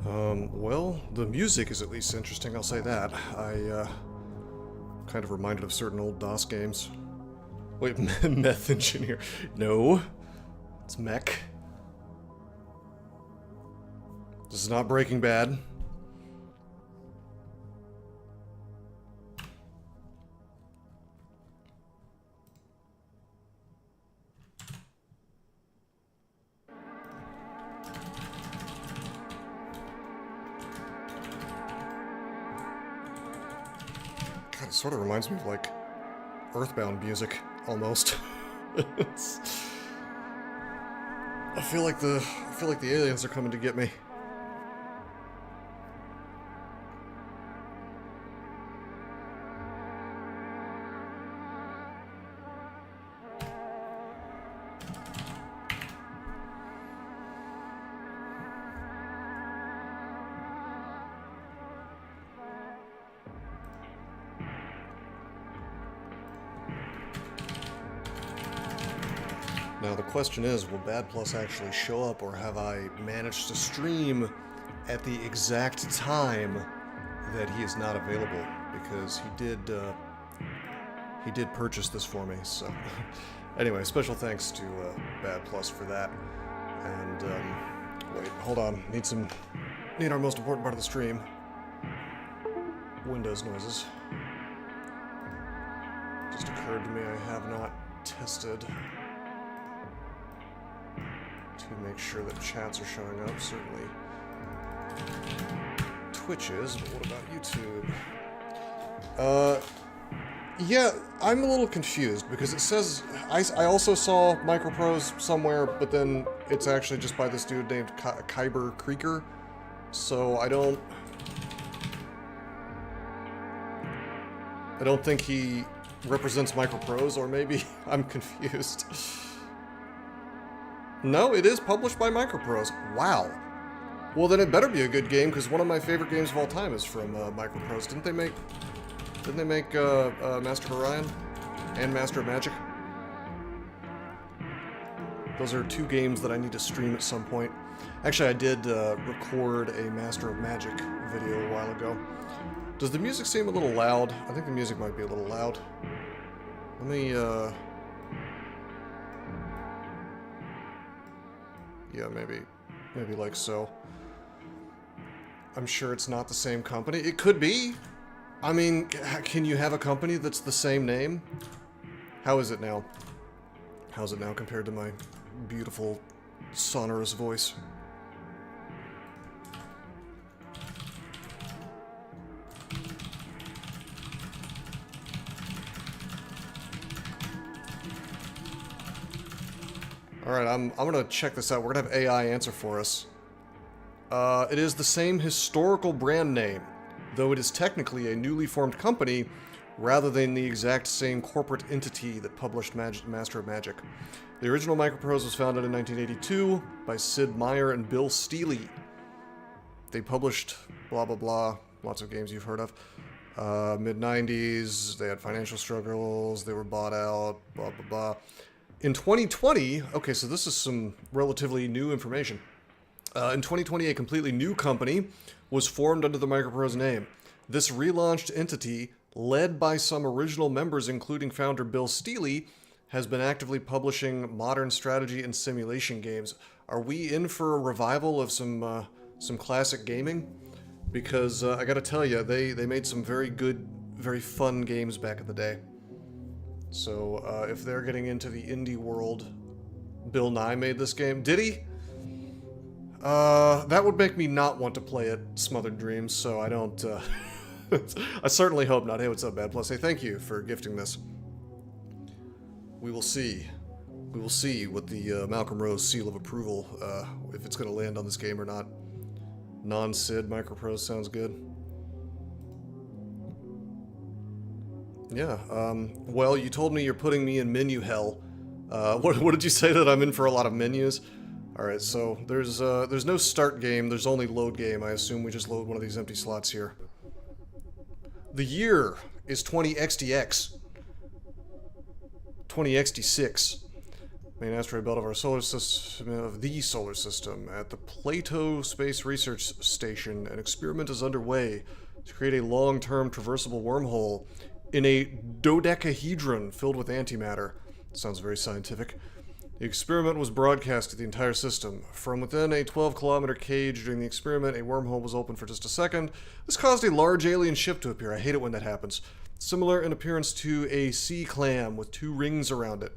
Well, the music is at least interesting, I'll say that. Kind of reminded of certain old DOS games. Wait, Mech Engineer. No. It's Mech. This is not Breaking Bad. God, it sort of reminds me of, like, Earthbound music, almost. I feel like the aliens are coming to get me. Now the question is, will Bad Plus actually show up, or have I managed to stream at the exact time that he is not available? Because he did purchase this for me, so... Anyway, special thanks to Bad Plus for that. And, wait, hold on. Need our most important part of the stream. Windows noises. Just occurred to me I have not tested to make sure that chats are showing up. Certainly Twitch is, but what about YouTube? Yeah, I'm a little confused because it says I also saw Microprose somewhere, but then it's actually just by this dude named Kyber Creeker. So I don't think he represents Microprose, or maybe I'm confused. No, it is published by Microprose. Wow. Well, then it better be a good game, because one of my favorite games of all time is from Microprose. Didn't they make Master of Orion and Master of Magic? Those are two games that I need to stream at some point. Actually, I did record a Master of Magic video a while ago. Does the music seem a little loud? I think the music might be a little loud. Let me, yeah, maybe like so. I'm sure it's not the same company. It could be. I mean, can you have a company that's the same name? How is it now? How's it now compared to my beautiful, sonorous voice? Alright, I'm gonna check this out. We're gonna have AI answer for us. It is the same historical brand name, though it is technically a newly formed company rather than the exact same corporate entity that published Master of Magic. The original Microprose was founded in 1982 by Sid Meier and Bill Steely. They published blah blah blah, lots of games you've heard of. Mid-90s, they had financial struggles, they were bought out, blah blah blah. In 2020, okay, so this is some relatively new information. In 2020, a completely new company was formed under the Microprose name. This relaunched entity, led by some original members including founder Bill Steely, has been actively publishing modern strategy and simulation games. Are we in for a revival of some classic gaming? Because I gotta tell you, they made some very good, very fun games back in the day. So, if they're getting into the indie world, Bill Nye made this game. Did he? That would make me not want to play it, Smothered Dreams, so I don't, I certainly hope not. Hey, what's up, Bad Plus? Hey, thank you for gifting this. We will see. We will see what the Malcolm Rose seal of approval, if it's going to land on this game or not. Non-Sid Microprose sounds good. Yeah, well, you told me you're putting me in menu hell. What did you say, that I'm in for a lot of menus? Alright, so there's no start game, there's only load game. I assume we just load one of these empty slots here. The year is 20XDX. 20XD6. main asteroid belt of our solar system, of the solar system. At the Plato Space Research Station, an experiment is underway to create a long-term traversable wormhole in a dodecahedron filled with antimatter. Sounds very scientific. The experiment was broadcast to the entire system. From within a 12-kilometer cage during the experiment, a wormhole was open for just a second. This caused a large alien ship to appear. I hate it when that happens. Similar in appearance to a sea clam with 2 rings around it.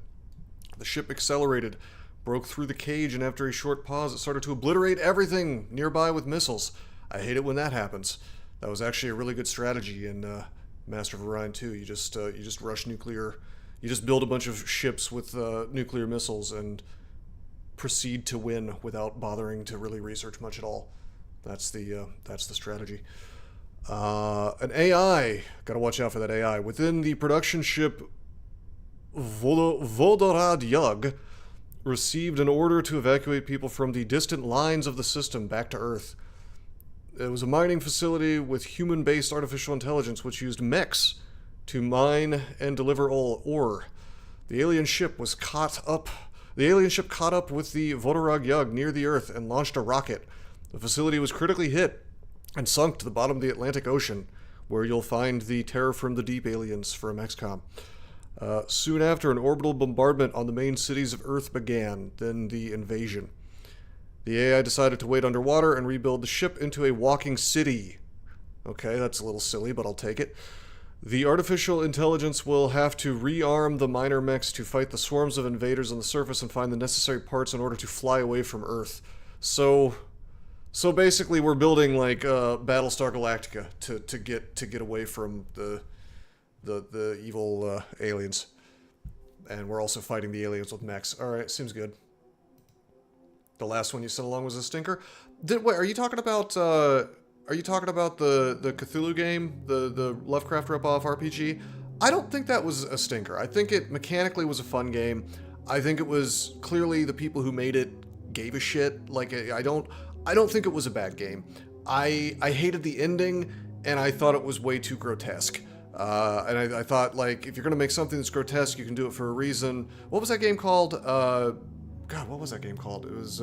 The ship accelerated, broke through the cage, and after a short pause, it started to obliterate everything nearby with missiles. I hate it when that happens. That was actually a really good strategy in Master of Orion 2. You just rush nuclear. You just build a bunch of ships with nuclear missiles and proceed to win without bothering to really research much at all. That's the strategy. An AI. Gotta watch out for that AI. Within the production ship Vodorad Yug received an order to evacuate people from the distant lines of the system back to Earth. It was a mining facility with human-based artificial intelligence which used mechs to mine and deliver ore. The alien ship caught up with the Vodorad Yug near the Earth and launched a rocket. The facility was critically hit and sunk to the bottom of the Atlantic Ocean, where you'll find the Terror from the Deep aliens from XCOM. Soon after, an orbital bombardment on the main cities of Earth began, then the invasion. The AI decided to wait underwater and rebuild the ship into a walking city. Okay, that's a little silly, but I'll take it. The artificial intelligence will have to rearm the miner mechs to fight the swarms of invaders on the surface and find the necessary parts in order to fly away from Earth. So basically, we're building like Battlestar Galactica to get away from the evil aliens, and we're also fighting the aliens with mechs. All right, seems good. The last one you sent along was a stinker. Wait, are you talking about? Are you talking about the Cthulhu game, the Lovecraft ripoff RPG? I don't think that was a stinker. I think it mechanically was a fun game. I think it was clearly the people who made it gave a shit. Like I don't think it was a bad game. I hated the ending, and I thought it was way too grotesque. And I thought, like, if you're gonna make something that's grotesque, you can do it for a reason. What was that game called? God, what was that game called? It was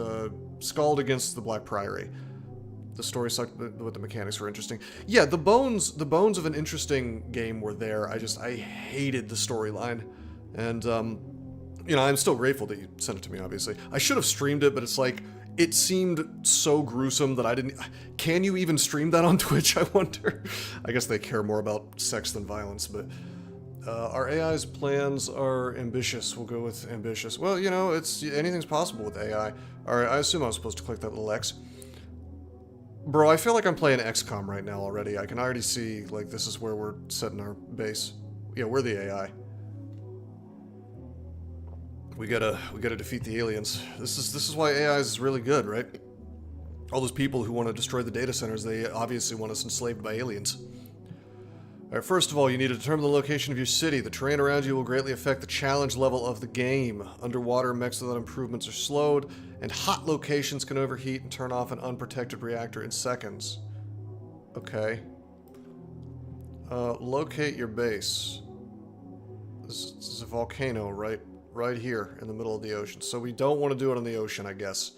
Scald Against the Black Priory. The story sucked, but the mechanics were interesting. Yeah, the bones of an interesting game were there. I hated the storyline, and you know, I'm still grateful that you sent it to me. Obviously, I should have streamed it, but it's like it seemed so gruesome that I didn't. Can you even stream that on Twitch? I wonder. I guess they care more about sex than violence, but. Our AI's plans are ambitious. We'll go with ambitious. Well, you know, anything's possible with AI. Alright, I assume I was supposed to click that little X. Bro, I feel like I'm playing XCOM right now already. I can already see, like, this is where we're setting our base. Yeah, we're the AI. We gotta defeat the aliens. This is why AI is really good, right? All those people who want to destroy the data centers, they obviously want us enslaved by aliens. Alright, first of all, you need to determine the location of your city. The terrain around you will greatly affect the challenge level of the game. Underwater mechs without improvements are slowed, and hot locations can overheat and turn off an unprotected reactor in seconds. Okay. Locate your base. This is a volcano right here in the middle of the ocean. So we don't want to do it on the ocean, I guess.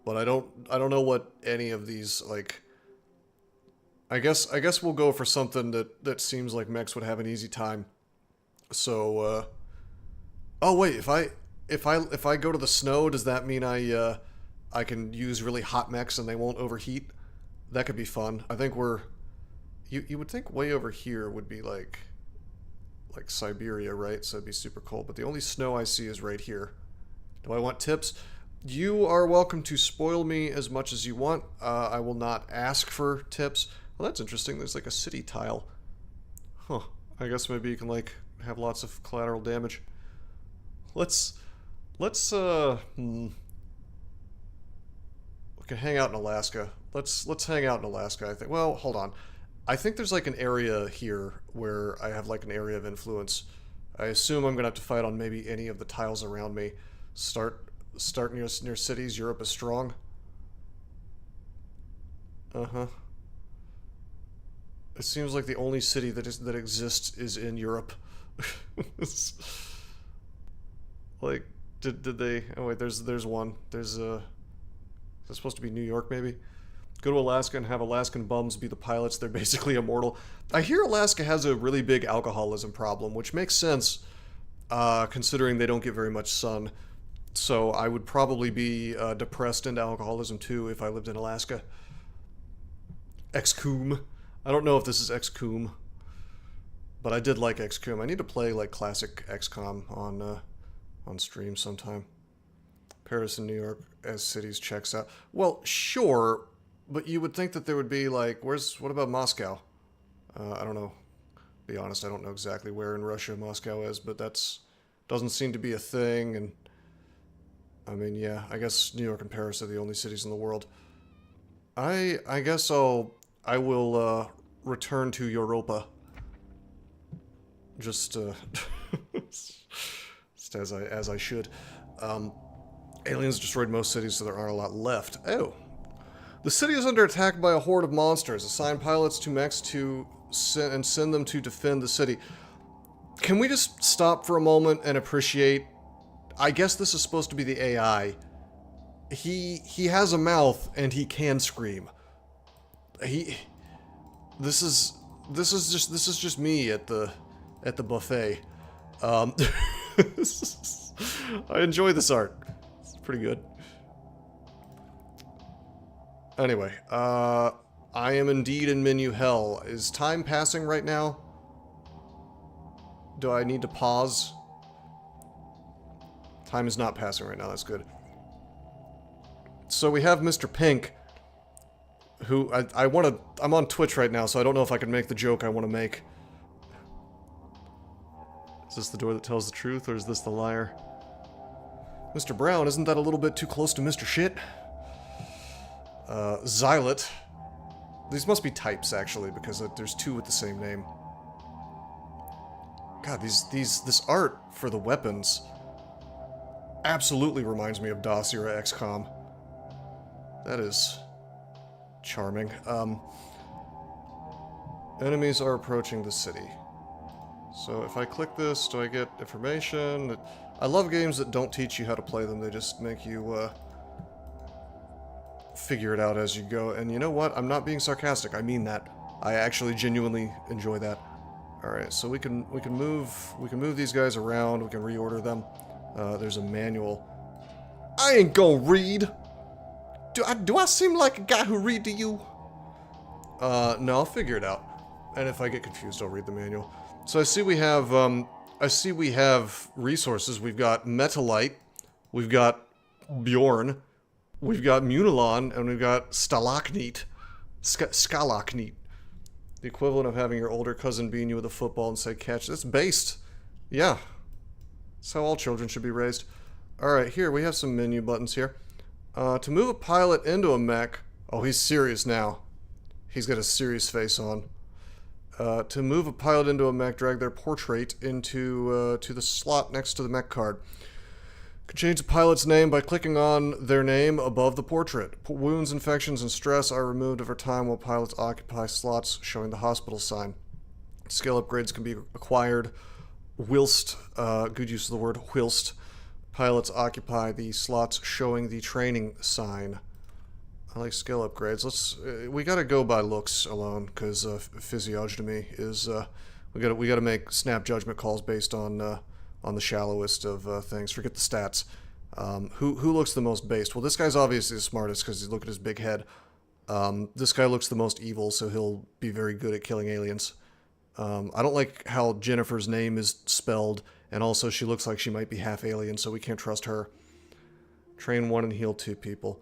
But I don't know what any of these, like... I guess we'll go for something that seems like mechs would have an easy time. So, oh wait, if I go to the snow, does that mean I can use really hot mechs and they won't overheat? That could be fun. I think you would think way over here would be like Siberia, right? So it'd be super cold, but the only snow I see is right here. Do I want tips? You are welcome to spoil me as much as you want. I will not ask for tips. Well, that's interesting. There's like a city tile. Huh. I guess maybe you can like have lots of collateral damage. Let's we can hang out in Alaska. Let's hang out in Alaska, I think. Well, hold on. I think there's like an area here where I have like an area of influence. I assume I'm gonna have to fight on maybe any of the tiles around me. Start near cities. Europe is strong. Uh-huh. It seems like the only city that exists is in Europe. Like, Did they? Oh wait, there's one. There's is it supposed to be New York maybe? Go to Alaska and have Alaskan bums be the pilots. They're basically immortal. I hear Alaska has a really big alcoholism problem, which makes sense considering they don't get very much sun. So I would probably be depressed into alcoholism too if I lived in Alaska. XCOM. I don't know if this is XCOM, but I did like XCOM. I need to play like classic XCOM on stream sometime. Paris and New York as cities checks out. Well, sure, but you would think that there would be like, what about Moscow? I don't know. Be honest, I don't know exactly where in Russia Moscow is, but doesn't seem to be a thing. And I mean, yeah, I guess New York and Paris are the only cities in the world. I guess I will return to Europa. Just as I should. Aliens destroyed most cities, so there aren't a lot left. Oh. The city is under attack by a horde of monsters. Assign pilots to mechs to send them to defend the city. Can we just stop for a moment and appreciate... I guess this is supposed to be the AI. He has a mouth and he can scream. This is just me at the buffet. I enjoy this art. It's pretty good. Anyway, I am indeed in menu hell. Is time passing right now? Do I need to pause? Time is not passing right now, that's good. So we have Mr. Pink, who I'm on Twitch right now, so I don't know if I can make the joke I want to make. Is this the door that tells the truth, or is this the liar? Mr. Brown, isn't that a little bit too close to Mr. Shit? Xylot. These must be types, actually, because there's two with the same name. God, this art for the weapons absolutely reminds me of DOS era XCOM. That is charming. Enemies are approaching the city. So if I click this, do I get information? I love games that don't teach you how to play them. They just make you figure it out as you go. And you know what? I'm not being sarcastic. I mean that. I actually genuinely enjoy that. All right, so we can move these guys around. We can reorder them. There's a manual. I ain't gonna read. Do I seem like a guy who read to you? No, I'll figure it out. And if I get confused, I'll read the manual. So I see we have resources. We've got Metalite, we've got Bjorn, we've got Munilon, and we've got Stalakneet. Skalakneet. The equivalent of having your older cousin being you with a football and say catch. That's based. Yeah. That's how all children should be raised. Alright, here, we have some menu buttons here. To move a pilot into a mech... Oh, he's serious now. He's got a serious face on. To move a pilot into a mech, drag their portrait into to the slot next to the mech card. Could change the pilot's name by clicking on their name above the portrait. Wounds, infections, and stress are removed over time while pilots occupy slots showing the hospital sign. Skill upgrades can be acquired whilst, good use of the word whilst, pilots occupy the slots showing the training sign. I like skill upgrades. We gotta go by looks alone, because physiognomy is, we gotta make snap judgment calls based on the shallowest of things. Forget the stats. Who looks the most based? Well, this guy's obviously the smartest because you look at his big head. This guy looks the most evil, so he'll be very good at killing aliens. I don't like how Jennifer's name is spelled, and also she looks like she might be half alien, so we can't trust her. Train 1 and heal 2 people.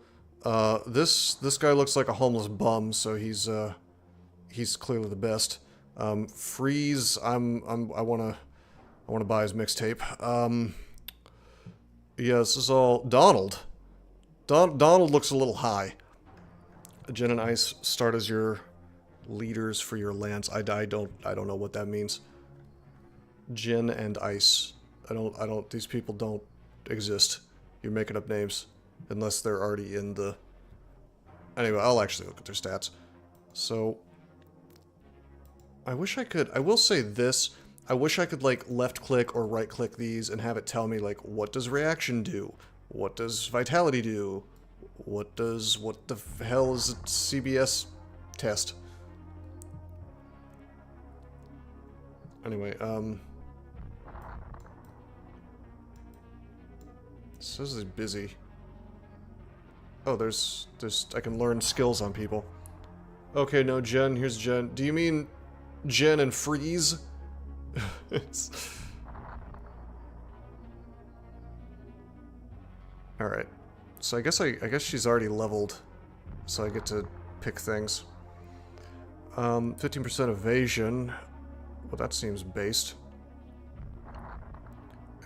This guy looks like a homeless bum, so he's clearly the best. Freeze, I wanna buy his mixtape. Yeah, this is all Donald. Donald looks a little high. Jen and Ice start as your leaders for your lands. I don't know what that means. Jen and Ice. These people don't exist. You're making up names. Unless they're already in the... Anyway, I'll actually look at their stats. So, I wish I could... I will say this. I wish I could, like, left-click or right-click these and have it tell me, like, what does reaction do? What does vitality do? What the hell is a CBS test? Anyway, it says it's busy. Oh, there's, I can learn skills on people. Okay, no, Jen, here's Jen. Do you mean Jen and Freeze? Alright. So I guess she's already leveled. So I get to pick things. 15% evasion. Well, that seems based.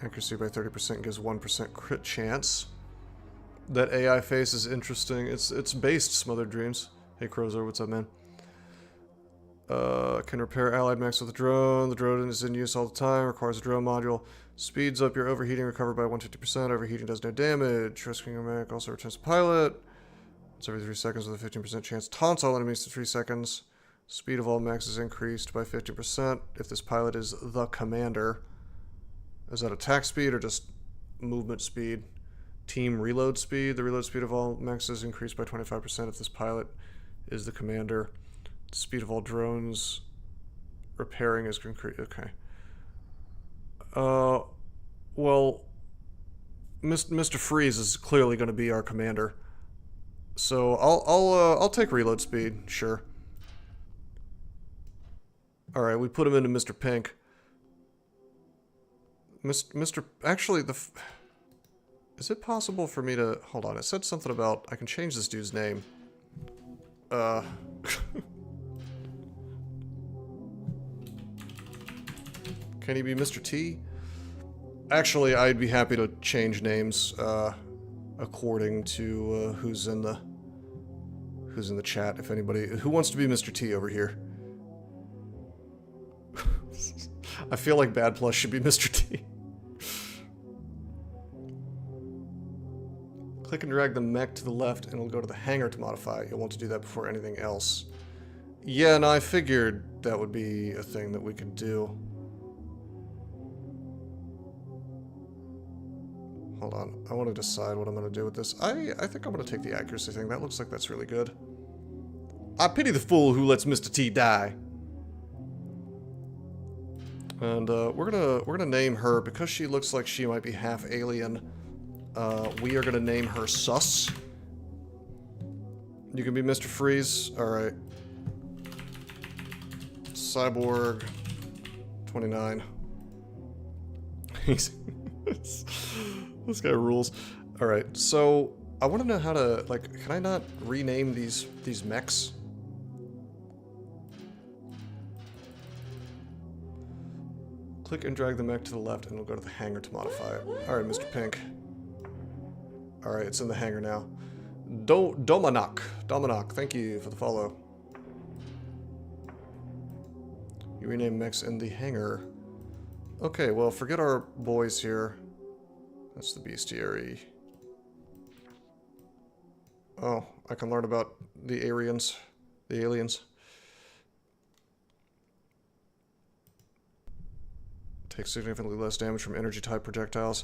Accuracy by 30% gives 1% crit chance. That AI face is interesting. It's based, Smothered Dreams. Hey, Crozer, what's up, man? Can repair allied mechs with a drone. The drone is in use all the time. Requires a drone module. Speeds up your overheating recovered by 150%. Overheating does no damage. Rescuing your mech also returns the pilot. It's every 3 seconds with a 15% chance. Taunts all enemies to 3 seconds. Speed of all mechs is increased by 50% if this pilot is the commander. Is that attack speed or just movement speed? Team reload speed. The reload speed of all mechs is increased by 25% if this pilot is the commander. The speed of all drones repairing is increased. Okay. Well, Mr. Freeze is clearly going to be our commander. So I'll take reload speed, sure. All right, we put him into Mr. Pink. Actually, is it possible for me to hold on? It said something about I can change this dude's name. Can he be Mr. T? Actually, I'd be happy to change names according to who's in the chat. If anybody who wants to be Mr. T over here. I feel like Bad Plus should be Mr. T. Click and drag the mech to the left and it'll go to the hangar to modify it. You'll want to do that before anything else. Yeah, no, I figured that would be a thing that we could do. Hold on, I want to decide what I'm going to do with this. I think I'm going to take the accuracy thing. That looks like that's really good. I pity the fool who lets Mr. T die. And we're gonna name her, because she looks like she might be half alien. We are gonna name her Sus. You can be Mr. Freeze. All right. Cyborg 29. This guy rules. All right. So I want to know how to, like, can I not rename these mechs? Click and drag the mech to the left and it'll go to the hangar to modify it. Alright, Mr. Pink. Alright, it's in the hangar now. Domanak, thank you for the follow. You rename mechs in the hangar. Okay, well, forget our boys here. That's the bestiary. Oh, I can learn about the aliens. The aliens. Takes significantly less damage from energy-type projectiles.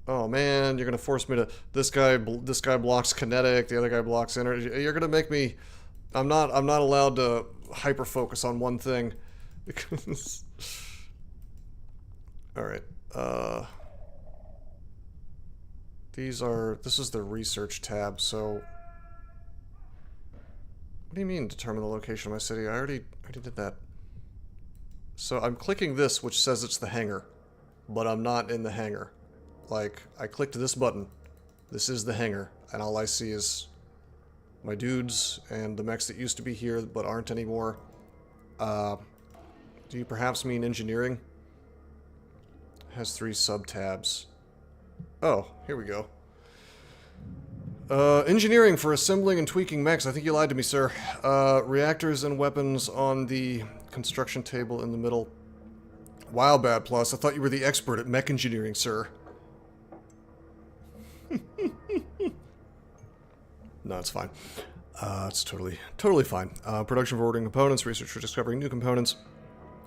Oh man, you're gonna force me to. This guy blocks kinetic. The other guy blocks energy. You're gonna make me. I'm not allowed to hyper focus on one thing because. All right. This is the research tab. So. What do you mean determine the location of my city? I already did that. So I'm clicking this, which says it's the hangar, but I'm not in the hangar. Like, I clicked this button. This is the hangar, and all I see is my dudes and the mechs that used to be here but aren't anymore. Do you perhaps mean engineering? Has 3 sub-tabs. Oh, here we go. Engineering for assembling and tweaking mechs. I think you lied to me, sir. Reactors and weapons on the construction table in the middle. Wow, Bad Plus. I thought you were the expert at mech engineering, sir. No, it's fine. It's totally fine. Production for ordering components, research for discovering new components,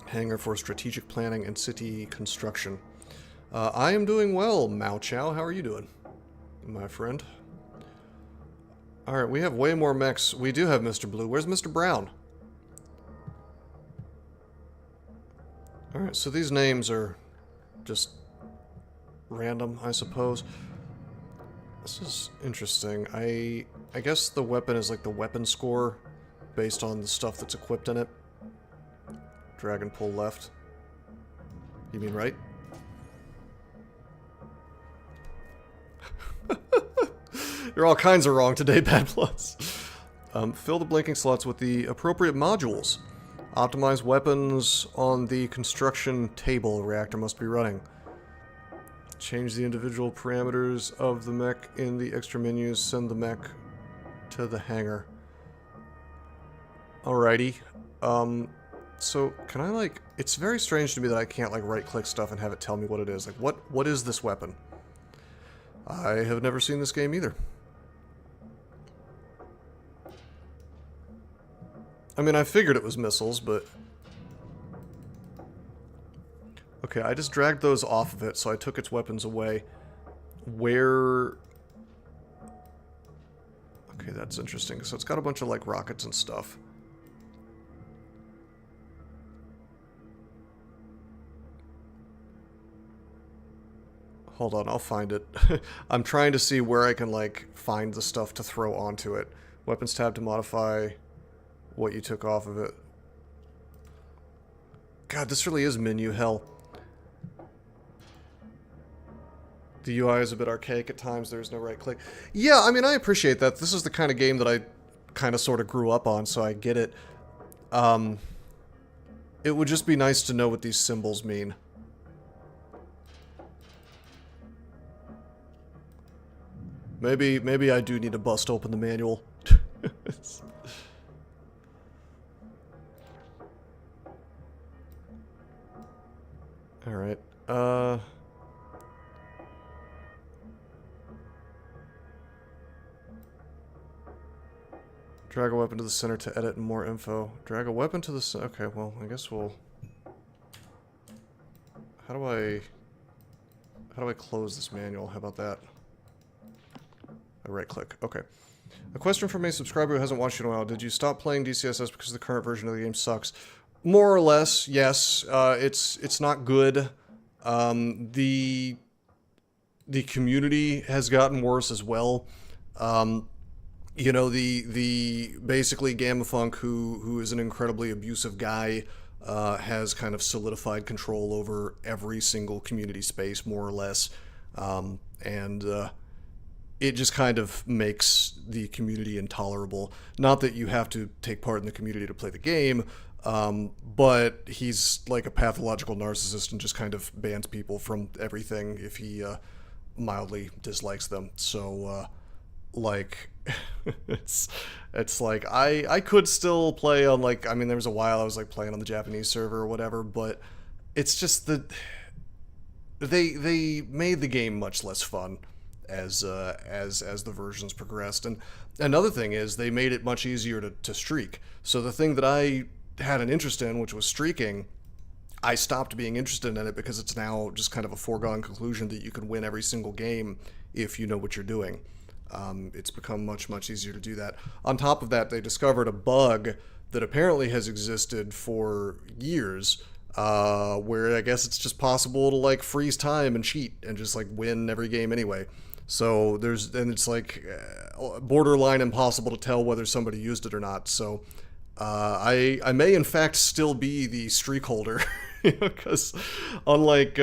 Hangar for strategic planning and city construction. I am doing well, Mao Chow. How are you doing, my friend? Alright, we have way more mechs. We do have Mr. Blue. Where's Mr. Brown? Alright, so these names are just random, I suppose. This is interesting. I guess the weapon is like the weapon score based on the stuff that's equipped in it. Dragon pull left. You mean right? You're all kinds of wrong today, Bad Plus. Fill the blinking slots with the appropriate modules. Optimize weapons on the construction table. Reactor must be running. Change the individual parameters of the mech in the extra menus. Send the mech to the hangar. Alrighty. So, can I, like... It's very strange to me that I can't, like, right-click stuff and have it tell me what it is. Like, what is this weapon? I have never seen this game either. I mean, I figured it was missiles, but... Okay, I just dragged those off of it, so I took its weapons away. Where... Okay, that's interesting. So it's got a bunch of, like, rockets and stuff. Hold on, I'll find it. I'm trying to see where I can, like, find the stuff to throw onto it. Weapons tab to modify what you took off of it. God, this really is menu hell. The UI is a bit archaic at times. There's no right click. Yeah, I mean, I appreciate that. This is the kind of game that I kind of sort of grew up on, so I get it. It would just be nice to know what these symbols mean. Maybe I do need to bust open the manual. Alright, drag a weapon to the center to edit more info. Drag a weapon to the center. Okay, well, I guess we'll... How do I close this manual? How about that? I right click. Okay. A question from a subscriber who hasn't watched it in a while. Did you stop playing DCSS because the current version of the game sucks? More or less, yes. It's not good. The community has gotten worse as well. You know, the basically Gamafunk, who is an incredibly abusive guy, has kind of solidified control over every single community space, more or less, it just kind of makes the community intolerable. Not that you have to take part in the community to play the game, but he's like a pathological narcissist and just kind of bans people from everything if he mildly dislikes them. So, like, it's like, I could still play on, like, I mean, there was a while I was, like, playing on the Japanese server or whatever, but it's just that they made the game much less fun as the versions progressed. And another thing is they made it much easier to streak. So the thing that I had an interest in, which was streaking, I stopped being interested in it because it's now just kind of a foregone conclusion that you can win every single game if you know what you're doing. It's become much, much easier to do that. On top of that, they discovered a bug that apparently has existed for years, where I guess it's just possible to, like, freeze time and cheat and just, like, win every game anyway. So it's like borderline impossible to tell whether somebody used it or not. So I may in fact still be the streak holder, because unlike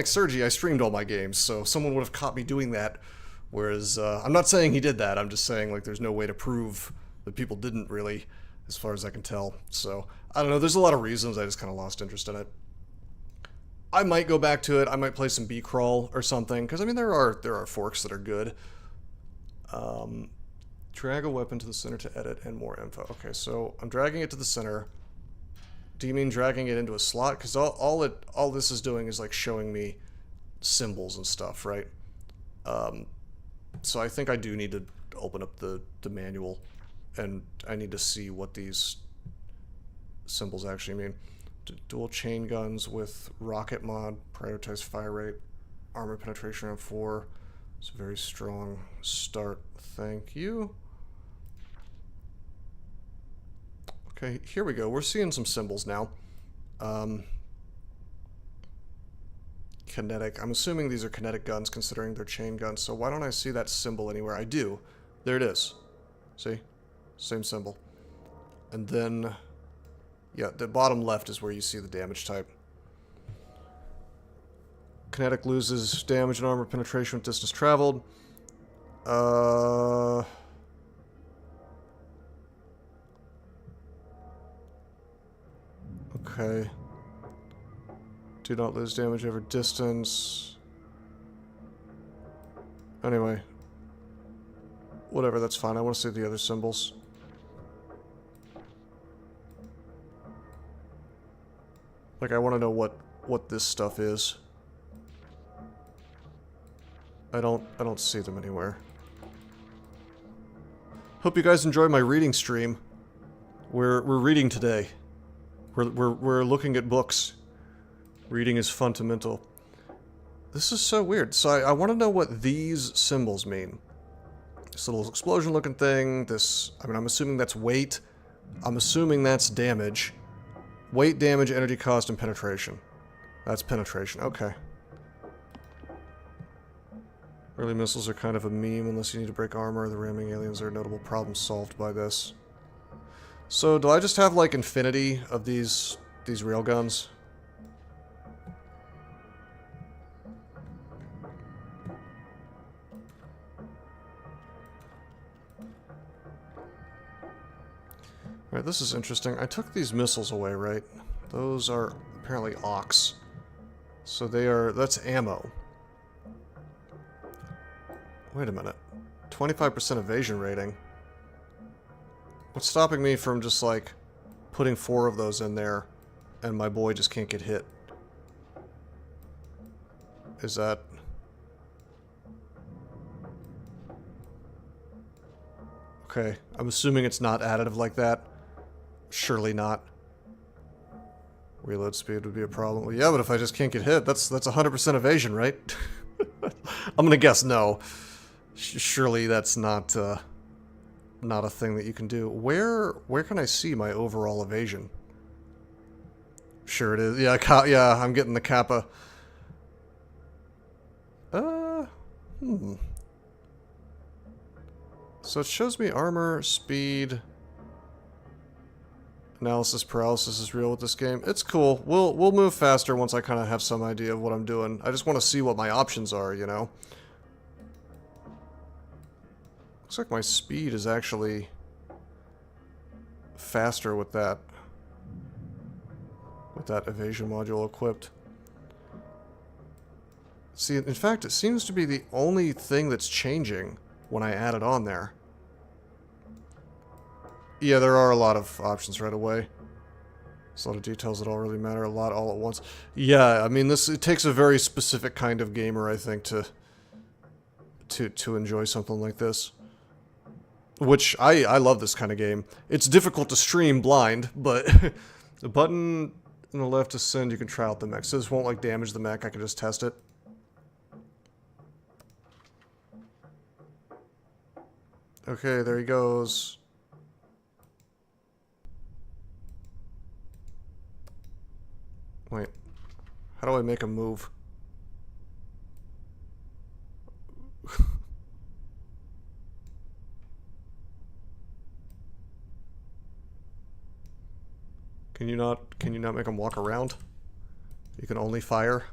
Sergi, I streamed all my games, so someone would have caught me doing that. Whereas I'm not saying he did that. I'm just saying, like, there's no way to prove that people didn't really, as far as I can tell. So I don't know. There's a lot of reasons I just kind of lost interest in it. I might go back to it. I might play some B-Crawl or something, because I mean there are forks that are good. Drag a weapon to the center to edit and more info. Okay, so I'm dragging it to the center. Do you mean dragging it into a slot? Because all this is doing is, like, showing me symbols and stuff, right? So I think I do need to open up the manual, and I need to see what these symbols actually mean. Dual chain guns with rocket mod, prioritized fire rate, armor penetration on 4. It's a very strong start. Thank you. Okay, here we go. We're seeing some symbols now. Kinetic. I'm assuming these are kinetic guns considering they're chain guns. So why don't I see that symbol anywhere? I do. There it is. See? Same symbol. And then, yeah, the bottom left is where you see the damage type. Kinetic loses damage and armor penetration with distance traveled. Okay. Do not lose damage over distance. Anyway. Whatever, that's fine. I want to see the other symbols. Like, I want to know what this stuff is. I don't see them anywhere. Hope you guys enjoy my reading stream. We're reading today. We're looking at books. Reading is fundamental. This is so weird. So I want to know what these symbols mean. This little explosion looking thing, this, I mean, I'm assuming that's weight. I'm assuming that's damage. Weight, damage, energy cost, and penetration. That's penetration, okay. Early missiles are kind of a meme unless you need to break armor. The ramming aliens are a notable problem solved by this. So, do I just have, like, infinity of these railguns? Alright, this is interesting. I took these missiles away, right? Those are apparently Ox. So they are... that's ammo. Wait a minute. 25% evasion rating. What's stopping me from just, like, putting 4 of those in there and my boy just can't get hit? Is that... okay, I'm assuming it's not additive like that. Surely not. Reload speed would be a problem. Well, yeah, but if I just can't get hit, that's 100% evasion, right? I'm gonna guess no. Surely that's not a thing that you can do. Where can I see my overall evasion? Sure it is. Yeah, yeah, I'm getting the kappa. So it shows me armor, speed, analysis paralysis is real with this game. It's cool. We'll move faster once I kind of have some idea of what I'm doing. I just want to see what my options are, you know. Looks like my speed is actually faster with that evasion module equipped. See, in fact, it seems to be the only thing that's changing when I add it on there. Yeah, there are a lot of options right away. There's a lot of details that don't really matter, a lot all at once. Yeah, I mean, it takes a very specific kind of gamer, I think, to enjoy something like this. Which, I love this kind of game. It's difficult to stream blind, but the button on the left to send, you can try out the mech. So this won't, like, damage the mech, I can just test it. Okay, there he goes. Wait. How do I make him move? Can you not make him walk around? You can only fire?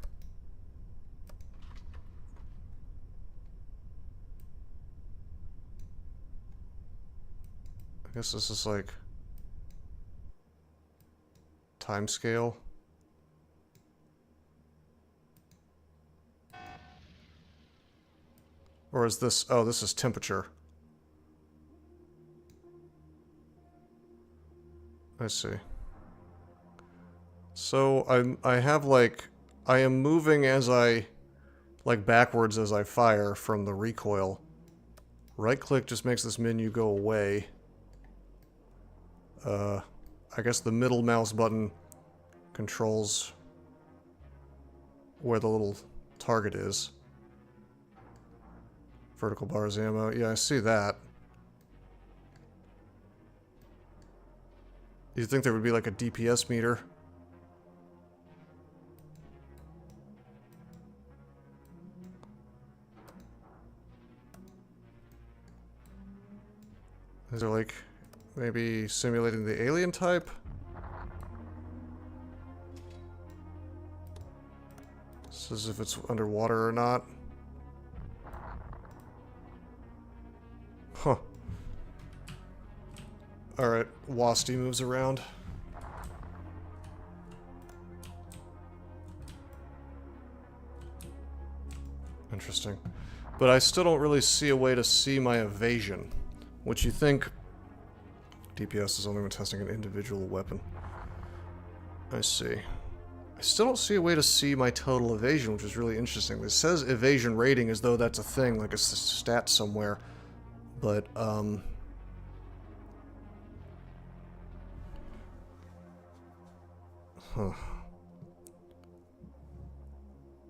I guess this is like time scale. Or is this, oh, this is temperature. I see. So I have like, I am moving as I, like backwards as I fire from the recoil. Right click just makes this menu go away. I I guess the middle mouse button controls where the little target is. Vertical bars ammo. Yeah, I see that. You'd think there would be like a DPS meter. Is there like maybe simulating the alien type? This is if it's underwater or not. Huh. Alright, Wasty moves around. Interesting. But I still don't really see a way to see my evasion. Which you think DPS is only when testing an individual weapon. I see. I still don't see a way to see my total evasion, which is really interesting. It says evasion rating as though that's a thing, like a stat somewhere. But, huh.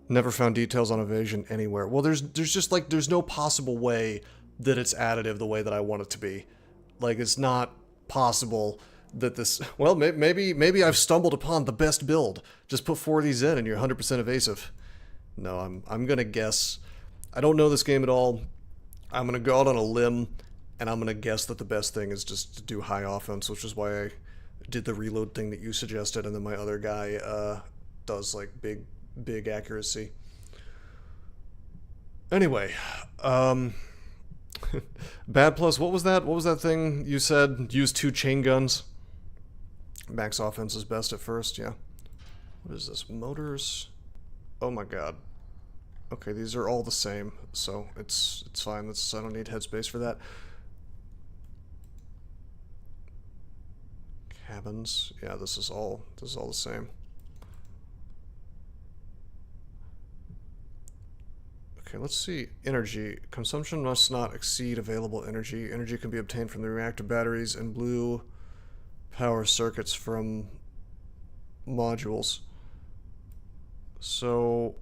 Never found details on evasion anywhere. Well, there's just like, there's no possible way that it's additive the way that I want it to be. Like, it's not possible that this... Well, maybe I've stumbled upon the best build. Just put 4 of these in and you're 100% evasive. No, I'm gonna guess. I don't know this game at all. I'm gonna go out on a limb, and I'm gonna guess that the best thing is just to do high offense, which is why I did the reload thing that you suggested, and then my other guy does, like, big accuracy. Anyway, Bad Plus, what was that? What was that thing you said? Use 2 chain guns. Max offense is best at first, yeah. What is this? Motors? Oh my god. Okay, these are all the same, so it's fine. I don't need headspace for that. Cabins. Yeah, this is all the same. Okay, let's see. Energy. Consumption must not exceed available energy. Energy can be obtained from the reactor batteries and blue power circuits from modules. So...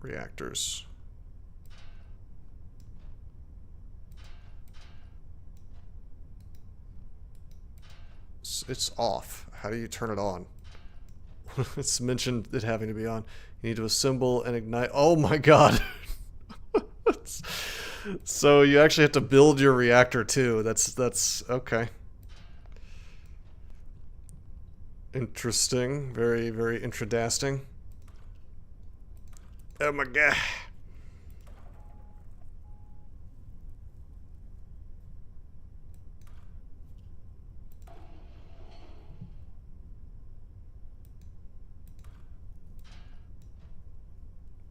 reactors. It's off. How do you turn it on? It's mentioned it having to be on. You need to assemble and ignite. Oh my god. So you actually have to build your reactor too. That's okay. Interesting. Very, very intradasting. Oh my god.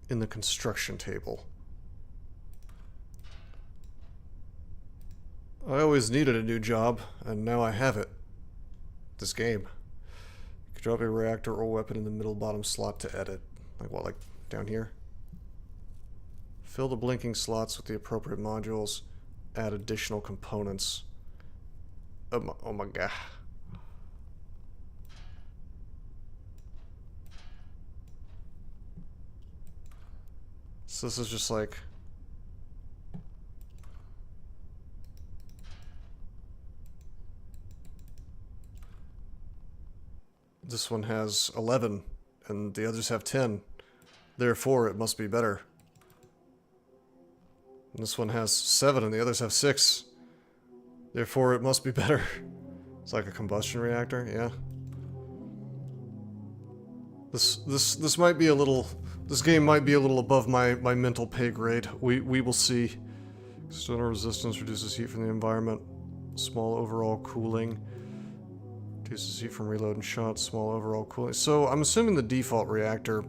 In the construction table. I always needed a new job, and now I have it. This game. You can drop a reactor or weapon in the middle bottom slot to edit. Like what, like down here? Fill the blinking slots with the appropriate modules. Add additional components. Oh my god. So this is just like... This one has 11, and the others have 10. Therefore, it must be better. And this one has 7, and the others have 6. Therefore, it must be better. It's like a combustion reactor, yeah. This might be a little... This game might be a little above my mental pay grade. We will see. External resistance reduces heat from the environment. Small overall cooling. Reduces heat from reloading shots. Small overall cooling. So I'm assuming the default reactor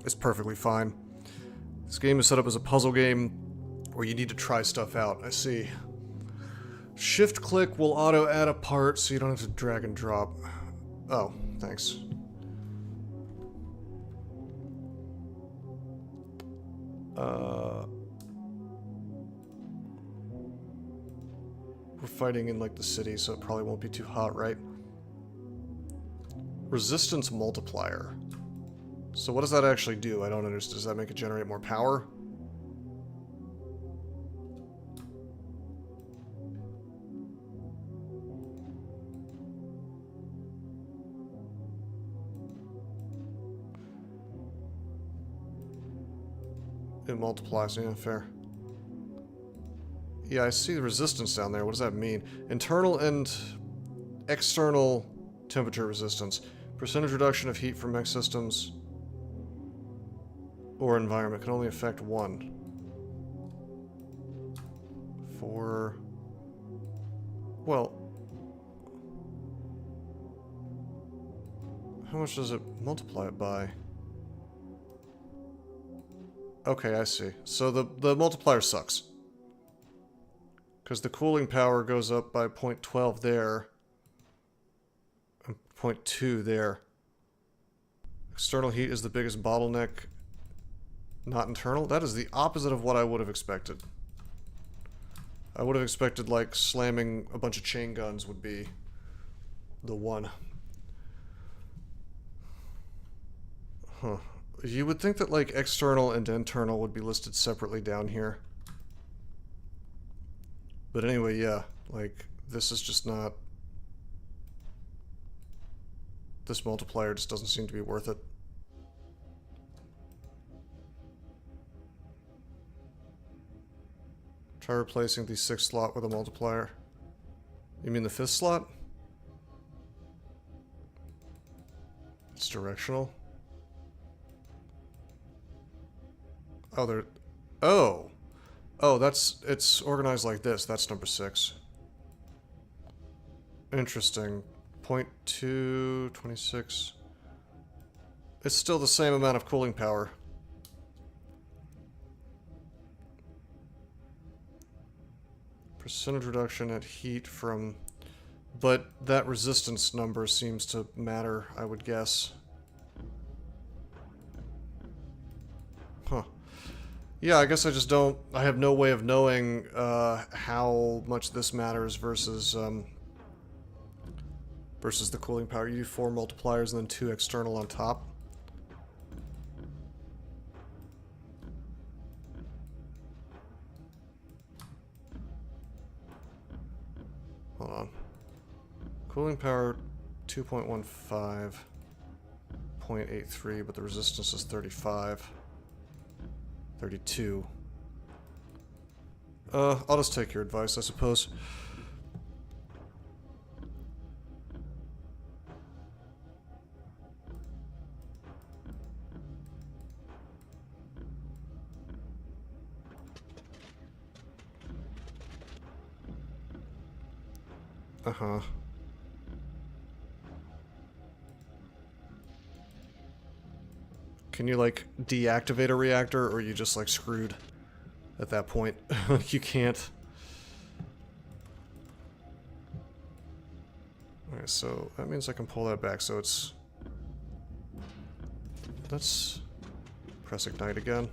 is perfectly fine. This game is set up as a puzzle game where you need to try stuff out. I see. Shift click will auto add a part so you don't have to drag and drop. Oh, thanks. We're fighting in like the city, so it probably won't be too hot, right? Resistance multiplier. So what does that actually do? I don't understand. Does that make it generate more power? It multiplies, yeah, fair. Yeah, I see the resistance down there. What does that mean? Internal and external temperature resistance. Percentage reduction of heat from mech systems or environment can only affect one. For... well... how much does it multiply it by? Okay, I see. So the multiplier sucks. Because the cooling power goes up by 0.12 there. And 0.2 there. External heat is the biggest bottleneck. Not internal? That is the opposite of what I would have expected. I would have expected, like, slamming a bunch of chain guns would be the one. Huh. You would think that, like, external and internal would be listed separately down here. But anyway, yeah, like, this is just not... this multiplier just doesn't seem to be worth it. Try replacing the 6th slot with a multiplier. You mean the 5th slot? It's directional. Oh, there... oh! Oh, that's... it's organized like this. That's number 6. Interesting. 0.2, 26... it's still the same amount of cooling power. Percentage reduction at heat from... but that resistance number seems to matter, I would guess. Huh. Yeah, I guess I just don't... I have no way of knowing how much this matters versus versus the cooling power. You do 4 multipliers and then 2 external on top. Hold on. Cooling power 2.15, 0.83, but the resistance is 35. 32. I'll just take your advice, I suppose. Uh-huh. Can you, like, deactivate a reactor, or are you just, like, screwed at that point? You can't. Alright, so that means I can pull that back, so it's... let's press ignite again.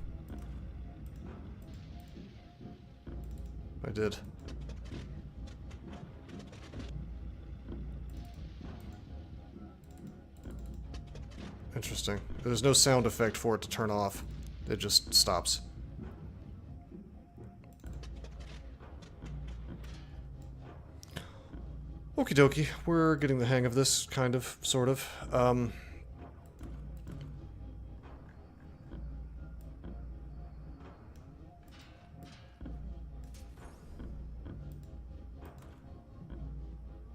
I did. Interesting. There's no sound effect for it to turn off. It just stops. Okie dokie. We're getting the hang of this, kind of, sort of.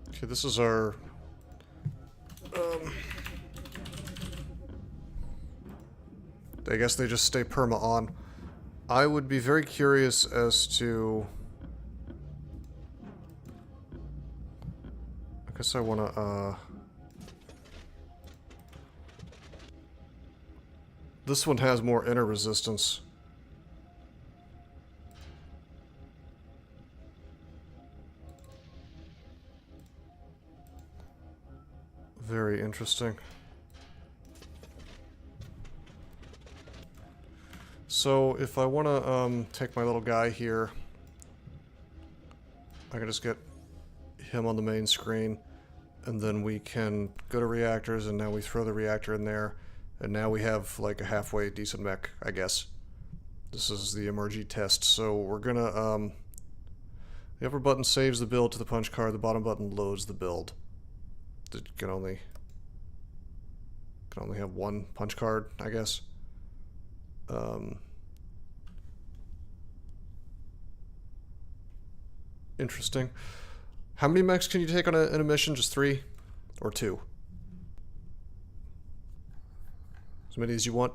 Okay, this is our... I guess they just stay perma on. I would be very curious as to... I guess I want to, this one has more inner resistance. Very interesting. So, if I want to take my little guy here, I can just get him on the main screen. And then we can go to reactors, and now we throw the reactor in there. And now we have like a halfway decent mech, I guess. This is the MRG test. So we're gonna, the upper button saves the build to the punch card. The bottom button loads the build. It can only have one punch card, I guess. Interesting. How many mechs can you take on in a mission? Just 3? Or 2? As many as you want?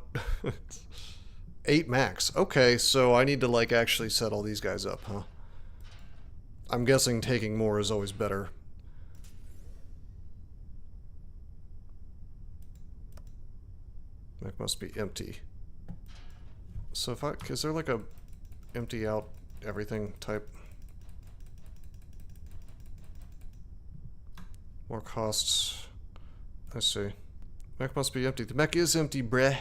8 max. Okay, so I need to, like, actually set all these guys up, huh? I'm guessing taking more is always better. Mech must be empty. So if is there like a empty out everything type? More costs. I see. Mech must be empty. The mech is empty, breh.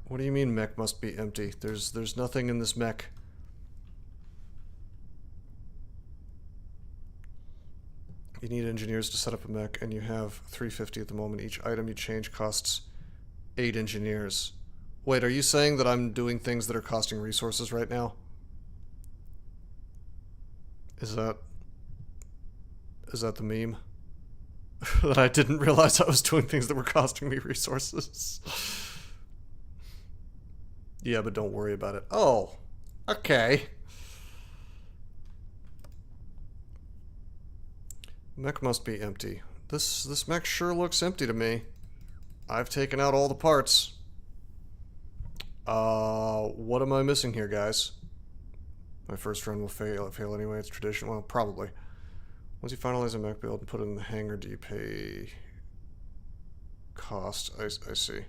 What do you mean mech must be empty? There's nothing in this mech. You need engineers to set up a mech, and you have 350 at the moment. Each item you change costs 8 engineers. Wait, are you saying that I'm doing things that are costing resources right now? Is that the meme? That I didn't realize I was doing things that were costing me resources. Yeah, but don't worry about it. Oh, okay. Mech must be empty. This mech sure looks empty to me. I've taken out all the parts. What am I missing here, guys? My first run will fail anyway. It's tradition. Well, probably. Once you finalize a mech build and put it in the hangar, do you pay cost? I see.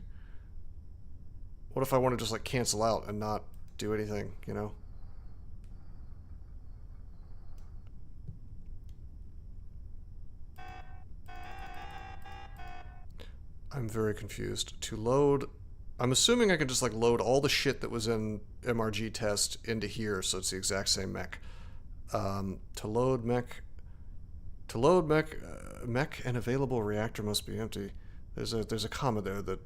What if I want to just like cancel out and not do anything, you know? I'm very confused. To load, I'm assuming I can just like load all the shit that was in MRG test into here, so it's the exact same mech. To load mech, mech and available reactor must be empty. There's a comma there that.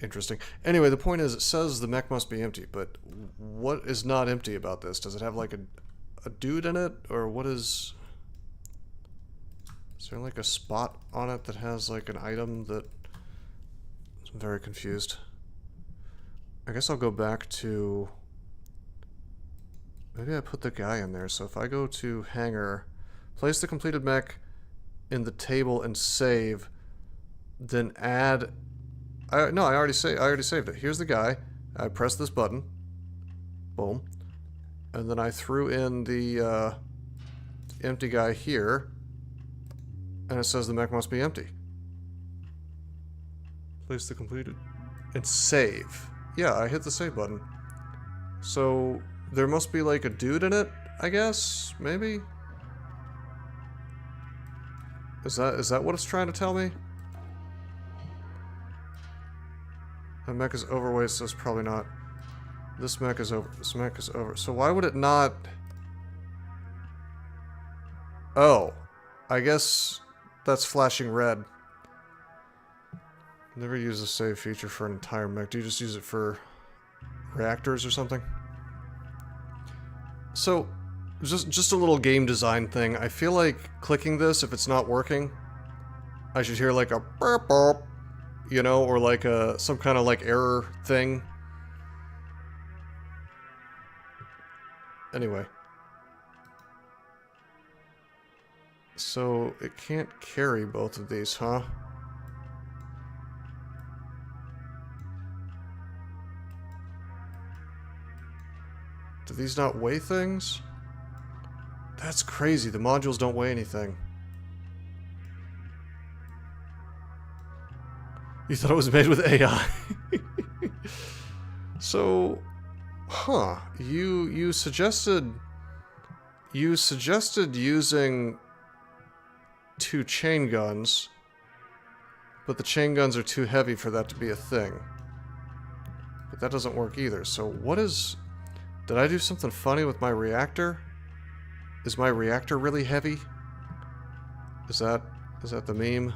Interesting. Anyway, the point is, it says the mech must be empty, but what is not empty about this? Does it have like a dude in it, or what is? Is there like a spot on it that has like an item that... I'm very confused. I guess I'll go back to... Maybe I put the guy in there. So if I go to hangar, place the completed mech in the table and save, then add... No, I already saved it. Here's the guy. I press this button. Boom. And then I threw in the empty guy here. And it says the mech must be empty. Place the completed. And save. Yeah, I hit the save button. So there must be like a dude in it, I guess? Maybe? Is that what it's trying to tell me? The mech is overweight, so it's probably not. This mech is over. This mech is over. So why would it not... Oh. I guess that's flashing red. Never use the save feature for an entire mech. Do you just use it for reactors or something? So, just a little game design thing. I feel like clicking this, if it's not working, I should hear like a burp burp, you know, or like a some kind of like error thing. Anyway. So, it can't carry both of these, huh? Do these not weigh things? That's crazy. The modules don't weigh anything. You thought it was made with AI? So, huh? You suggested using 2 chain guns, but the chain guns are too heavy for that to be a thing. But that doesn't work either. So what is... Did I do something funny with my reactor? Is my reactor really heavy? Is that the meme?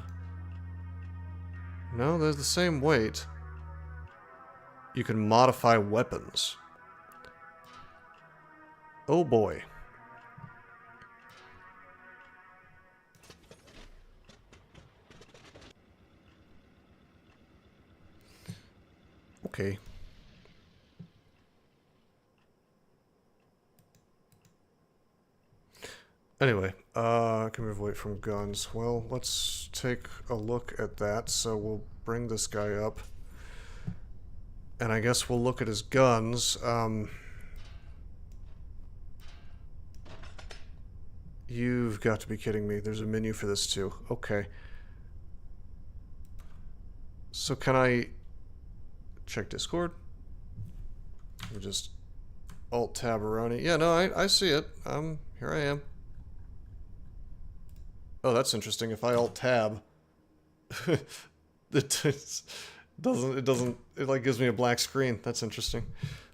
No, they're the same weight. You can modify weapons. Oh boy. Okay. Anyway, can move away from guns. Well, let's take a look at that. So we'll bring this guy up. And I guess we'll look at his guns. You've got to be kidding me. There's a menu for this too. Okay. So can I check Discord? Or just Alt-Tab-Aroni. Yeah, no, I see it. Here I am. Oh, that's interesting. If I Alt-Tab, it like gives me a black screen. That's interesting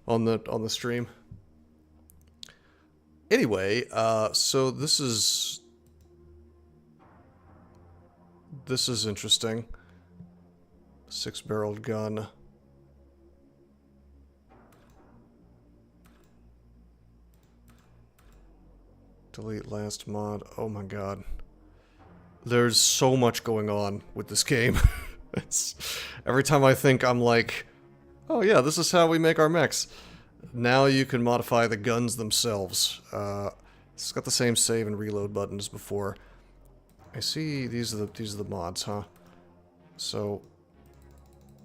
on the stream. Anyway, so this is interesting. 6-barreled gun. Delete last mod. Oh my god. There's so much going on with this game. Every time I think I'm like, oh yeah, this is how we make our mechs. Now you can modify the guns themselves. It's got the same save and reload button as before. I see these are the mods, huh? So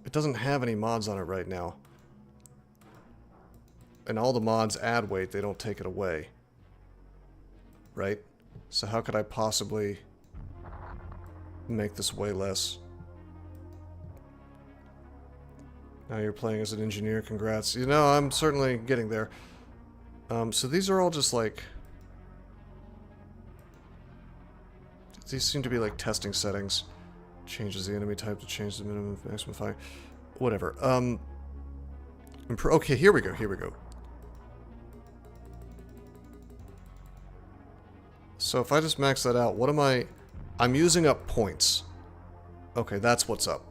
it doesn't have any mods on it right now. And all the mods add weight, they don't take it away. Right? So how could I possibly make this way less? Now you're playing as an engineer, congrats. You know, I'm certainly getting there. So these are all just like... These seem to be like testing settings. Changes the enemy type to change the minimum maximum fire. Whatever. Okay, here we go, here we go. So if I just max that out, what am I... I'm using up points. Okay, that's what's up.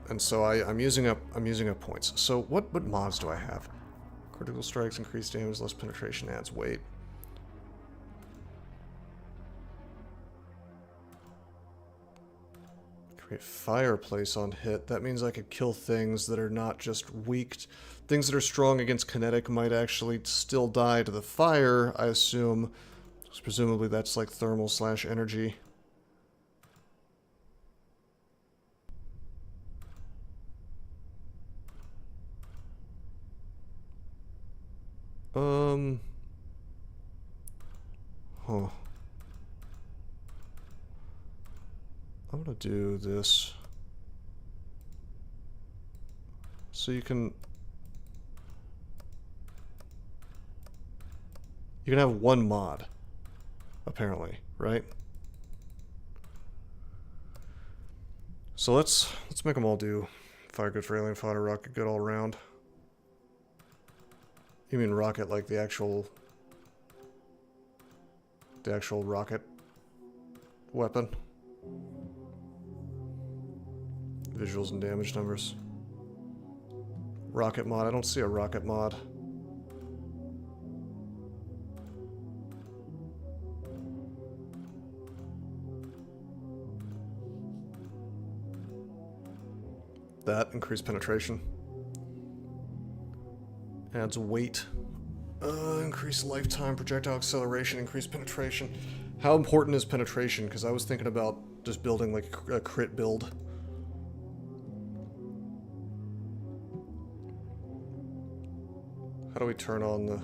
And so I'm using up points. So what mods do I have? Critical strikes, increased damage, less penetration, adds weight. Create fireplace on hit. That means I could kill things that are not just weak. Things that are strong against kinetic might actually still die to the fire, I assume. So presumably that's like thermal / energy. Huh. I'm gonna do this. So you can have one mod, apparently, right? So let's make them all do fire good for alien fodder, rocket good all around. You mean rocket like the actual rocket weapon? Visuals and damage numbers. Rocket mod. I don't see a rocket mod. That increased penetration. Adds weight. Increased lifetime, projectile acceleration, increased penetration. How important is penetration? Because I was thinking about just building like a crit build. How do we turn on the...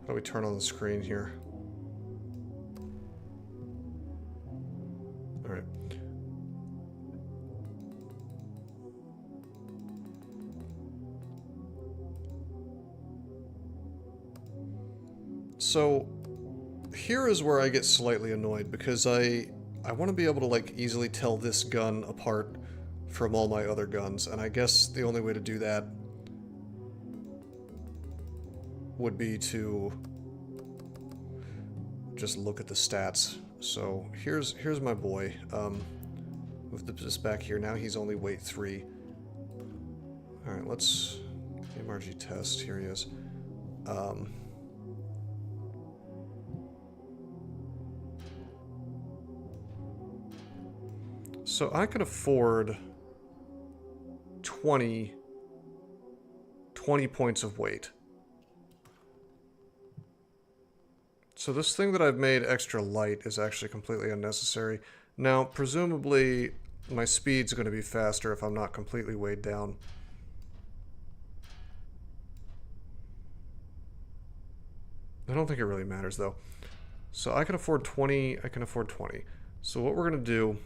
How do we turn on the screen here? Alright. So, here is where I get slightly annoyed, because I want to be able to like easily tell this gun apart from all my other guns, and I guess the only way to do that would be to just look at the stats. So here's my boy. Move this back here. Now he's only weight 3. All right, let's MRG test. Here he is. So I can afford 20 points of weight. So this thing that I've made extra light is actually completely unnecessary. Now, presumably, my speed's going to be faster if I'm not completely weighed down. I don't think it really matters, though. So I can afford 20. I can afford 20. So what we're going to do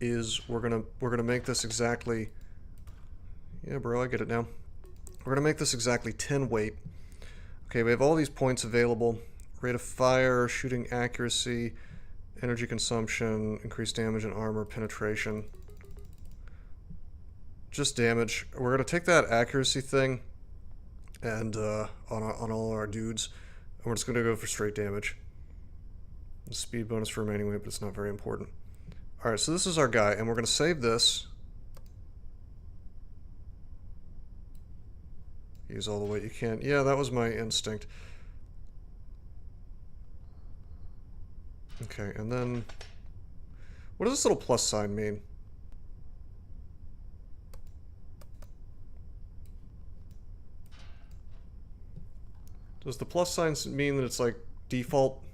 is we're gonna make this exactly. Yeah, bro, I get it now. We're gonna make this exactly 10 weight. Okay, we have all these points available. Rate of fire, shooting accuracy, energy consumption, increased damage and armor, penetration. Just damage. We're gonna take that accuracy thing and on all our dudes, and we're just gonna go for straight damage. Speed bonus for remaining weight, but it's not very important. Alright, so this is our guy, and we're going to save this. Use all the weight you can. Yeah, that was my instinct. Okay, and then... what does this little plus sign mean? Does the plus sign mean that it's like default?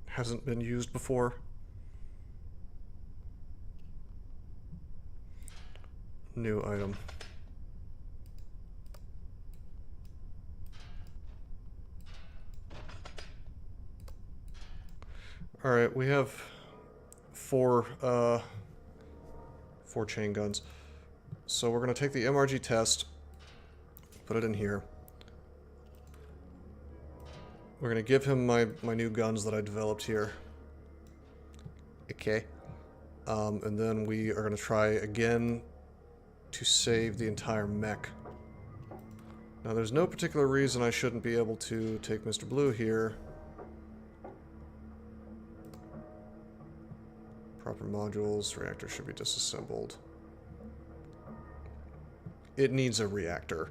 Hasn't been used before. New item. Alright, we have four chain guns. So we're going to take the MRG test, put it in here. We're going to give him my new guns that I developed here. Okay. And then we are going to try again to save the entire mech. Now there's no particular reason I shouldn't be able to take Mr. Blue here. Proper modules, reactor should be disassembled. It needs a reactor.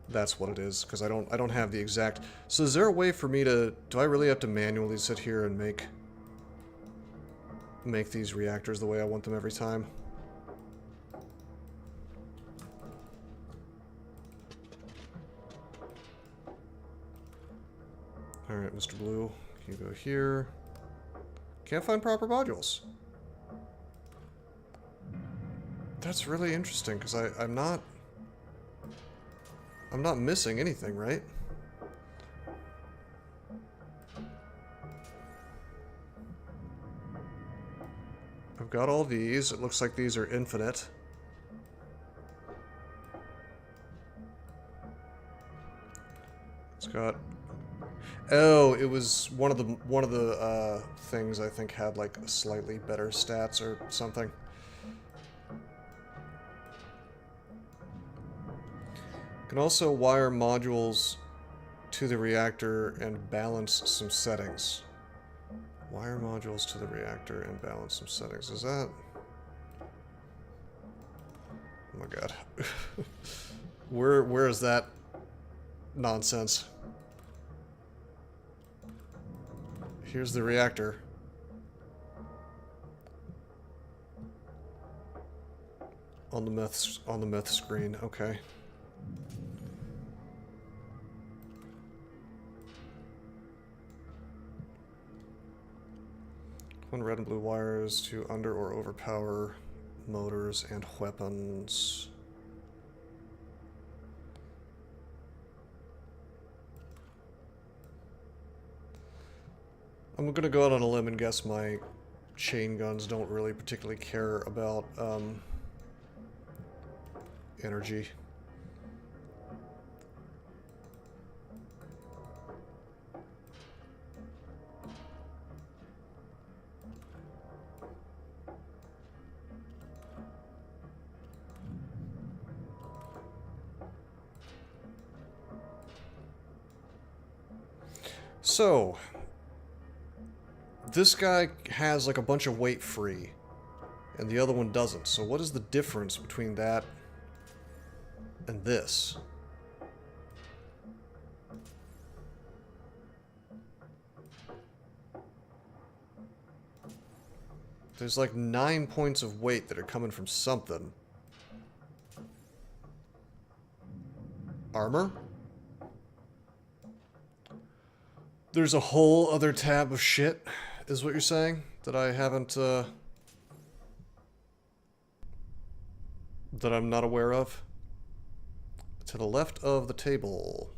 That's what it is, because I don't have the exact... So is there a way for me to... do I really have to manually sit here and make these reactors the way I want them every time? Alright, Mr. Blue, you go here. Can't find proper modules. That's really interesting, because I'm not missing anything, right? I've got all these. It looks like these are infinite. It's got... oh, it was one of the things I think had like slightly better stats or something. Can also wire modules to the reactor and balance some settings. Wire modules to the reactor and balance some settings. Is that... oh my god. Where is that nonsense? Here's the reactor. On the myth screen, okay. One red and blue wires to under or overpower motors and weapons. I'm gonna go out on a limb and guess my chain guns don't really particularly care about energy. So, this guy has like a bunch of weight free, and the other one doesn't. So what is the difference between that and this? There's like 9 points of weight that are coming from something. Armor? There's a whole other tab of shit, is what you're saying? That I haven't, that I'm not aware of? To the left of the table.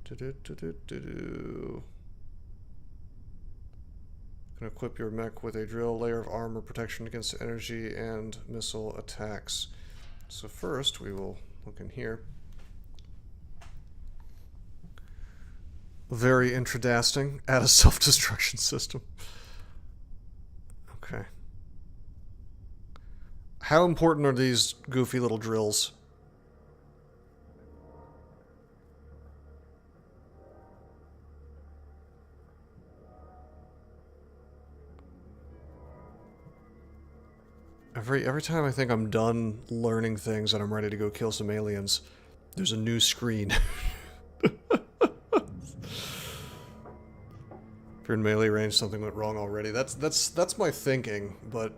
Can equip your mech with a drill layer of armor protection against energy and missile attacks. So first, we will look in here. Very intradasting. Add a self-destruction system. Okay. How important are these goofy little drills? Every time I think I'm done learning things and I'm ready to go kill some aliens, there's a new screen. If you're in melee range, something went wrong already. That's my thinking, but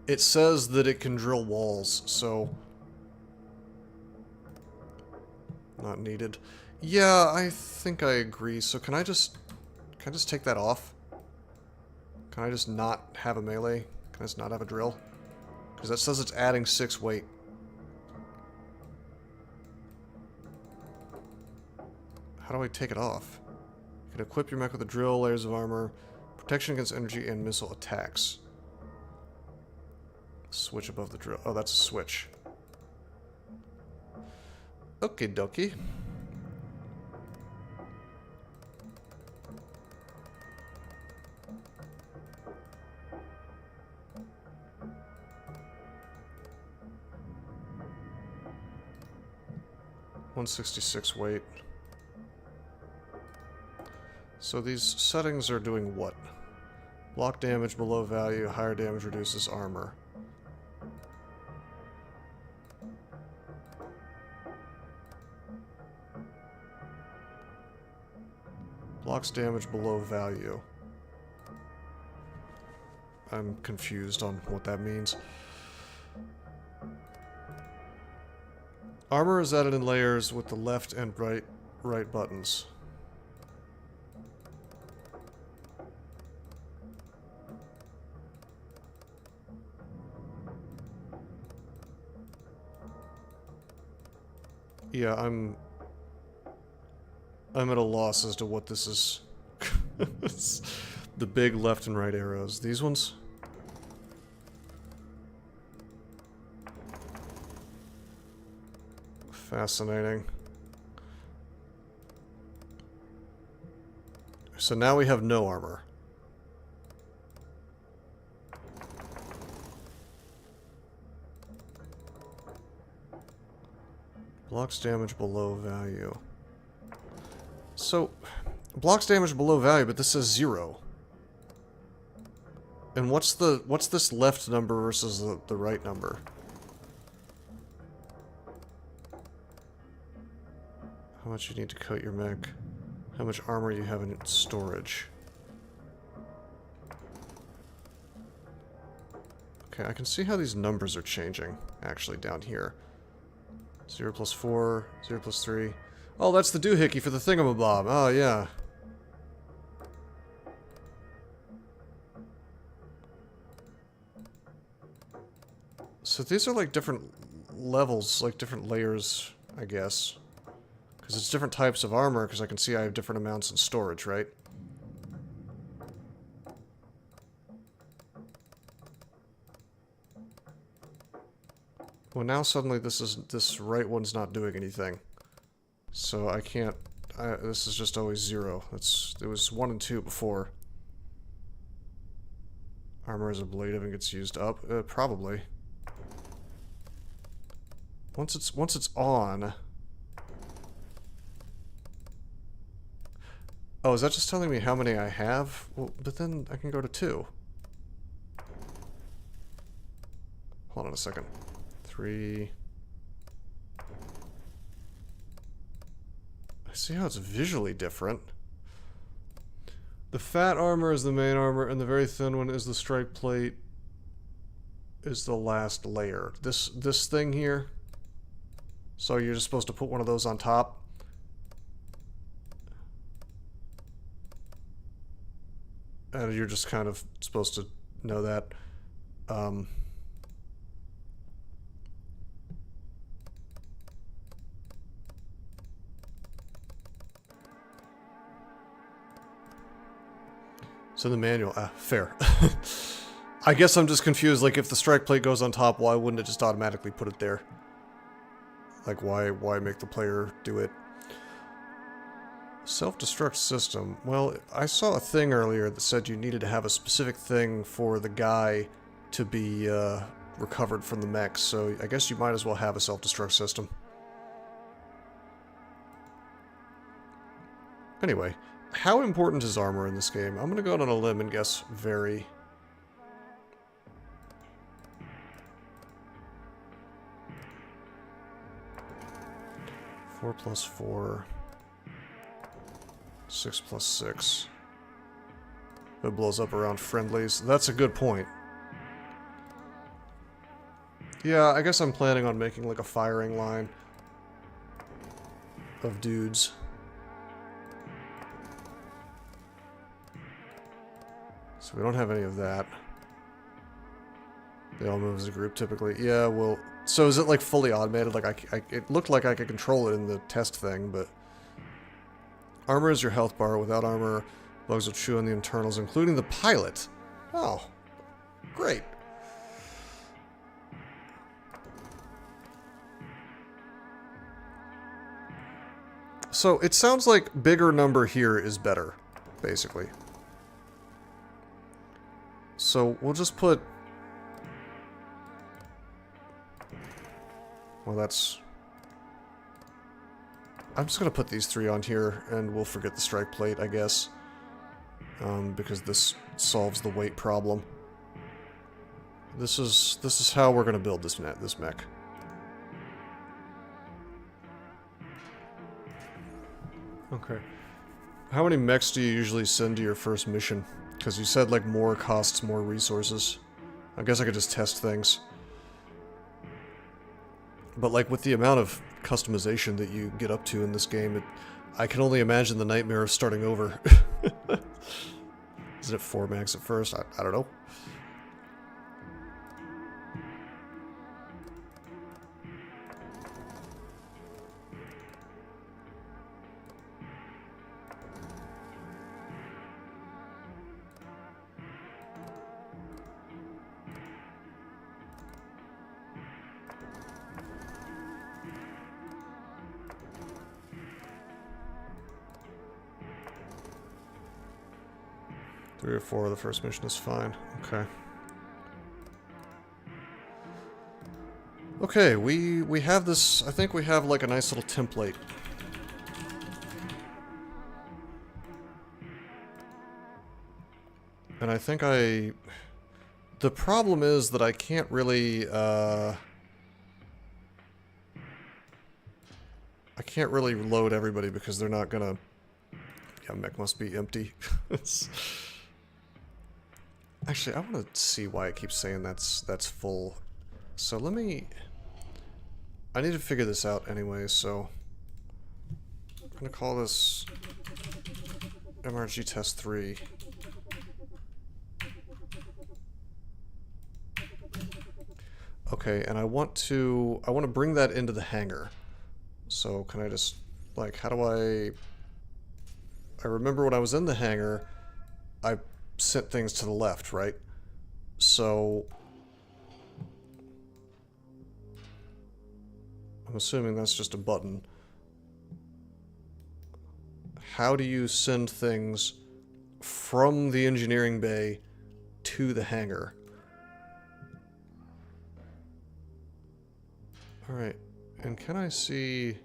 it says that it can drill walls, so not needed. Yeah, I think I agree. So can I just take that off? Can I just not have a melee? Can I just not have a drill? Because that says it's adding 6 weight. How do I take it off? You can equip your mech with a drill, layers of armor, protection against energy, and missile attacks. Switch above the drill. Oh, that's a switch. Okie dokie. $166 weight. So these settings are doing what? Block damage below value, higher damage reduces armor. Blocks damage below value. I'm confused on what that means. Armor is added in layers with the left and right buttons. Yeah, I'm at a loss as to what this is. The big left and right arrows. These ones? Fascinating. So now we have no armor. Blocks damage below value. So, blocks damage below value, but this says 0. And what's this left number versus the right number? How much you need to coat your mech? How much armor you have in storage? Okay, I can see how these numbers are changing, actually, down here. 0 plus 4, 0 plus 3. Oh, that's the doohickey for the thingamabob. Oh, yeah. So these are like different levels, like different layers, I guess. Because it's different types of armor, because I can see I have different amounts in storage, right? Well, now suddenly this right one's not doing anything. So I can't... this is just always 0. It was 1 and 2 before. Armor is ablative and gets used up. Probably. Once it's on... Oh, is that just telling me how many I have? Well, but then I can go to 2. Hold on a second. 3. I see how it's visually different. The fat armor is the main armor, and the very thin one is the strike plate. Is the last layer. This thing here. So you're just supposed to put one of those on top. And you're just kind of supposed to know that. So the manual, fair. I guess I'm just confused, like if the strike plate goes on top, why wouldn't it just automatically put it there? Like why make the player do it? Self-destruct system. Well, I saw a thing earlier that said you needed to have a specific thing for the guy to be recovered from the mech, so I guess you might as well have a self-destruct system. Anyway, how important is armor in this game? I'm gonna go out on a limb and guess very. Four plus 4. 6 plus 6. It blows up around friendlies. That's a good point. Yeah, I guess I'm planning on making like a firing line of dudes. So we don't have any of that. They all move as a group typically. Yeah, well, so is it like fully automated? Like it looked like I could control it in the test thing, but armor is your health bar. Without armor, bugs will chew on the internals, including the pilot. Oh, great. So it sounds like bigger number here is better, basically. So we'll just put... Well, that's... I'm just going to put these 3 on here, and we'll forget the strike plate, I guess. Because this solves the weight problem. This is how we're going to build this mech. Okay. How many mechs do you usually send to your first mission? Because you said, like, more costs more resources. I guess I could just test things. But, like, with the amount of customization that you get up to in this game, I can only imagine the nightmare of starting over. Is it 4 mechs at first? I don't know. Three or 4 of the first mission is fine. Okay. Okay, we have this... I think we have, like, a nice little template. And I think I... The problem is that I can't really, I can't really load everybody because they're not gonna... Yeah, mech must be empty. Actually, I want to see why it keeps saying that's full. So let me... I need to figure this out anyway, so... I'm going to call this MRG Test 3. Okay, and I want to bring that into the hangar. So can I just... Like, how do I remember when I was in the hangar, I sent things to the left, right? So I'm assuming that's just a button. How do you send things from the engineering bay to the hangar? Alright, and can I see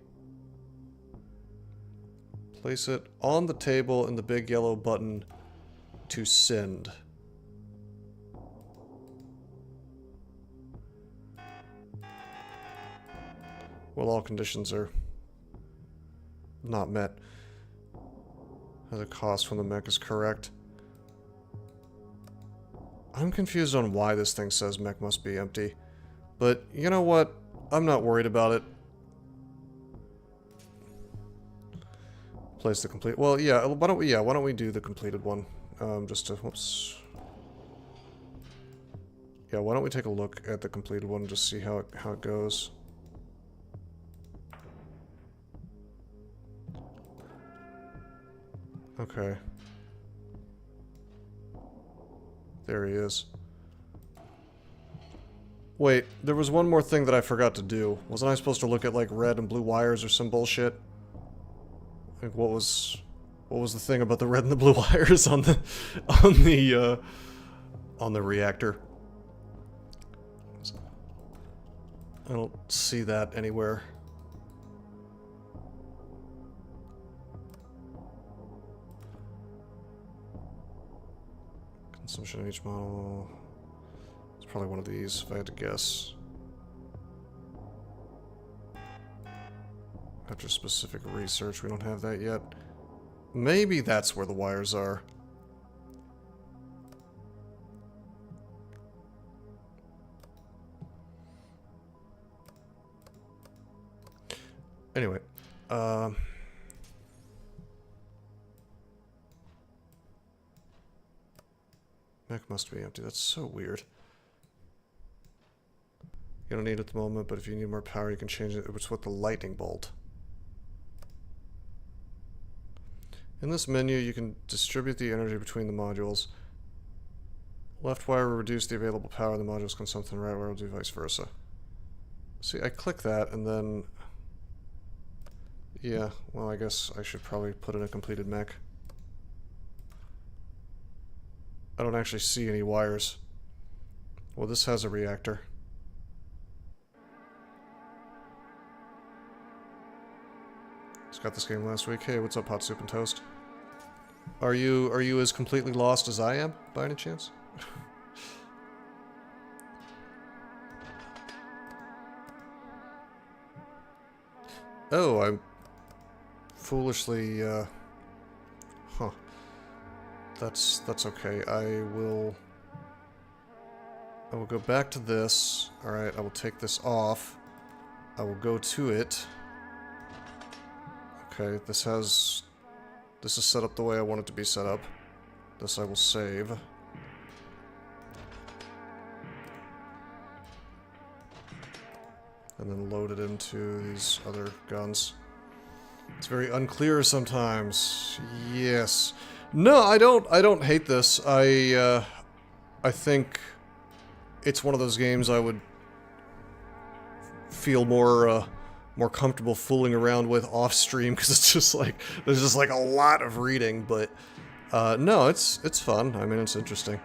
Place it on the table and the big yellow button to send. Well, all conditions are not met. The cost from the mech is correct. I'm confused on why this thing says mech must be empty. But you know what? I'm not worried about it. Place the complete. Well, yeah. Why don't we do the completed one? Just to whoops. Yeah. Why don't we take a look at the completed one and just see how it goes? Okay. There he is. Wait, there was one more thing that I forgot to do. Wasn't I supposed to look at like red and blue wires or some bullshit? Like what was the thing about the red and the blue wires on the reactor? I don't see that anywhere. Consumption of each model. It's probably one of these, if I had to guess. After specific research, we don't have that yet. Maybe that's where the wires are. Anyway, mech must be empty. That's so weird. You don't need it at the moment, but if you need more power, you can change it. It's with the lightning bolt. In this menu, you can distribute the energy between the modules. Left wire will reduce the available power of the module's consumption, right wire will do vice versa. See, I click that, and then... Yeah, well, I guess I should probably put in a completed mech. I don't actually see any wires. Well, this has a reactor. Just got this game last week. Hey, what's up, Hot Soup and Toast? Are you as completely lost as I am, by any chance? Oh, I'm foolishly, huh. That's okay. I will go back to this. Alright, I will take this off. I will go to it. Okay, this is set up the way I want it to be set up. This I will save. And then load it into these other guns. It's very unclear sometimes. Yes. No, I don't hate this. I think it's one of those games I would feel more comfortable fooling around with off stream, because it's just like there's just like a lot of reading, but no, it's fun. I mean, it's interesting.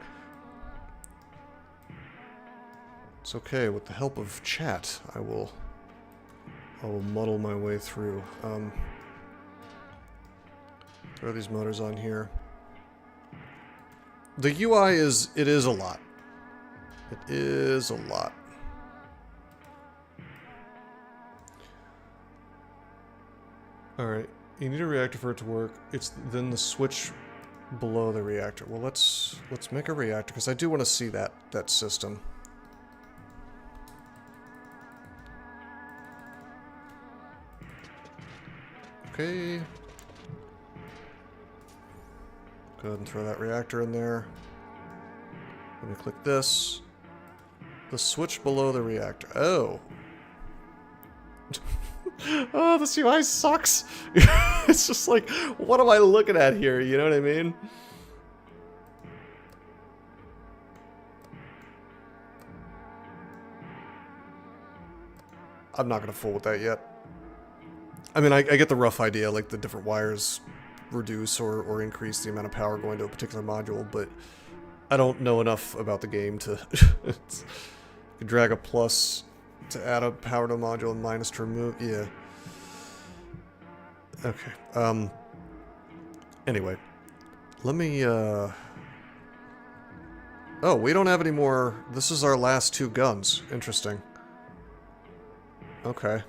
It's okay. With the help of chat, I will muddle my way through. Throw these motors on here. The UI is a lot. It is a lot. Alright, you need a reactor for it to work. It's then the switch below the reactor. Well, let's make a reactor, because I do want to see that system. Okay. Go ahead and throw that reactor in there. Let me click this. The switch below the reactor. Oh. Oh, this UI sucks. It's just like, what am I looking at here? You know what I mean? I'm not going to fool with that yet. I mean, I get the rough idea, like the different wires reduce or increase the amount of power going to a particular module, but I don't know enough about the game to you drag a plus to add a power to a module and minus to remove. Yeah. Okay. Anyway, let me, Oh, we don't have any more... This is our last 2 guns. Interesting. Okay.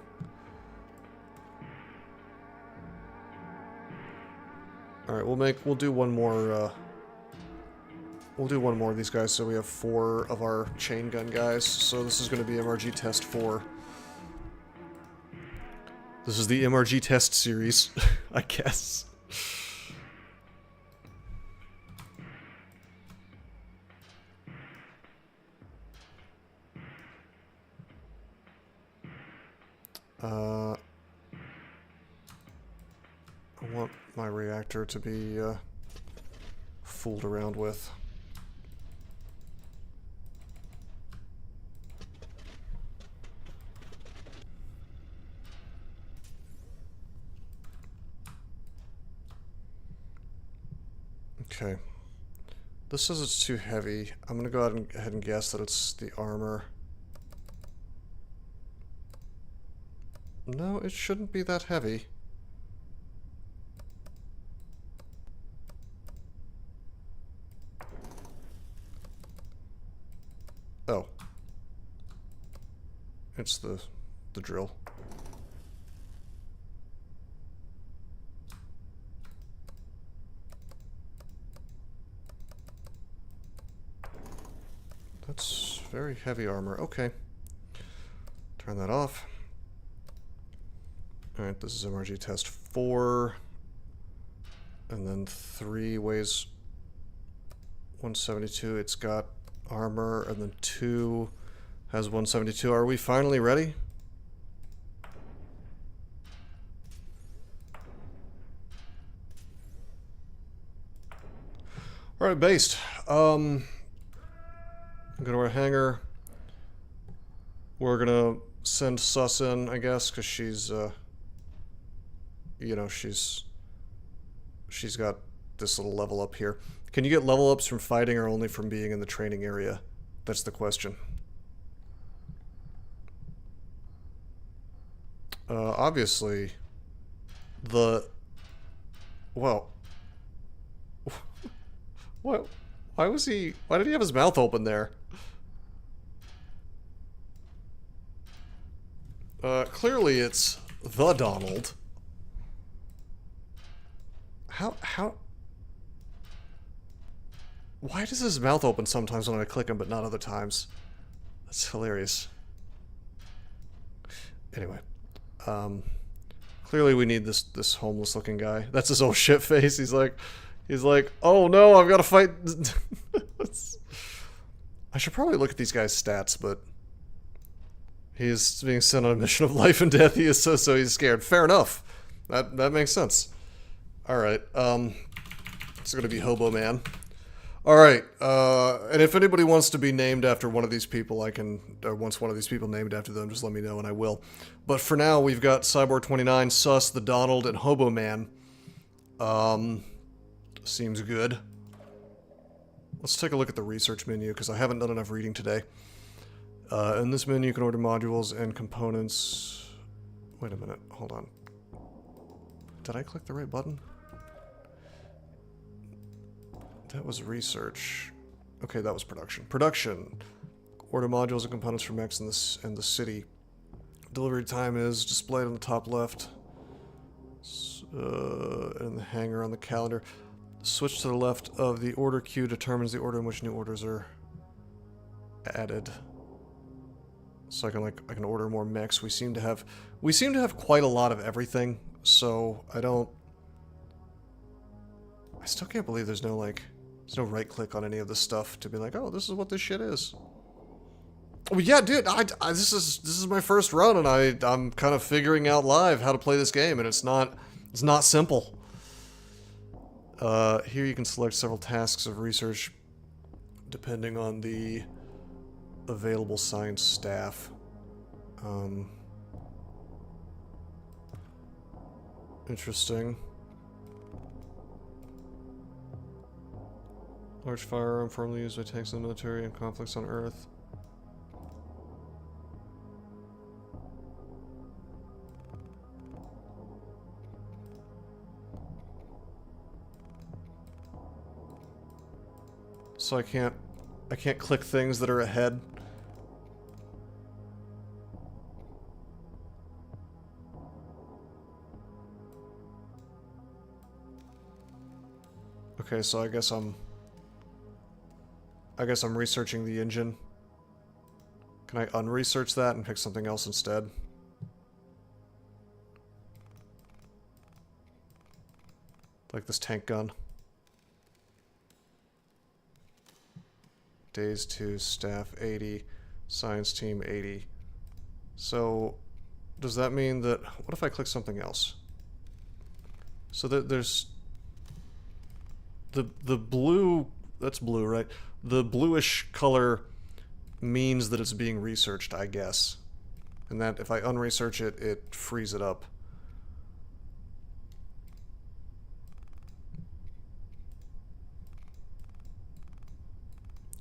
Alright, we'll do one more, we'll do one more of these guys, so we have 4 of our chain gun guys. So this is going to be MRG Test 4. This is the MRG Test series, I guess. I want my reactor to be fooled around with. Okay. This says it's too heavy. I'm gonna go ahead and guess that it's the armor. No, it shouldn't be that heavy. Oh. It's the drill. That's very heavy armor. Okay. Turn that off. Alright, this is MRG Test 4. And then 3 weighs 172. It's got armor, and then 2 has 172. Are we finally ready? Alright, based. Go to our hangar. We're gonna send Sus in, I guess, because she's, you know, she's got this little level up here. Can you get level ups from fighting or only from being in the training area? That's the question. Obviously, well, what? Why did he have his mouth open there? Clearly it's the Donald. How? Why does his mouth open sometimes when I click him, but not other times? That's hilarious. Anyway, clearly we need this homeless-looking guy. That's his old shit face. He's like, oh no, I've got to fight. I should probably look at these guys' stats, but he is being sent on a mission of life and death. He is so he's scared. Fair enough. That makes sense. All right, it's gonna be Hobo Man. All right, and if anybody wants to be named after one of these people, or wants one of these people named after them, just let me know and I will. But for now, we've got Cyborg29, Sus, the Donald, and Hobo Man. Seems good. Let's take a look at the research menu, because I haven't done enough reading today. In this menu, you can order modules and components. Wait a minute, hold on. Did I click the right button? That was research. Okay, that was production. Production. Order modules and components for mechs in the city. Delivery time is displayed on the top left. And the hangar on the calendar. Switch to the left of the order queue determines the order in which new orders are added. So I can order more mechs. We seem to have quite a lot of everything. So I still can't believe there's no right click on any of this stuff to be like, oh, this is what this shit is. Oh yeah, dude, this is my first run, and I'm kind of figuring out live how to play this game, and it's not simple. Here you can select several tasks of research depending on the available science staff. Interesting. Large firearm formerly used by tanks in the military and conflicts on Earth. So I can't click things that are ahead. Okay, so I guess I'm researching the engine. Can I unresearch that and pick something else instead? Like this tank gun. Days 2, staff 80, science team 80. So, does that mean that... What if I click something else? So there's... The blue... That's blue, right? The bluish color means that it's being researched, I guess. And that if I unresearch it, it frees it up.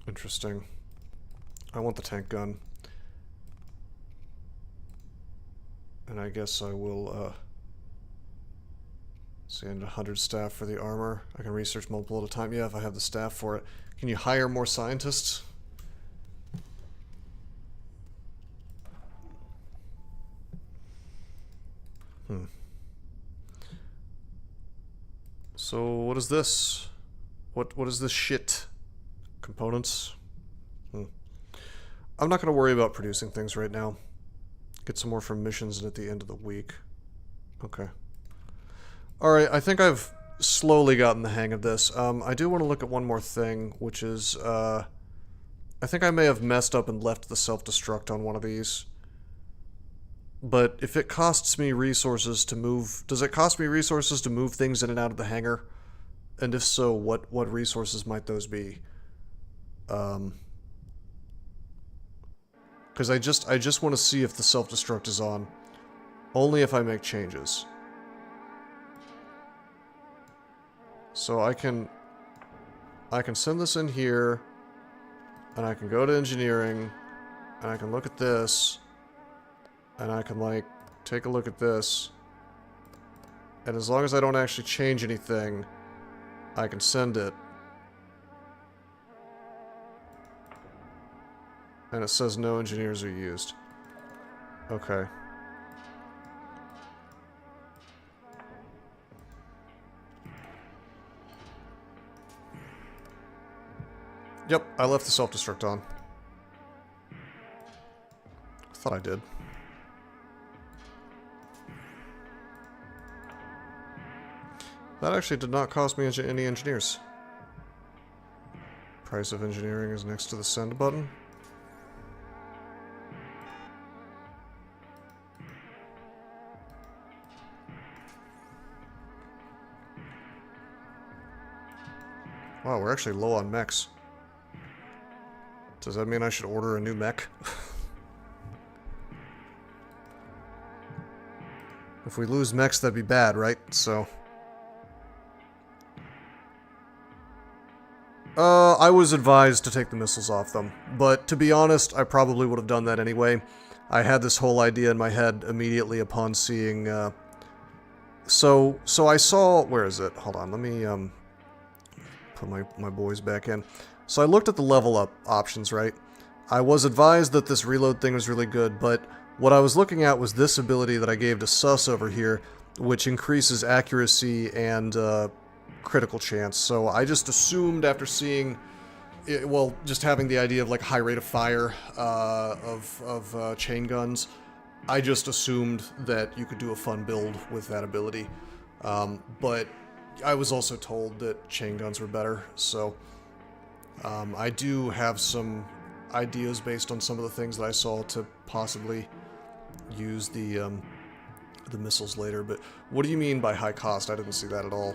Interesting. I want the tank gun. And I guess I will, send 100 staff for the armor. I can research multiple at a time. Yeah, if I have the staff for it. Can you hire more scientists? So, what is this? What is this shit? Components? I'm not going to worry about producing things right now. Get some more from missions and at the end of the week. Okay. Alright, I think I've slowly gotten the hang of this. I do want to look at one more thing, which is, I think I may have messed up and left the self-destruct on one of these. But if it costs me resources to move... Does it cost me resources to move things in and out of the hangar? And if so, what resources might those be? Because I just want to see if the self-destruct is on. Only if I make changes. So I can send this in here, and I can go to engineering, and I can look at this, and I can, like, take a look at this, and as long as I don't actually change anything, I can send it. And it says no engineers are used. Okay. Yep, I left the self-destruct on. I thought I did. That actually did not cost me any engineers. Price of engineering is next to the send button. Wow, we're actually low on mechs. Does that mean I should order a new mech? If we lose mechs, that'd be bad, right? So... I was advised to take the missiles off them, but to be honest, I probably would have done that anyway. I had this whole idea in my head immediately upon seeing, So I saw... Where is it? Hold on, let me, put my boys back in. So I looked at the level up options, right? I was advised that this reload thing was really good, but what I was looking at was this ability that I gave to Sus over here, which increases accuracy and critical chance. So I just assumed after seeing, well, just having the idea of like high rate of fire of chain guns, I just assumed that you could do a fun build with that ability. But I was also told that chain guns were better, so I do have some ideas based on some of the things that I saw to possibly use the missiles later. But what do you mean by high cost? I didn't see that at all.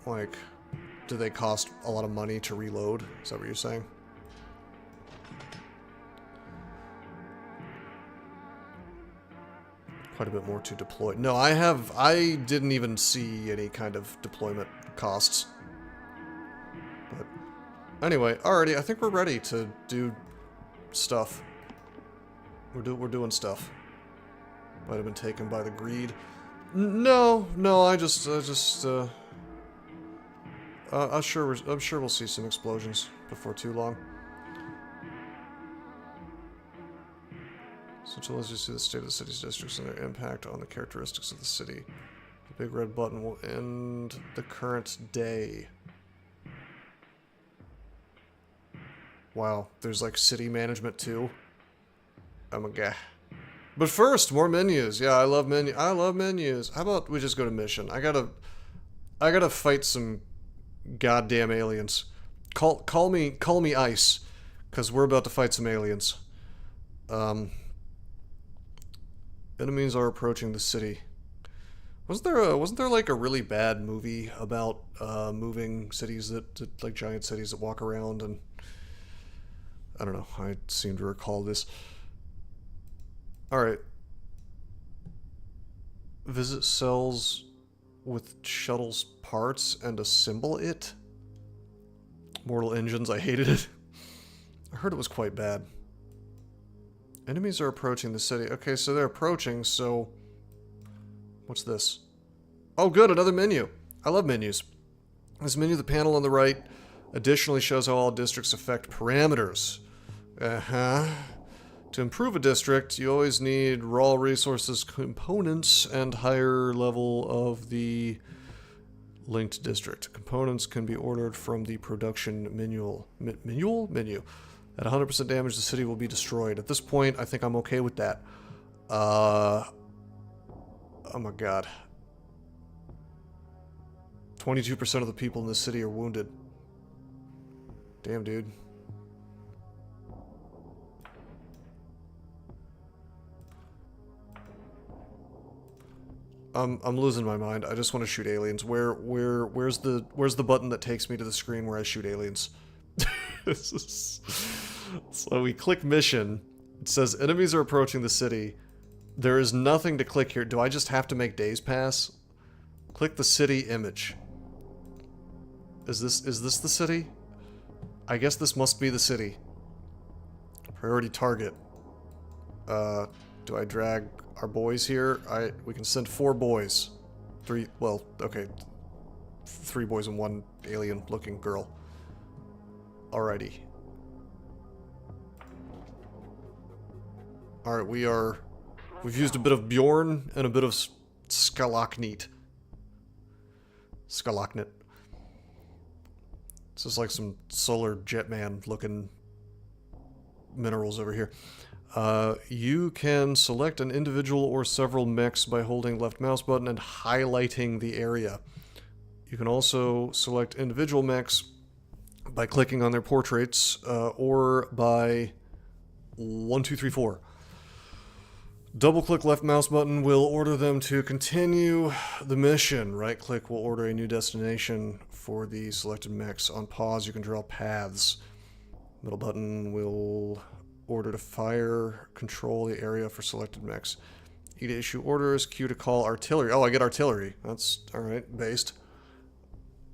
Like, do they cost a lot of money to reload? Is that what you're saying? Quite a bit more to deploy. No, I didn't even see any kind of deployment costs. But anyway, alrighty, I think we're ready to do stuff. We're doing stuff. Might have been taken by the greed. No, I just I'm sure we'll see some explosions before too long. So until as you see the state of the city's districts and their impact on the characteristics of the city. The big red button will end the current day. Wow, there's like city management too. Oh my god. But first, more menus. Yeah, I love menus. How about we just go to mission? I gotta fight some goddamn aliens. Call me Ice, because we're about to fight some aliens. Enemies are approaching the city. Wasn't there like a really bad movie about moving cities that like giant cities that walk around, and I don't know, I seem to recall this. Alright. Visit cells with shuttle's parts and assemble it? Mortal Engines, I hated it. I heard it was quite bad. Enemies are approaching the city. Okay, so they're approaching, so... What's this? Oh good, another menu. I love menus. This menu, the panel on the right, additionally shows how all districts affect parameters. To improve a district, you always need raw resources, components, and higher level of the linked district. Components can be ordered from the production menu. At 100% damage, the city will be destroyed. At this point, I think I'm okay with that. Oh my god. 22% of the people in this city are wounded. Damn, dude. I'm losing my mind. I just want to shoot aliens. Where's the button that takes me to the screen where I shoot aliens? So we click mission. It says enemies are approaching the city. There is nothing to click here. Do I just have to make days pass? Click the city image. Is this the city? I guess this must be the city. Priority target. Do I drag our boys here? We can send 4 boys. 3, well, okay. 3 boys and 1 alien-looking girl. Alrighty. Alright, we've used a bit of Bjorn and a bit of Skalaknit. Skalaknit. This is like some solar jetman-looking minerals over here. You can select an individual or several mechs by holding left mouse button and highlighting the area. You can also select individual mechs by clicking on their portraits, or by 1, 2, 3, 4. Double-click left mouse button will order them to continue the mission. Right-click will order a new destination for the selected mechs. On pause, you can draw paths. Middle button will order to fire, control the area for selected mechs. E to issue orders, Q to call artillery. Oh, I get artillery. That's alright, based.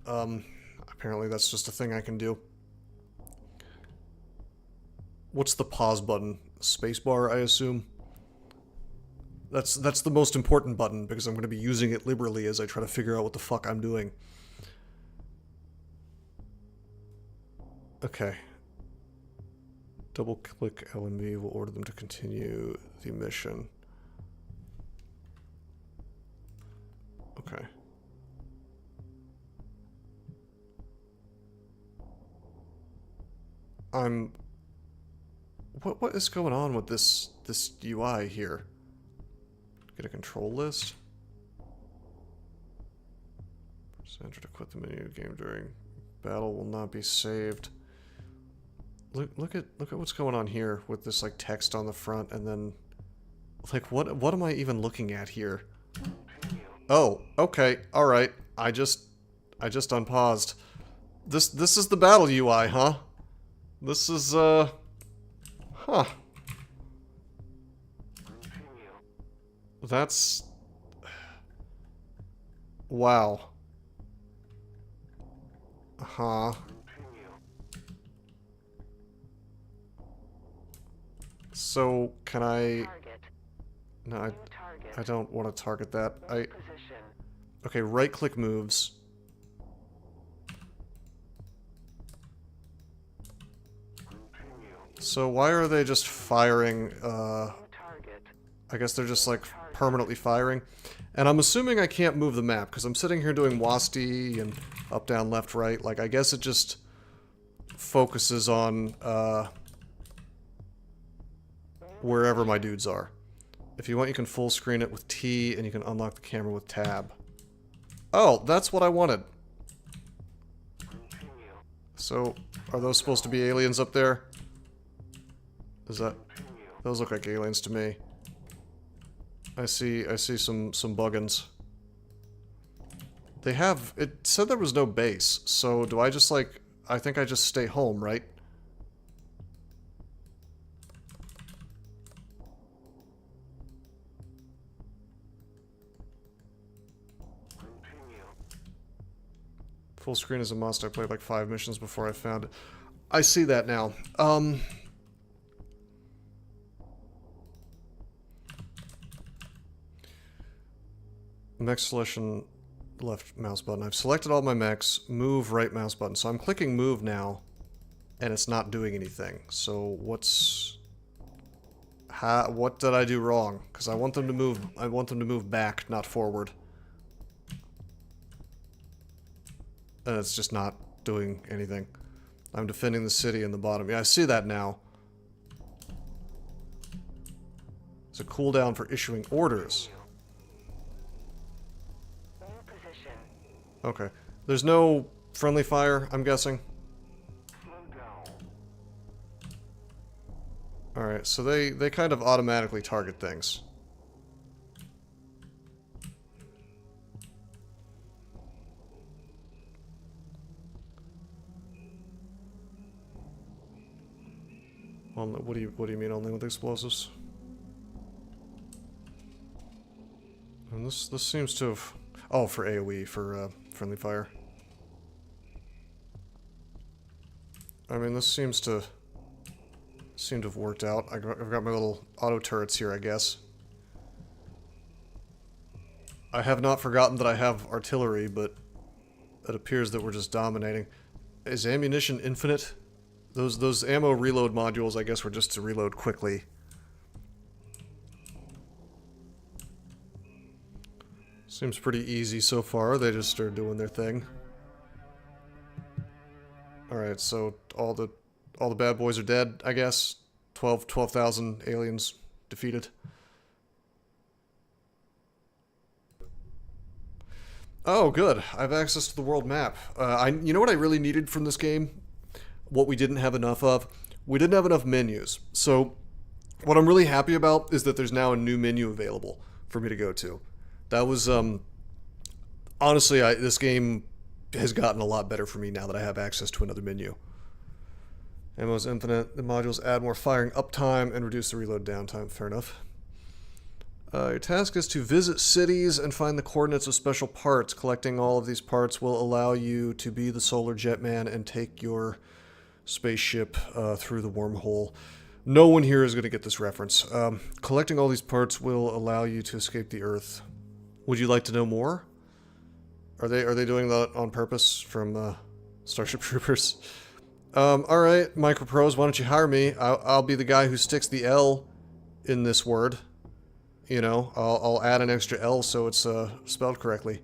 Apparently that's just a thing I can do. What's the pause button? Spacebar, I assume? That's the most important button, because I'm going to be using it liberally as I try to figure out what the fuck I'm doing. Okay. Double-click LMB will order them to continue the mission. Okay. What is going on with this UI here? Get a control list. Press enter to quit the menu. Game during battle will not be saved. Look at what's going on here with this like text on the front, and then like what am I even looking at here? Oh, okay, all right. I just unpaused. This is the battle UI, huh? This is huh. That's wow. Huh. So, can I... No, I don't want to target that. Okay, right-click moves. So why are they just firing, I guess they're just, like, permanently firing. And I'm assuming I can't move the map, because I'm sitting here doing WASD and up, down, left, right. Like, I guess it just focuses on, wherever my dudes are. If you want, you can full screen it with T, and you can unlock the camera with Tab. Oh, that's what I wanted. So, are those supposed to be aliens up there? Is that... Those look like aliens to me. I see some buggins. They have... It said there was no base, so do I just, like... I think I just stay home, right? Full screen is a must. I played like 5 missions before I found it. I see that now. Mech selection, left mouse button. I've selected all my mechs. Move, right mouse button. So I'm clicking move now, and it's not doing anything. So what's... what did I do wrong? Because I want them to move. I want them to move back, not forward. And it's just not doing anything. I'm defending the city in the bottom. Yeah, I see that now. It's a cooldown for issuing orders. Okay. There's no friendly fire, I'm guessing. Alright, so they kind of automatically target things. What do you mean only with explosives? And this seems to have... Oh, for AoE, for friendly fire. I mean, this seem to have worked out. I've got my little auto turrets here, I guess. I have not forgotten that I have artillery, but it appears that we're just dominating. Is ammunition infinite? Those ammo reload modules, I guess, were just to reload quickly. Seems pretty easy so far. They just are doing their thing. Alright, so all the bad boys are dead, I guess. 12,000 aliens defeated. Oh, good. I have access to the world map. You know what I really needed from this game? What we didn't have enough of? We didn't have enough menus. So, what I'm really happy about is that there's now a new menu available for me to go to. That was, honestly, this game has gotten a lot better for me now that I have access to another menu. Ammo is infinite. The modules add more firing uptime and reduce the reload downtime. Fair enough. Your task is to visit cities and find the coordinates of special parts. Collecting all of these parts will allow you to be the Solar Jetman and take your spaceship through the wormhole. No one here is going to get this reference. Collecting all these parts will allow you to escape the Earth. Would you like to know more? Are they doing that on purpose from Starship Troopers? Alright, Micropros, why don't you hire me? I'll be the guy who sticks the L in this word. You know, I'll add an extra L so it's spelled correctly.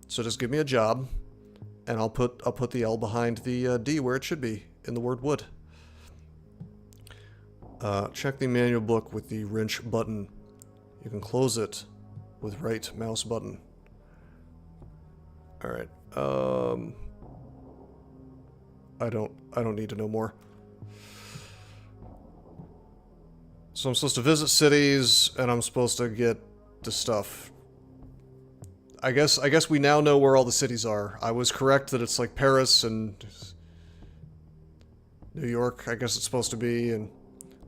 So just give me a job, and I'll put the L behind the D where it should be, in the word wood. Check the manual book with the wrench button. You can close it with right mouse button. Alright, I don't need to know more. So I'm supposed to visit cities, and I'm supposed to get the stuff. I guess we now know where all the cities are. I was correct that it's like Paris and New York, I guess it's supposed to be, and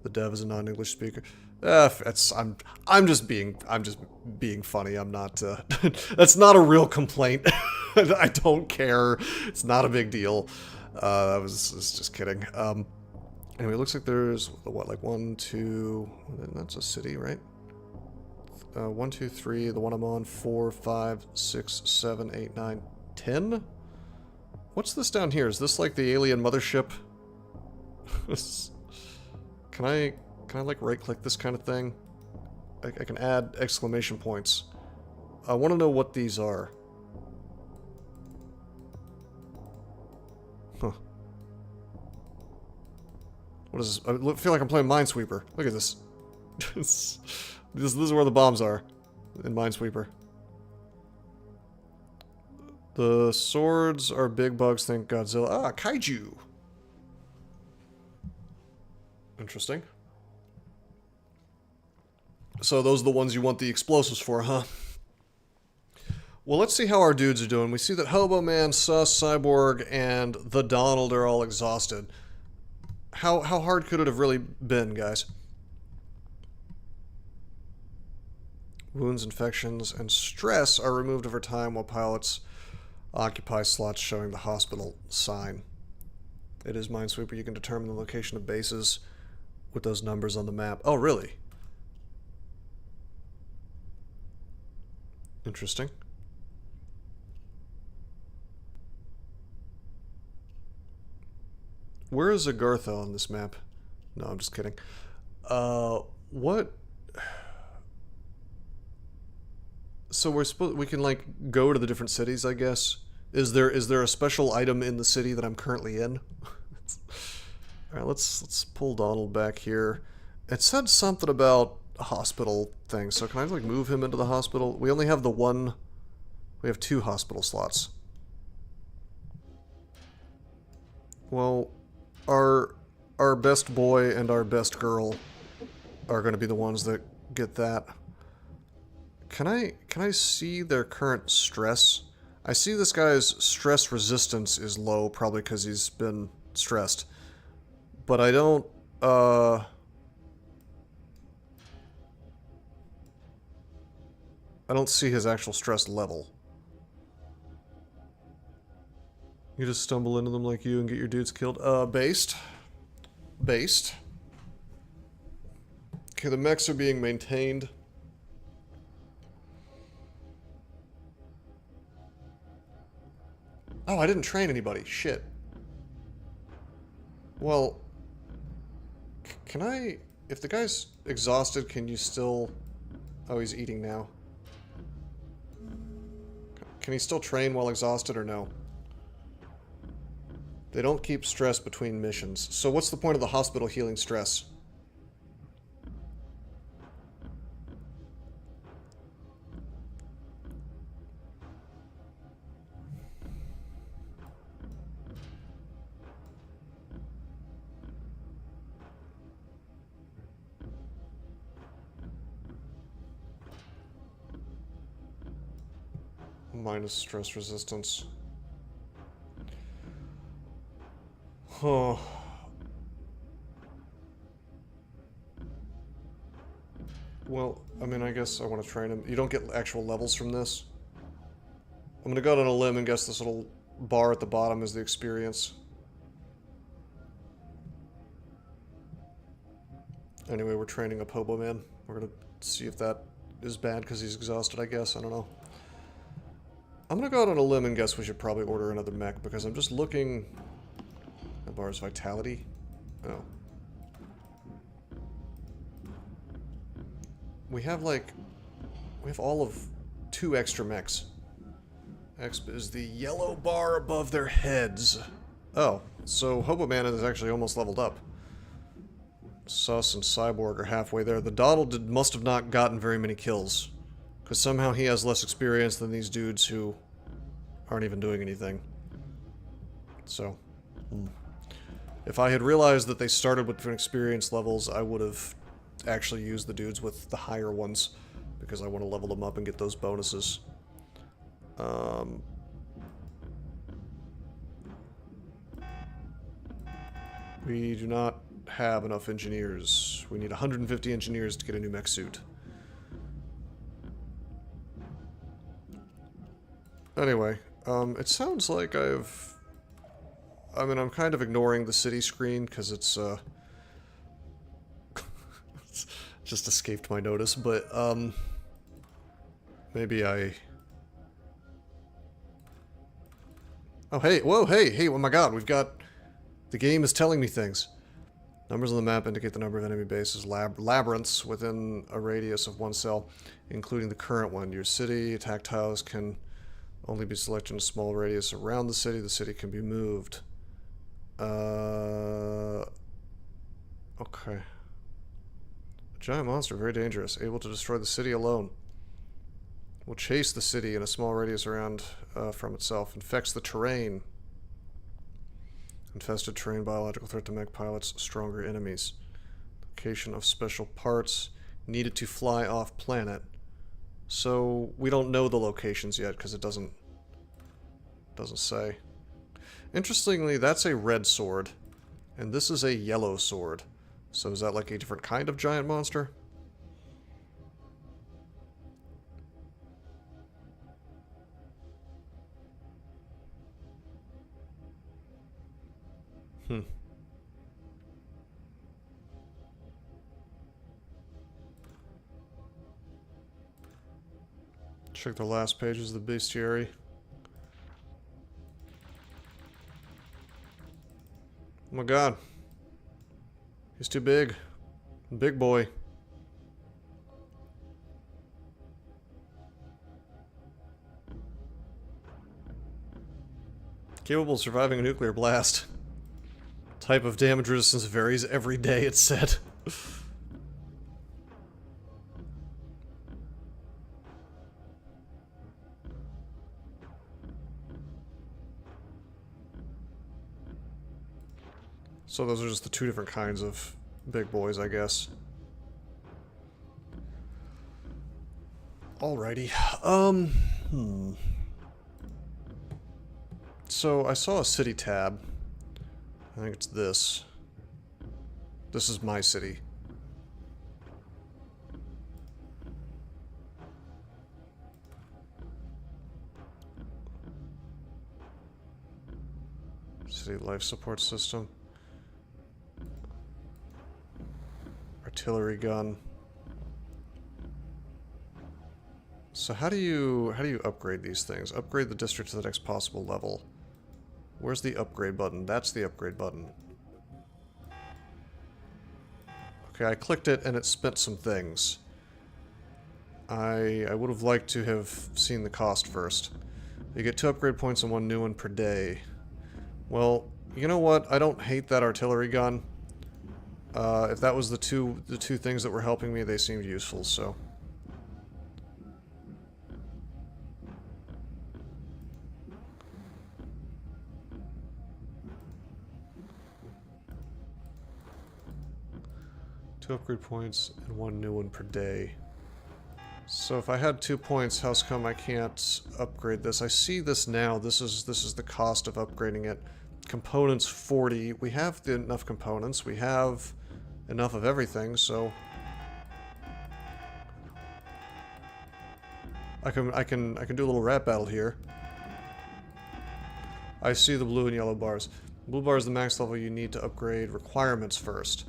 the dev is a non-English speaker. I'm just being funny. I'm not, that's not a real complaint. I don't care. It's not a big deal. I was just kidding. Anyway, it looks like there's, what, like 1, 2, that's a city, right? 1, 2, 3, the one I'm on, 4, 5, 6, 7, 8, 9, 10? What's this down here? Is this like the alien mothership? Can I like right-click this kind of thing? I can add exclamation points. I want to know what these are. Huh. What is this? I feel like I'm playing Minesweeper. Look at this. this is where the bombs are in Minesweeper. The swords are big bugs, think Godzilla. Ah, kaiju! Interesting. So those are the ones you want the explosives for, huh? Well, let's see how our dudes are doing. We see that Hobo Man, Sus, Cyborg, and the Donald are all exhausted. How hard could it have really been, guys? Wounds, infections, and stress are removed over time while pilots occupy slots showing the hospital sign. It is Minesweeper. You can determine the location of bases with those numbers on the map. Oh, really? Interesting. Where is Agartha on this map? No, I'm just kidding. What? So we can like go to the different cities, I guess. Is there a special item in the city that I'm currently in? All right, let's pull Donald back here. It said something about a hospital thing. So can I like move him into the hospital? We only have the one. We have 2 hospital slots. Well, our best boy and our best girl are going to be the ones that get that. Can I see their current stress? I see this guy's stress resistance is low, probably because he's been stressed. But I don't, I don't see his actual stress level. You just stumble into them like you and get your dudes killed. Based. Based. Okay, the mechs are being maintained. Oh, I didn't train anybody. Shit. Well, can I... If the guy's exhausted, can you still... Oh, he's eating now. Can he still train while exhausted or no? They don't keep stress between missions. So what's the point of the hospital healing stress? Minus stress resistance. Oh. Well, I mean, I guess I want to train him. You don't get actual levels from this. I'm gonna go out on a limb and guess this little bar at the bottom is the experience. Anyway, we're training up Hobo Man. We're gonna see if that is bad because he's exhausted, I guess. I don't know. I'm gonna go out on a limb and guess we should probably order another mech because I'm just looking... That bar's vitality? Oh. We have like... We have all of 2 extra mechs. X is the yellow bar above their heads. Oh, so Hobo Man is actually almost leveled up. Sus and Cyborg are halfway there. The Donald must have not gotten very many kills. Because somehow he has less experience than these dudes who aren't even doing anything. So, if I had realized that they started with different experience levels, I would have actually used the dudes with the higher ones. Because I want to level them up and get those bonuses. We do not have enough engineers. We need 150 engineers to get a new mech suit. Anyway, it sounds like I've... I mean, I'm kind of ignoring the city screen because it's, it's just escaped my notice, but, maybe I... Oh, hey, whoa, hey, oh my god, we've got... The game is telling me things. Numbers on the map indicate the number of enemy bases, labyrinths within a radius of 1 cell, including the current one. Your city attack tiles can only be selected in a small radius around the city. The city can be moved. Okay. A giant monster, very dangerous, able to destroy the city alone. Will chase the city in a small radius around from itself. Infects the terrain. Infested terrain, biological threat to mech pilots, stronger enemies. Location of special parts needed to fly off planet. So we don't know the locations yet because it doesn't say. Interestingly, that's a red sword, and this is a yellow sword. So is that like a different kind of giant monster? Check the last pages of the bestiary. Oh my god. He's too big. Big boy. Capable of surviving a nuclear blast. Type of damage resistance varies every day, it said. So those are just the two different kinds of big boys, I guess. Alrighty. So I saw a city tab. I think it's this. This is my city. City life support system. Artillery gun. So how do you upgrade these things? Upgrade the district to the next possible level. Where's the upgrade button? That's the upgrade button. Okay, I clicked it and it spent some things. I would have liked to have seen the cost first. You get 2 upgrade points and 1 new one per day. Well, you know what? I don't hate that artillery gun. If that was the two things that were helping me, they seemed useful, so. Two upgrade points and 1 new one per day. So if I had 2 points, how come I can't upgrade this? I see this now. This is the cost of upgrading it. Components 40. We have enough components. We have enough of everything, so I can do a little rap battle here. I see the blue and yellow bars. Blue bar is the max level you need to upgrade requirements first.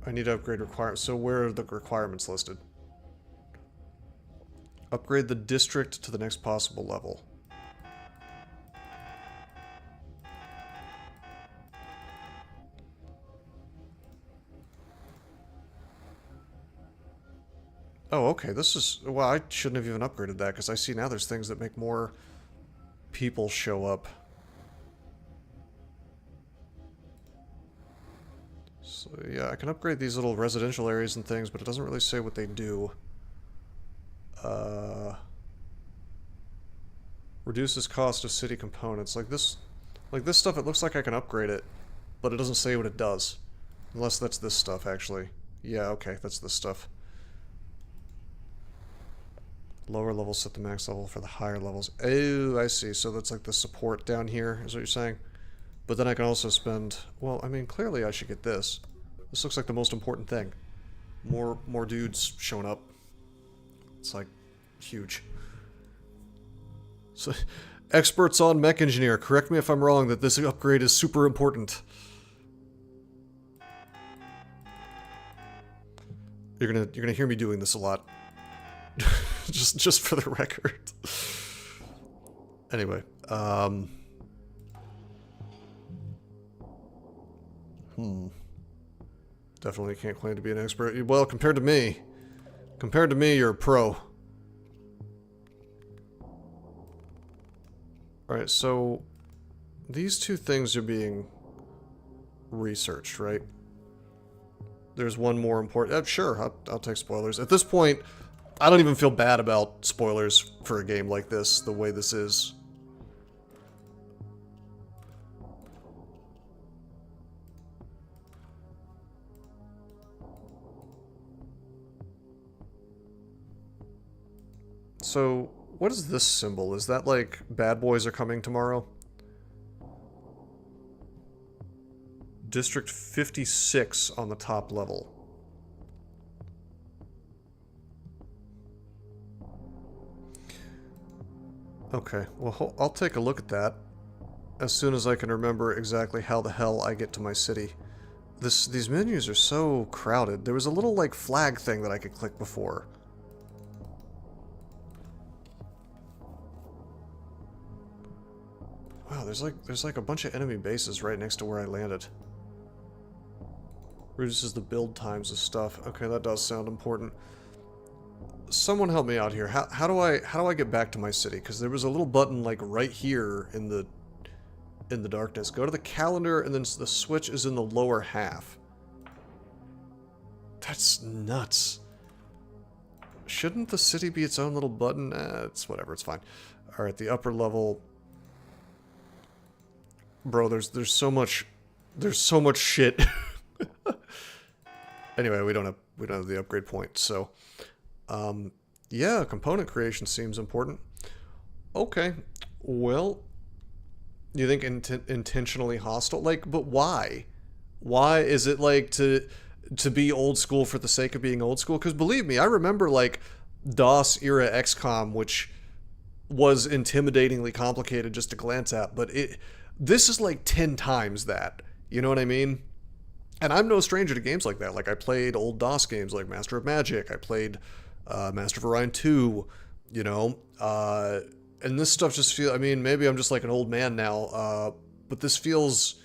I need to upgrade requirements. So where are the requirements listed? Upgrade the district to the next possible level. Oh, okay, this is... Well, I shouldn't have even upgraded that, because I see now there's things that make more people show up. So, yeah, I can upgrade these little residential areas and things, but it doesn't really say what they do. Reduces cost of city components. Like this stuff, it looks like I can upgrade it, but it doesn't say what it does. Unless that's this stuff, actually. Yeah, okay, that's this stuff. Lower levels set the max level for the higher levels. Oh, I see. So that's like the support down here, is what you're saying? But then I can also spend... Well, I mean, clearly I should get this. This looks like the most important thing. More dudes showing up. It's like huge. So, experts on Mech Engineer, correct me if I'm wrong that this upgrade is super important. You're gonna hear me doing this a lot. just for the record. Definitely can't claim to be an expert. Well, compared to me, you're a pro. Alright, so these two things are being researched, right? There's one more important... sure, I'll take spoilers. At this point, I don't even feel bad about spoilers for a game like this, the way this is. So, what is this symbol? Is that like bad boys are coming tomorrow? District 56 on the top level. Okay, well, I'll take a look at that as soon as I can remember exactly how the hell I get to my city. These menus are so crowded. There was a little, like, flag thing that I could click before. Wow, there's like a bunch of enemy bases right next to where I landed. Reduces the build times of stuff. Okay, that does sound important. Someone help me out here. How do I get back to my city? Because there was a little button like right here in the darkness. Go to the calendar, and then the switch is in the lower half. That's nuts. Shouldn't the city be its own little button? It's whatever. It's fine. All right, the upper level. Bro, there's so much shit. Anyway, we don't have the upgrade point, so yeah, component creation seems important. Okay, well, you think intentionally hostile? Like, but why? Why is it like to be old school for the sake of being old school? Because believe me, I remember like DOS era XCOM, which was intimidatingly complicated just to glance at, but this is like 10 times that. You know what I mean? And I'm no stranger to games like that. Like, I played old DOS games like Master of Magic. I played Master of Orion 2, you know? And this stuff just feels... I mean, maybe I'm just like an old man now, but this feels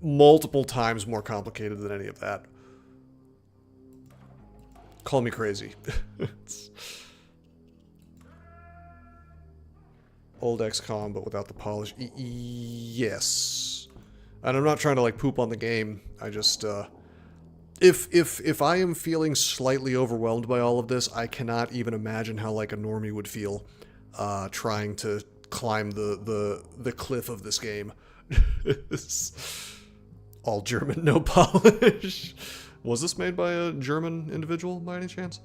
multiple times more complicated than any of that. Call me crazy. Old XCOM, but without the polish. Yes. And I'm not trying to like poop on the game. I just if I am feeling slightly overwhelmed by all of this, I cannot even imagine how like a normie would feel trying to climb the cliff of this game. All German, no polish. Was this made by a German individual by any chance?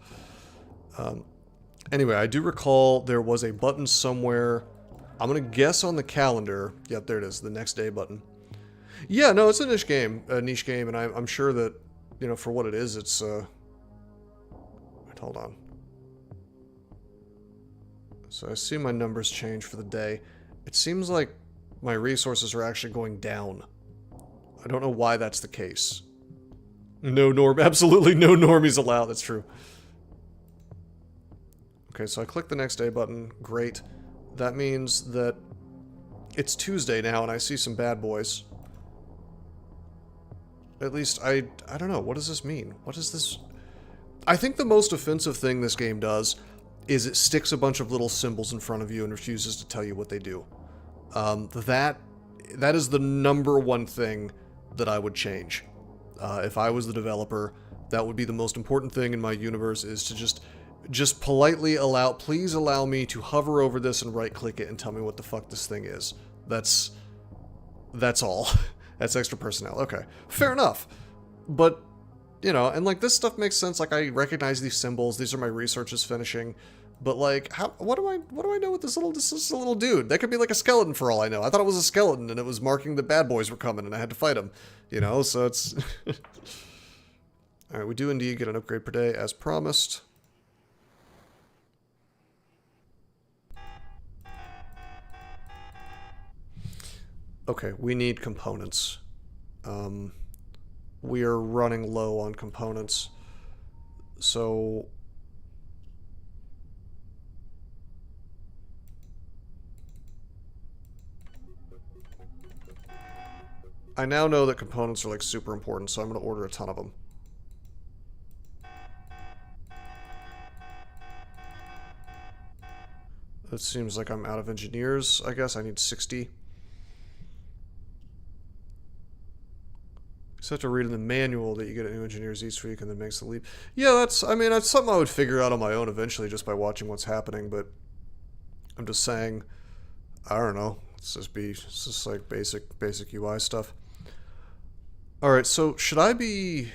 Anyway, I do recall there was a button somewhere. I'm gonna guess on the calendar. Yep, there it is, the next day button. Yeah, no, it's a niche game, and I'm sure that, you know, for what it is, it's, wait, hold on. So I see my numbers change for the day. It seems like my resources are actually going down. I don't know why that's the case. Absolutely no normies allowed, that's true. Okay, so I click the next day button, great. That means that it's Tuesday now, and I see some bad boys. At least, I don't know. What does this mean? What is this? I think the most offensive thing this game does is it sticks a bunch of little symbols in front of you and refuses to tell you what they do. That is the #1 thing that I would change. If I was the developer, that would be the most important thing in my universe, is to just politely please allow me to hover over this and right-click it and tell me what the fuck this thing is. That's all. That's extra personnel. Okay. Fair enough. But, you know, and like this stuff makes sense. Like, I recognize these symbols. These are my researches finishing. But like, what do I know with this is a little dude? That could be like a skeleton for all I know. I thought it was a skeleton and it was marking that bad boys were coming and I had to fight them. You know, so it's... Alright, we do indeed get an upgrade per day as promised. Okay, we need components. We are running low on components. So... I now know that components are like super important, so I'm going to order a ton of them. It seems like I'm out of engineers, I guess. I need 60. You just have to read in the manual that you get new engineers each week and then makes the leap. Yeah, that's, I mean, that's something I would figure out on my own eventually just by watching what's happening, but I'm just saying, I don't know. It's just like basic UI stuff. Alright, so should I be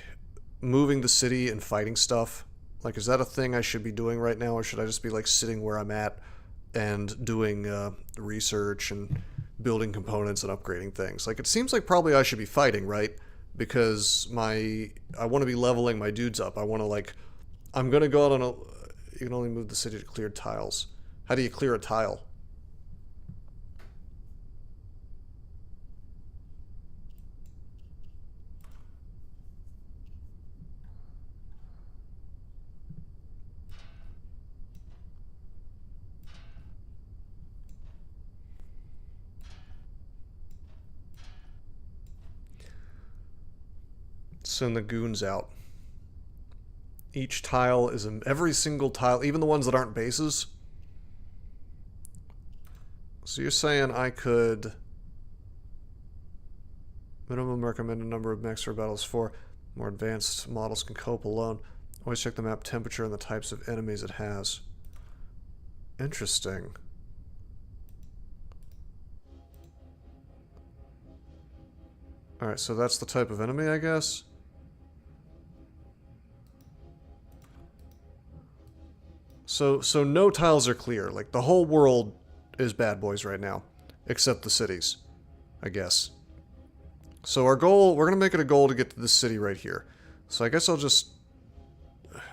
moving the city and fighting stuff? Like, is that a thing I should be doing right now, or should I just be like sitting where I'm at and doing research and building components and upgrading things? Like, it seems like probably I should be fighting, right? Because I want to be leveling my dudes up. I want to, like, I'm going to go out on a... You can only move the city to cleared tiles. How do you clear a tile? Send the goons out. Each tile is every single tile, even the ones that aren't bases. So you're saying I could minimum recommended number of mechs for battles 4. More advanced models can cope alone. Always check the map temperature and the types of enemies it has. Interesting. Alright, so that's the type of enemy, I guess. So no tiles are clear. Like, the whole world is bad boys right now. Except the cities, I guess. So our goal, we're going to make it a goal to get to this city right here. So I guess I'll just...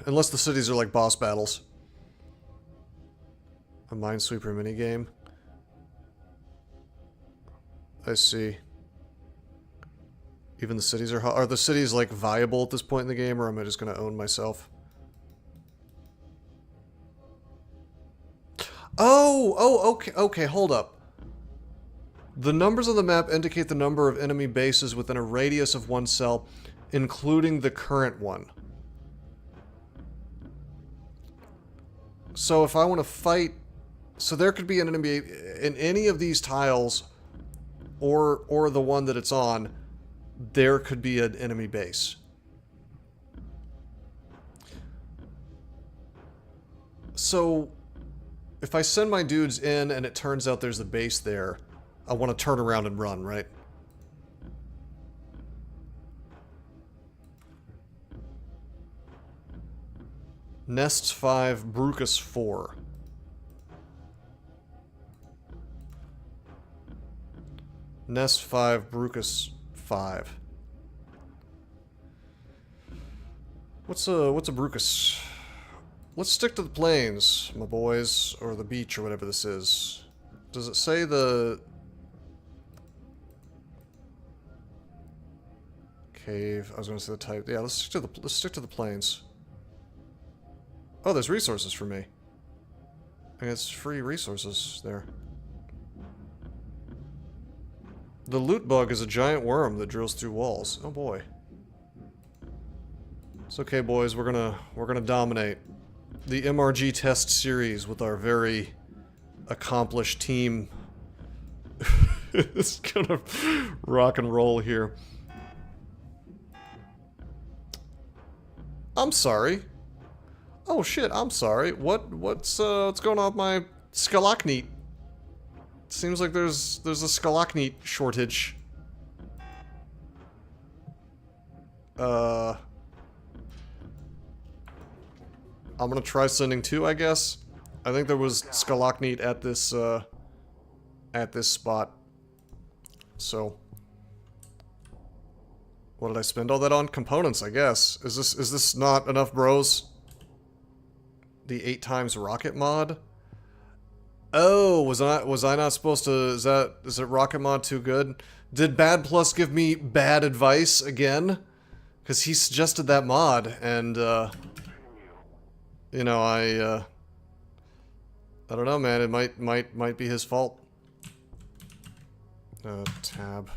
Unless the cities are like boss battles. A Minesweeper minigame. I see. Even the cities are the cities like viable at this point in the game, or am I just going to own myself? Oh, okay, hold up. The numbers on the map indicate the number of enemy bases within a radius of one cell, including the current one. So if I want to fight... So there could be an enemy in any of these tiles, or the one that it's on, there could be an enemy base. So... If I send my dudes in and it turns out there's a base there, I want to turn around and run, right? Nests 5, Brucus 4. Nest 5, Brucus 5. What's a Brucus? Let's stick to the plains, my boys, or the beach, or whatever this is. Does it say the... Cave, I was going to say the type. Yeah, let's stick to the plains. Oh, there's resources for me. I guess free resources there. The loot bug is a giant worm that drills through walls. Oh boy. It's okay, boys, we're gonna dominate the MRG test series with our very accomplished team. It's gonna rock and roll here. I'm sorry. Oh shit, I'm sorry. What's going on with my stalactite? Seems like there's a stalactite shortage. I'm gonna try sending 2, I guess. I think there was stalactite at this spot. So, what did I spend all that on? Components, I guess. Is this not enough, bros? The 8 times rocket mod? Oh, was I not supposed to? Is it rocket mod too good? Did Bad Plus give me bad advice again? Because he suggested that mod, and you know, I don't know, man. It might be his fault. Tab.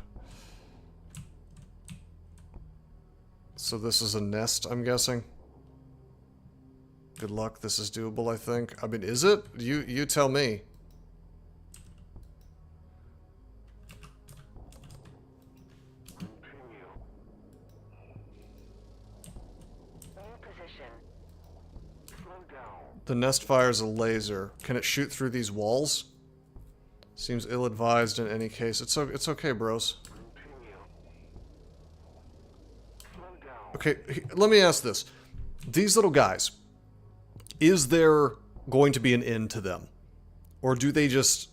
So this is a nest, I'm guessing. Good luck. This is doable, I think. I mean, is it? You tell me. The nest fires a laser. Can it shoot through these walls? Seems ill-advised in any case. It's okay, bros. Okay, let me ask this. These little guys, is there going to be an end to them? Or do they just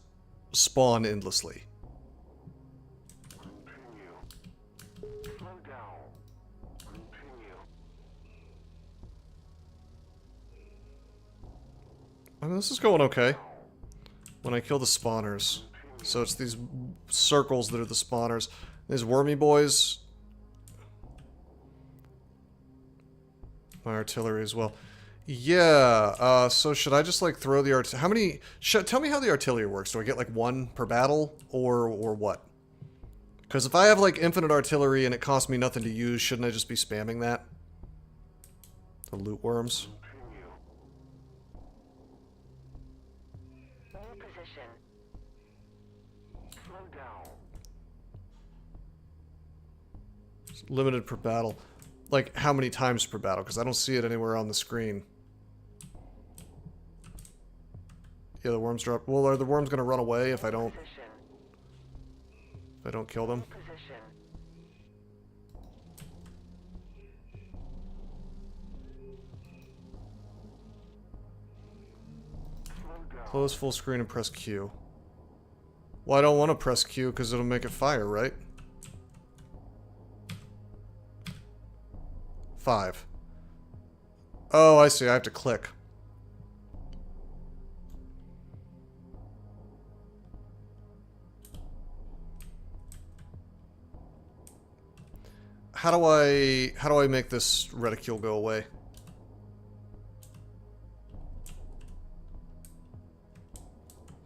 spawn endlessly? I mean, this is going okay. When I kill the spawners. So it's these circles that are the spawners. These wormy boys. My artillery as well. Yeah, so should I just, like, throw the how many... tell me how the artillery works. Do I get, like, one per battle? Or what? Because if I have, like, infinite artillery and it costs me nothing to use, shouldn't I just be spamming that? The loot worms. Limited per battle. Like, how many times per battle? Because I don't see it anywhere on the screen. Yeah, the worms drop. Well, are the worms going to run away if I don't... If I don't kill them? Close full screen and press Q. Well, I don't want to press Q because it'll make it fire, right? 5. Oh, I see. I have to click. How do I make this reticule go away?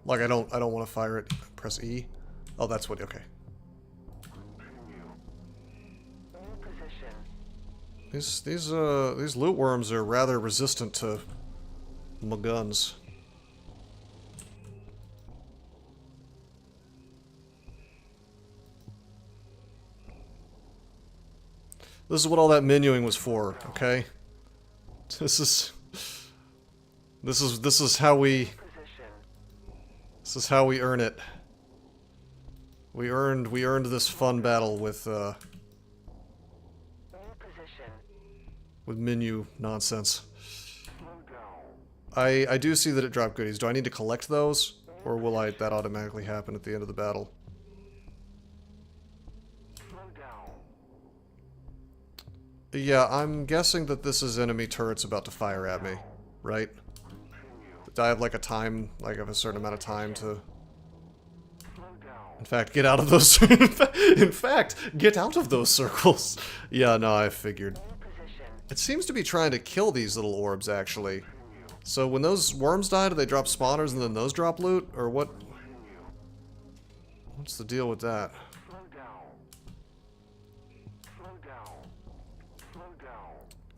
Like I don't want to fire it. Press E. Oh, that's what. Okay. These loot worms are rather resistant to my guns. This is what all that menuing was for, okay? This is how we earn it. We earned this fun battle with menu nonsense. I do see that it dropped goodies. Do I need to collect those? Or will that automatically happen at the end of the battle? Yeah, I'm guessing that this is enemy turrets about to fire at me, right? I have like a time, like I have a certain amount of time to... In fact, get out of those... In fact, get out of those circles! Yeah, no, I figured. It seems to be trying to kill these little orbs, actually. So when those worms die, do they drop spawners and then those drop loot? Or what? What's the deal with that?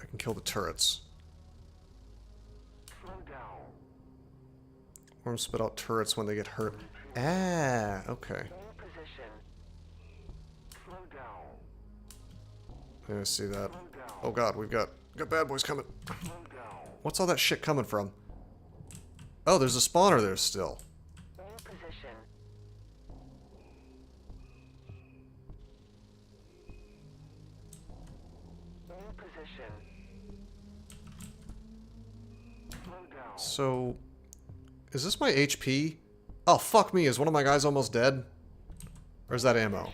I can kill the turrets. Worms spit out turrets when they get hurt. Ah, okay. I see that. Oh god, we've got bad boys coming. What's all that shit coming from? Oh, there's a spawner there still. So, is this my HP? Oh, fuck me, is one of my guys almost dead? Or is that ammo?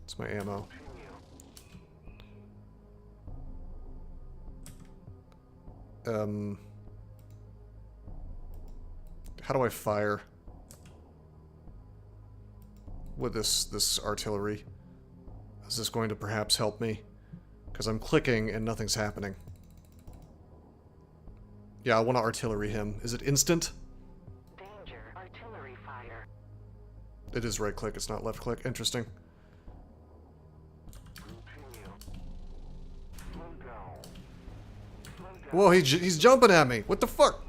It's my ammo. How do I fire with this artillery? Is this going to perhaps help me? Because I'm clicking and nothing's happening. Yeah, I want to artillery him. Is it instant? Danger. Artillery It is right click, it's not left click. Interesting. Whoa, he's jumping at me. What the fuck?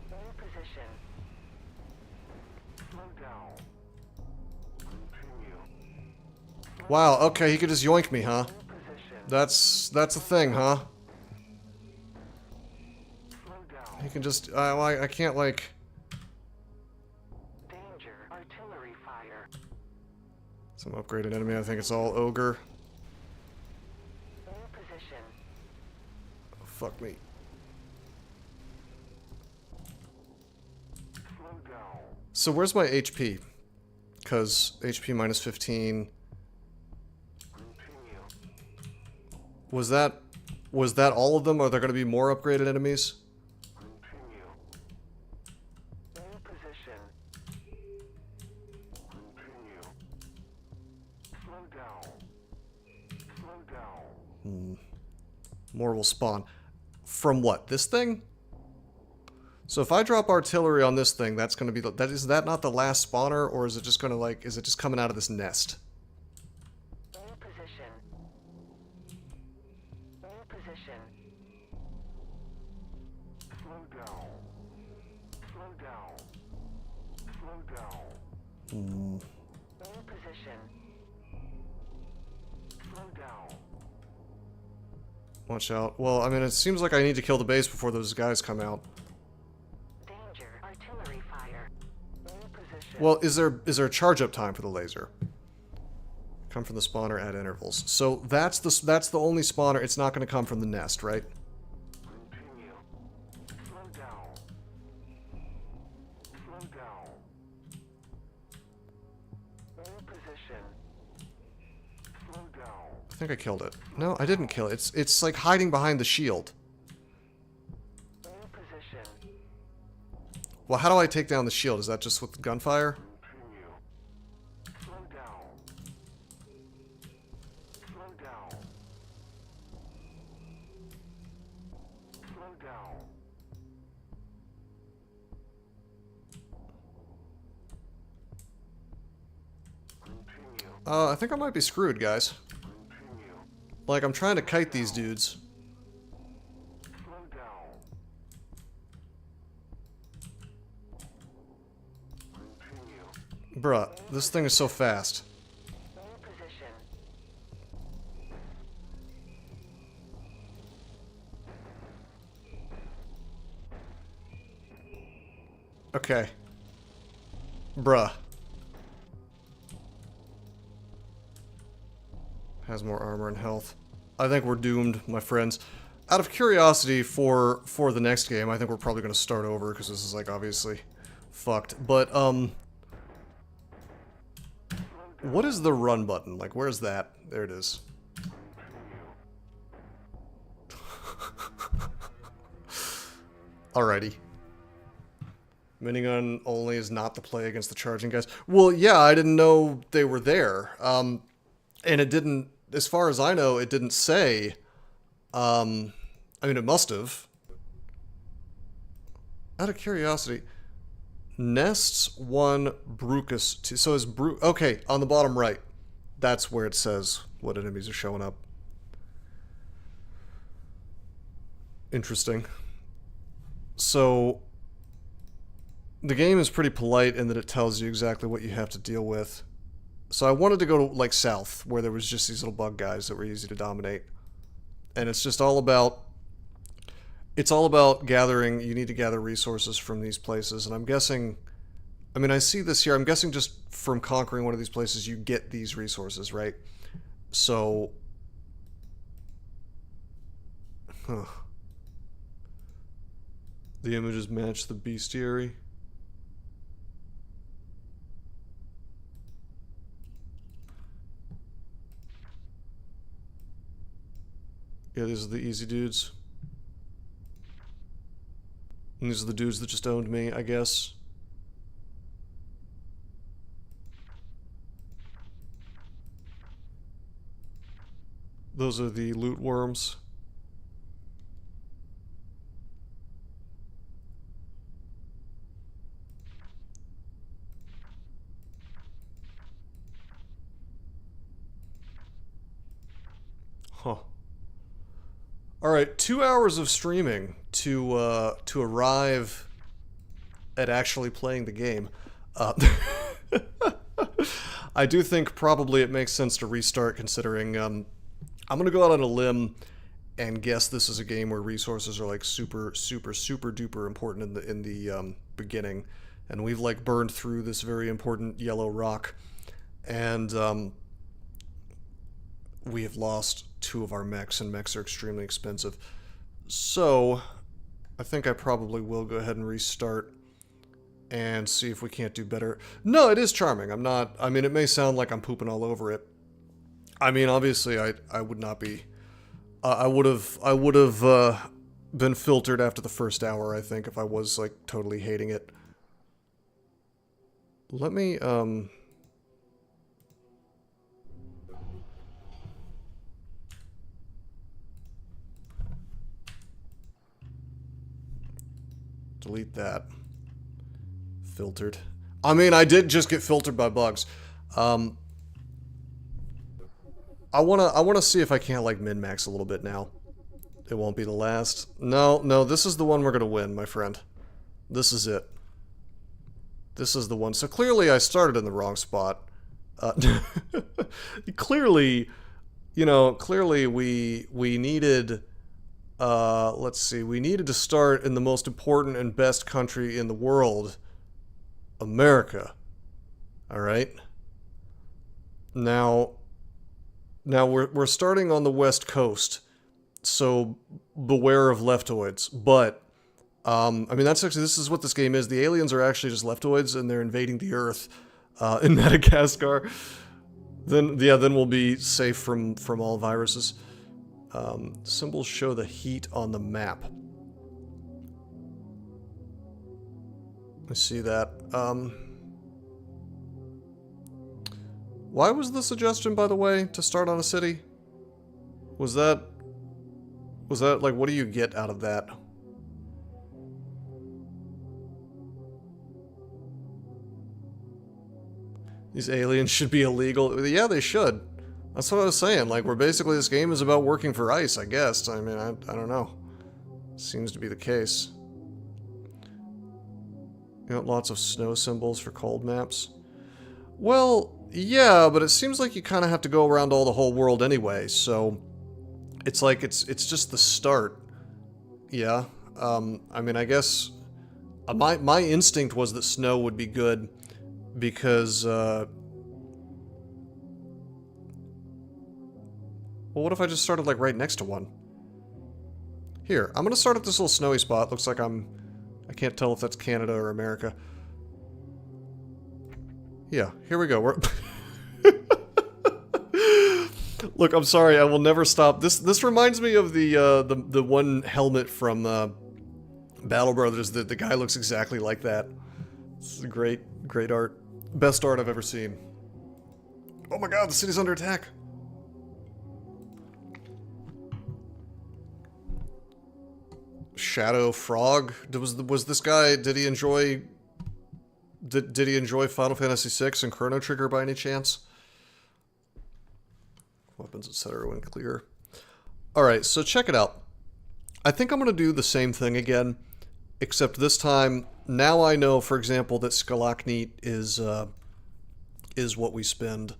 Wow, okay, he could just yoink me, huh? That's a thing, huh? He can just, I can't, like... Danger. Artillery fire. Some upgraded enemy, I think it's all ogre. New position. Oh, fuck me. So where's my HP? Because HP minus 15... Was that all of them? Are there going to be more upgraded enemies? Continue. New position. Continue. Slow down. Slow down. More will spawn. From what? This thing? So if I drop artillery on this thing, that's going to be is that not the last spawner, or is it just going to like is it just coming out of this nest? New position. New position. Slow down. Slow down. Slow down. New position. Slow down. Watch out. Well, I mean, it seems like I need to kill the base before those guys come out. Danger. Artillery fire. New position. Well, is there a charge up time for the laser? Come from the spawner at intervals. So that's the only spawner. It's not going to come from the nest, right? Continue. Slow down. Slow down. New position. Slow down. I think I killed it. No, I didn't kill it. It's like hiding behind the shield. New position. Well, how do I take down the shield? Is that just with gunfire? Continue. Slow down. Slow down. Slow down. Continue. I think I might be screwed, guys. Continue. Like, I'm trying to kite these dudes. Slow down. Continue. Bruh, this thing is so fast. New position. Okay. Bruh. Has more armor and health. I think we're doomed, my friends. Out of curiosity for the next game, I think we're probably going to start over, because this is, like, obviously fucked. But, what is the run button? Like, where's that? There it is. Alrighty. Minigun only is not the play against the charging guys. Well, yeah, I didn't know they were there. And it didn't, as far as I know, it didn't say, I mean, it must have. Out of curiosity, Nests 1, Brucus 2. So is okay, on the bottom right, that's where it says what enemies are showing up. Interesting. So the game is pretty polite in that it tells you exactly what you have to deal with. So I wanted to go to, like, south, where there was just these little bug guys that were easy to dominate. And it's just all about... It's all about gathering... You need to gather resources from these places. And I'm guessing... I mean, I see this here. I'm guessing just from conquering one of these places, you get these resources, right? So... Huh. The images match the bestiary. Yeah, these are the easy dudes. And these are the dudes that just owned me, I guess. Those are the loot worms. Huh. All right, 2 hours of streaming to arrive at actually playing the game. Uh, I do think probably it makes sense to restart, considering I'm gonna go out on a limb and guess this is a game where resources are like super duper important in the beginning, and we've like burned through this very important yellow rock, and we have lost 2 of our mechs, and mechs are extremely expensive. So I think I probably will go ahead and restart and see if we can't do better. No, it is charming. I'm not, I mean, it may sound like I'm pooping all over it. I mean, obviously I would not be, I would have been filtered after the first hour, I think, if I was like totally hating it. Let me, delete that. Filtered. I mean, I did just get filtered by bugs. I wanna see if I can't like min-max a little bit now. It won't be the last. No, this is the one we're gonna win, my friend. This is it. This is the one. So clearly I started in the wrong spot. Clearly, you know, clearly we needed, let's see, we needed to start in the most important and best country in the world, America. All right. Now we're starting on the West Coast, so beware of leftoids. But I mean, that's actually, this is what this game is. The aliens are actually just leftoids, and they're invading the Earth in Madagascar. Then we'll be safe from all viruses. Symbols show the heat on the map. I see that. Why was the suggestion, by the way, to start on a city? Was that like, what do you get out of that? These aliens should be illegal. Yeah, they should. That's what I was saying. Like, we're basically, this game is about working for ICE, I guess. I mean, I don't know. Seems to be the case. You know, lots of snow symbols for cold maps. Well, yeah, but it seems like you kind of have to go around the whole world anyway, so it's like it's just the start. Yeah. I mean, I guess my instinct was that snow would be good because well, what if I just started like right next to one? Here, I'm gonna start at this little snowy spot. Looks like I can't tell if that's Canada or America. Yeah, here we go. We're Look, I'm sorry, I will never stop. This reminds me of the one helmet from Battle Brothers. The guy looks exactly like that. It's great art. Best art I've ever seen. Oh my god, the city's under attack. Shadow Frog? Was this guy, did he enjoy Final Fantasy VI and Chrono Trigger by any chance? Weapons, etc. when clear. Alright, so check it out. I think I'm going to do the same thing again, except this time, now I know, for example, that Skalakneat is what we spend.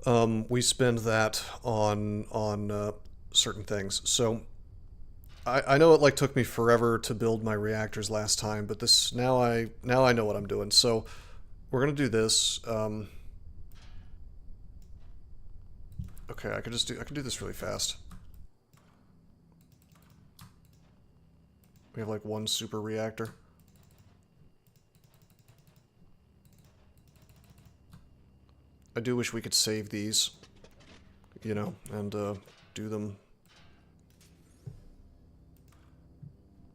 We spend that on certain things. So I know it like took me forever to build my reactors last time, but this now I know what I'm doing. So we're gonna do this. Okay, I can do this really fast. We have like one super reactor. I do wish we could save these, you know, and do them.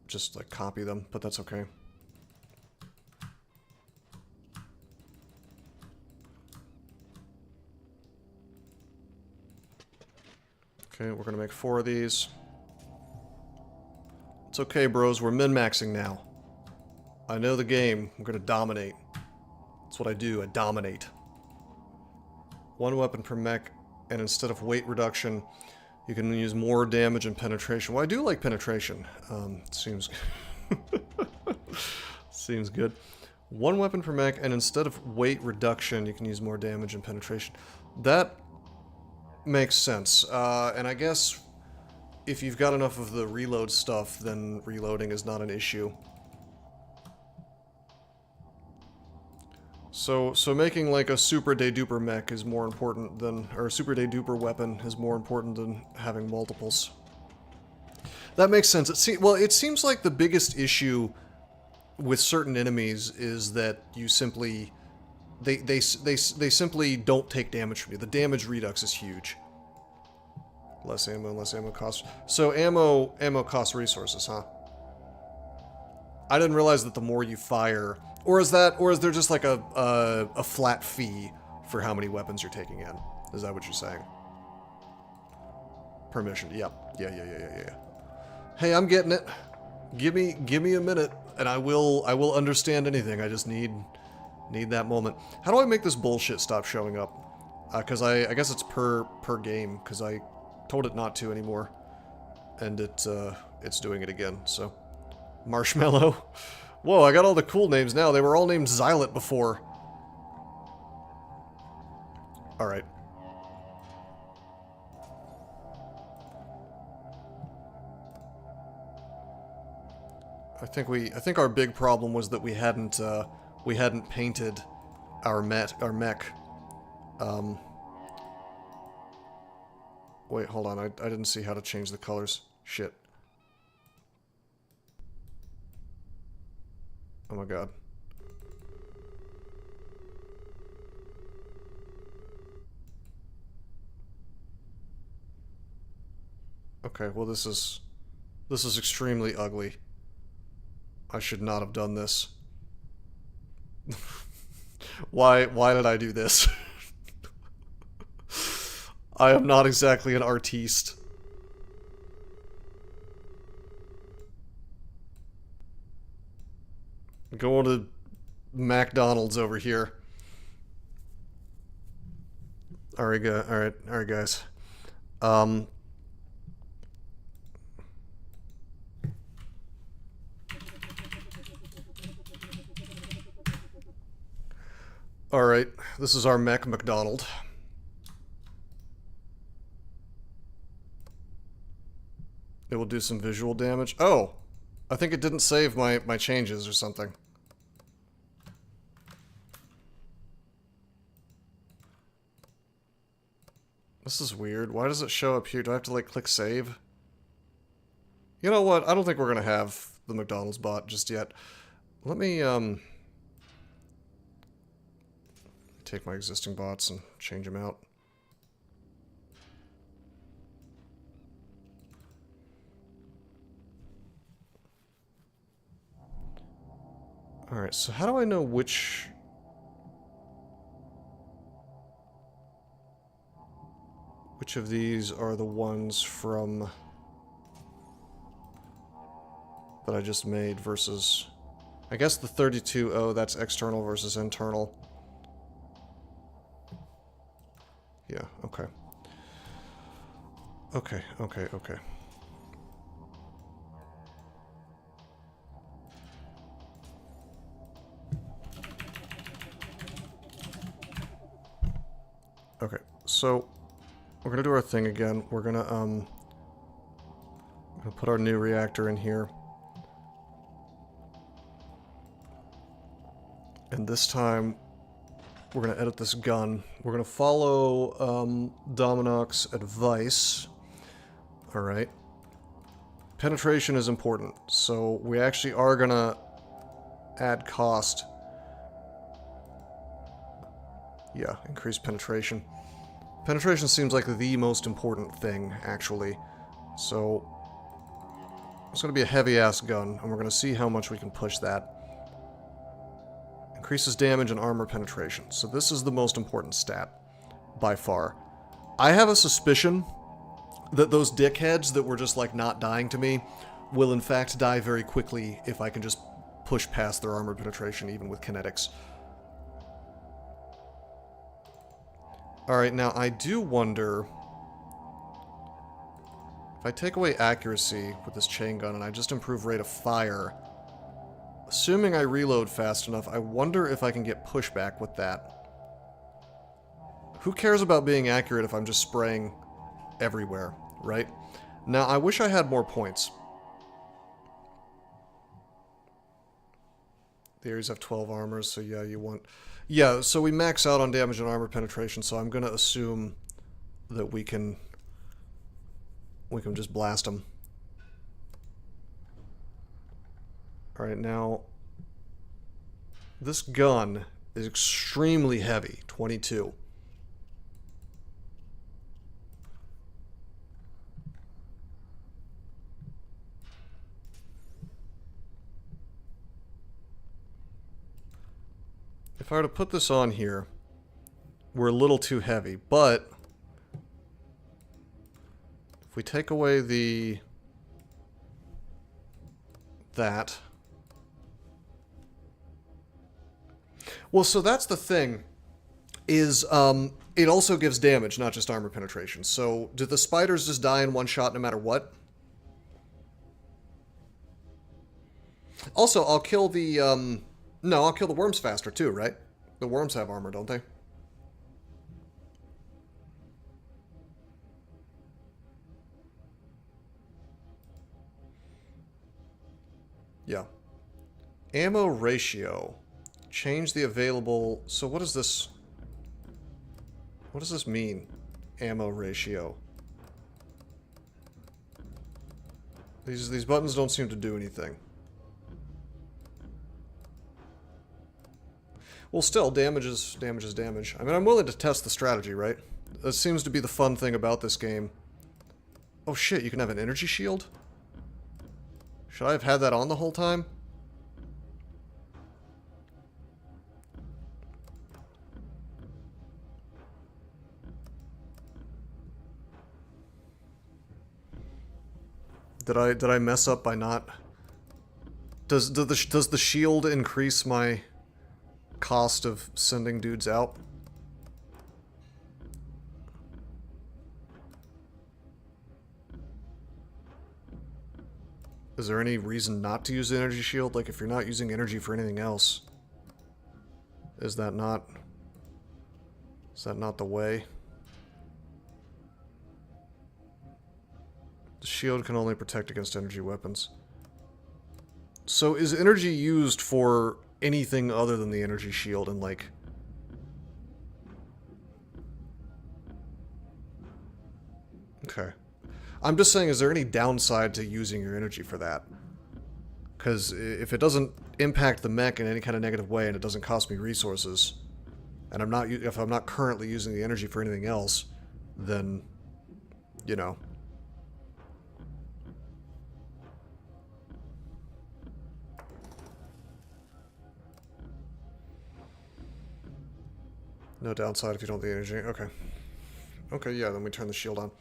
Just like copy them, but that's okay. Okay, we're gonna make 4 of these. It's okay, bros, we're min-maxing now. I know the game, I'm gonna dominate. That's what I do, I dominate. 1 weapon per mech, and instead of weight reduction, You can use more damage and penetration. Well, I do like penetration. Seems seems good. One weapon per mech, and instead of weight reduction, you can use more damage and penetration. That makes sense. And I guess if you've got enough of the reload stuff, then reloading is not an issue. So making like a super de-duper mech is more important than, or a super de-duper weapon is more important than having multiples. That makes sense. It seems like the biggest issue with certain enemies is that you simply, they simply don't take damage from you. The damage redux is huge. Less ammo costs. So ammo costs resources, huh? I didn't realize that the more you fire, or is there just like a flat fee for how many weapons you're taking in? Is that what you're saying? Permission. Yep. Yeah. Hey, I'm getting it. Give me a minute, and I will understand anything. I just need that moment. How do I make this bullshit stop showing up? Because I guess it's per game, because I told it not to anymore, and it's doing it again. So, Marshmallow. Whoa, I got all the cool names now. They were all named Xylet before. All right. I think our big problem was that we hadn't painted our mech. Wait, hold on. I didn't see how to change the colors. Shit. Oh my god. Okay, well this is extremely ugly. I should not have done this. Why did I do this? I am not exactly an artiste. Going to McDonald's over here. Alright, guys. Alright, this is our mech McDonald. It will do some visual damage. Oh! I think it didn't save my changes or something. This is weird. Why does it show up here? Do I have to, like, click save? You know what? I don't think we're gonna have the McDonald's bot just yet. Let me, take my existing bots and change them out. Alright, so how do I know which of these are the ones from that I just made versus, I guess the 32, oh, that's external versus internal. Yeah, okay. Okay. Okay, so we're gonna do our thing again. We're gonna put our new reactor in here. And this time, we're gonna edit this gun. We're gonna follow Dominoc's advice. Alright. Penetration is important, so we actually are gonna add cost. Yeah, increase penetration. Penetration seems like the most important thing, actually. So, it's going to be a heavy-ass gun, and we're going to see how much we can push that. Increases damage and armor penetration. So this is the most important stat, by far. I have a suspicion that those dickheads that were just, like, not dying to me will, in fact, die very quickly if I can just push past their armor penetration, even with kinetics. Alright, now I do wonder If I take away accuracy with this chain gun and I just improve rate of fire, assuming I reload fast enough, I wonder if I can get pushback with that. Who cares about being accurate if I'm just spraying everywhere, right? Now, I wish I had more points. The Ares have 12 armors, so yeah, you want... Yeah, so we max out on damage and armor penetration, so I'm going to assume that we can just blast them. Alright, now... This gun is extremely heavy, 22. If I were to put this on here, we're a little too heavy, but if we take away that... Well, so that's the thing, is it also gives damage, not just armor penetration. So do the spiders just die in one shot no matter what? Also, I'll kill the... No, I'll kill the worms faster too, right? The worms have armor, don't they? Yeah. Ammo ratio. Change the available... So what is this... What does this mean? Ammo ratio. These buttons don't seem to do anything. Well, still, damage is damage. I mean, I'm willing to test the strategy, right? That seems to be the fun thing about this game. Oh shit, you can have an energy shield? Should I have had that on the whole time? Did I mess up by not... Does the shield increase my cost of sending dudes out? Is there any reason not to use the energy shield? Like, if you're not using energy for anything else, is that not the way? The shield can only protect against energy weapons. So is energy used for anything other than the energy shield and, like... Okay. I'm just saying, is there any downside to using your energy for that? Because if it doesn't impact the mech in any kind of negative way and it doesn't cost me resources, and if I'm not currently using the energy for anything else, then, you know... No downside if you don't have the energy. Okay. Okay, yeah, then we turn the shield on.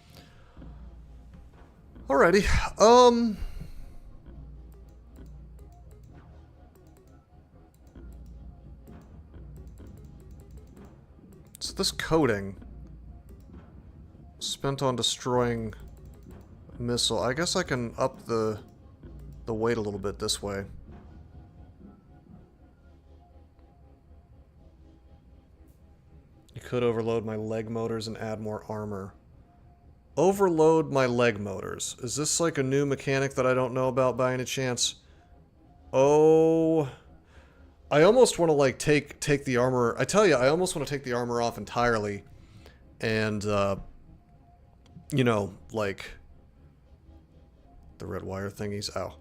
Alrighty. So this coating spent on destroying a missile. I guess I can up the weight a little bit this way. You could overload my leg motors and add more armor. Overload my leg motors. Is this like a new mechanic that I don't know about by any chance? Oh... I almost want to, like, take the armor... I tell you, I almost want to take the armor off entirely. And, you know, like... The red wire thingies. Ow.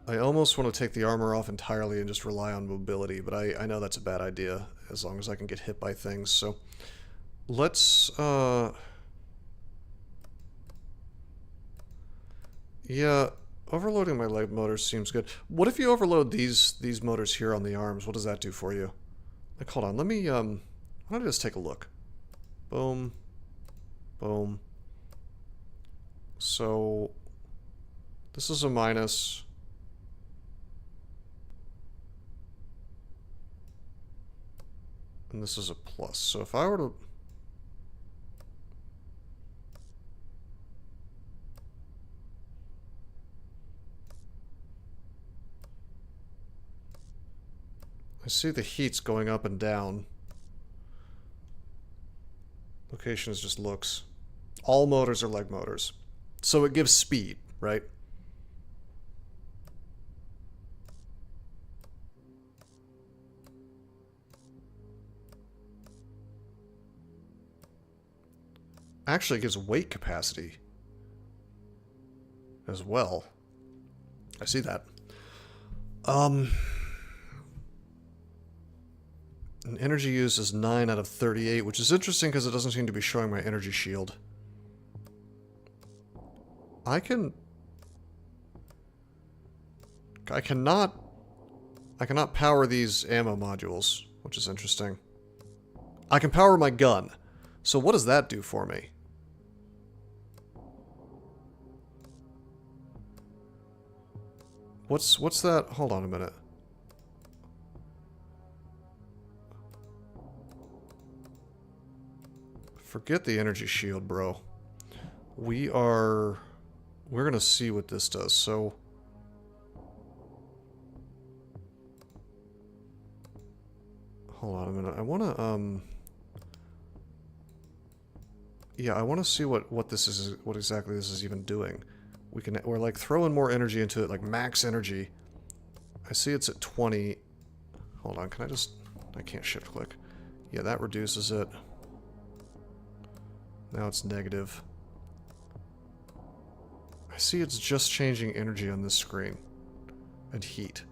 I almost want to take the armor off entirely and just rely on mobility, but I know that's a bad idea, as long as I can get hit by things, so... Let's, yeah, overloading my leg motors seems good. What if you overload these motors here on the arms? What does that do for you? Like, hold on, let me, why don't I just take a look? Boom. Boom. So, this is a minus... And this is a plus. So if I were to... I see the heat's going up and down. Location is just looks. All motors are leg motors. So it gives speed, right? Actually, it gives weight capacity as well. I see that. And energy use is 9 out of 38, which is interesting because it doesn't seem to be showing my energy shield. I cannot power these ammo modules, which is interesting. I can power my gun. So what does that do for me? What's that? Hold on a minute. Forget the energy shield, bro. We're gonna see what this does. So hold on a minute. I wanna yeah, I wanna see what this is, what exactly this is even doing. We're like throwing more energy into it, like max energy. I see it's at 20. Hold on, I can't shift click. Yeah, that reduces it. Now it's negative. I see it's just changing energy on this screen. And heat.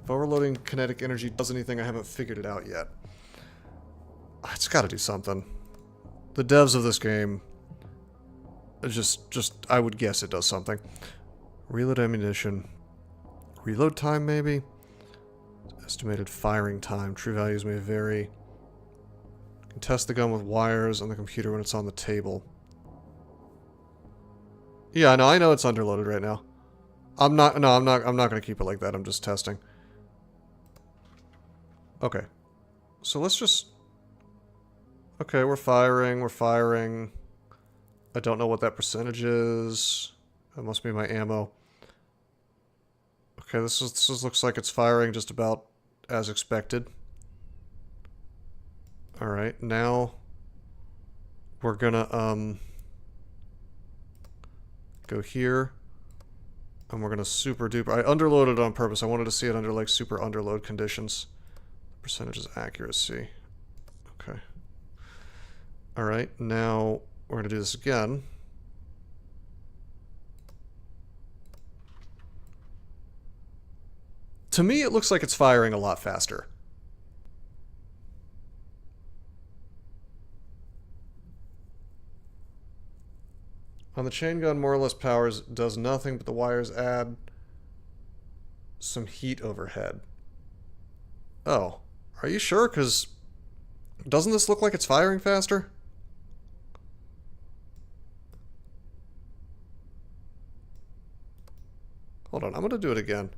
If overloading kinetic energy does anything, I haven't figured it out yet. It's gotta do something. The devs of this game... I would guess it does something. Reload ammunition. Reload time, maybe? Estimated firing time. True values may vary. You can test the gun with wires on the computer when it's on the table. Yeah, I know it's underloaded right now. I'm not gonna keep it like that. I'm just testing. Okay. So let's just... Okay, we're firing. I don't know what that percentage is. That must be my ammo. Okay, this looks like it's firing just about as expected. Alright, now we're gonna go here. And we're gonna super duper... I underloaded on purpose. I wanted to see it under like super underload conditions. Percentage is accuracy. Okay. Alright, now we're gonna do this again. To me, it looks like it's firing a lot faster. On the chain gun, more or less powers does nothing, but the wires add some heat overhead. Oh, are you sure? Because doesn't this look like it's firing faster? Hold on, I'm going to do it again.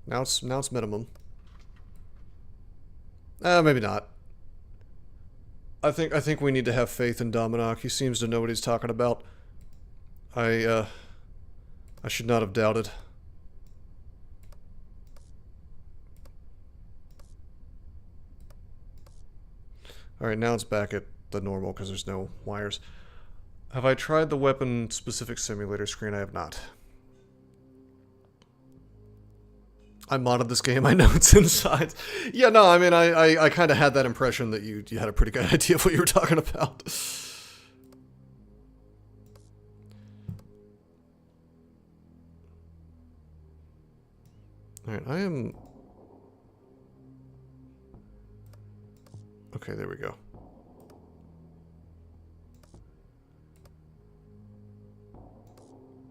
Now it's minimum. Maybe not. I think we need to have faith in Dominoc. He seems to know what he's talking about. I should not have doubted. Alright, now it's back at the normal because there's no wires. Have I tried the weapon-specific simulator screen? I have not. I modded this game, I know it's inside. Yeah, no, I mean, I kind of had that impression that you had a pretty good idea of what you were talking about. Alright, I am... Okay, there we go.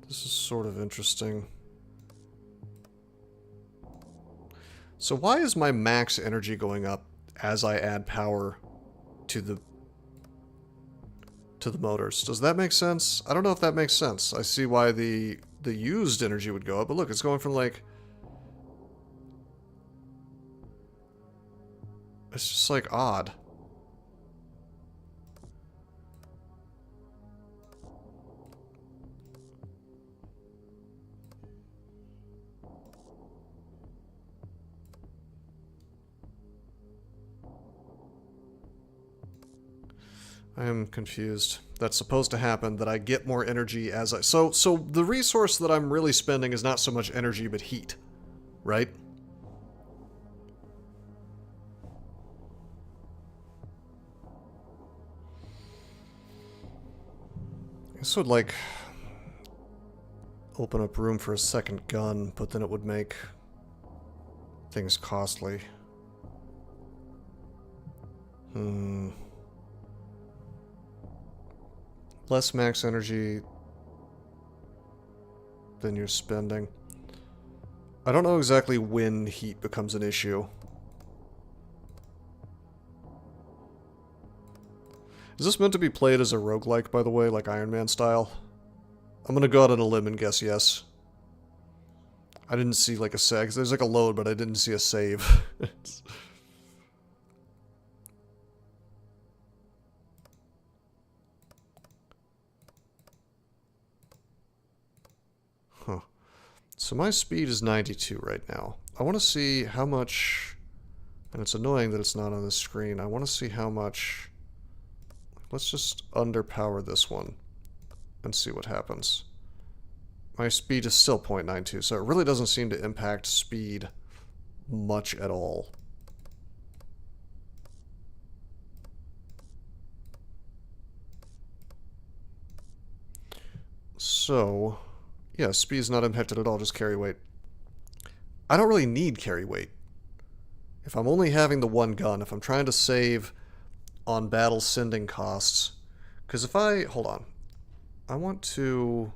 This is sort of interesting. So why is my max energy going up as I add power to the motors? Does that make sense? I don't know if that makes sense. I see why the used energy would go up, but look, it's going from like... It's just, like, odd. I am confused. That's supposed to happen, that I get more energy as I... So the resource that I'm really spending is not so much energy, but heat. Right? This would, like, open up room for a second gun, but then it would make things costly. Less max energy than you're spending. I don't know exactly when heat becomes an issue. Is this meant to be played as a roguelike, by the way, like Iron Man style? I'm gonna go out on a limb and guess yes. I didn't see like a save. There's like a load, but I didn't see a save. Huh. So my speed is 92 right now. I want to see how much... And it's annoying that it's not on the screen. I want to see how much... Let's just underpower this one and see what happens. My speed is still 0.92, so it really doesn't seem to impact speed much at all. So, yeah, speed's not impacted at all, just carry weight. I don't really need carry weight. If I'm only having the one gun, if I'm trying to save on battle sending costs, because if I... Hold on. I want to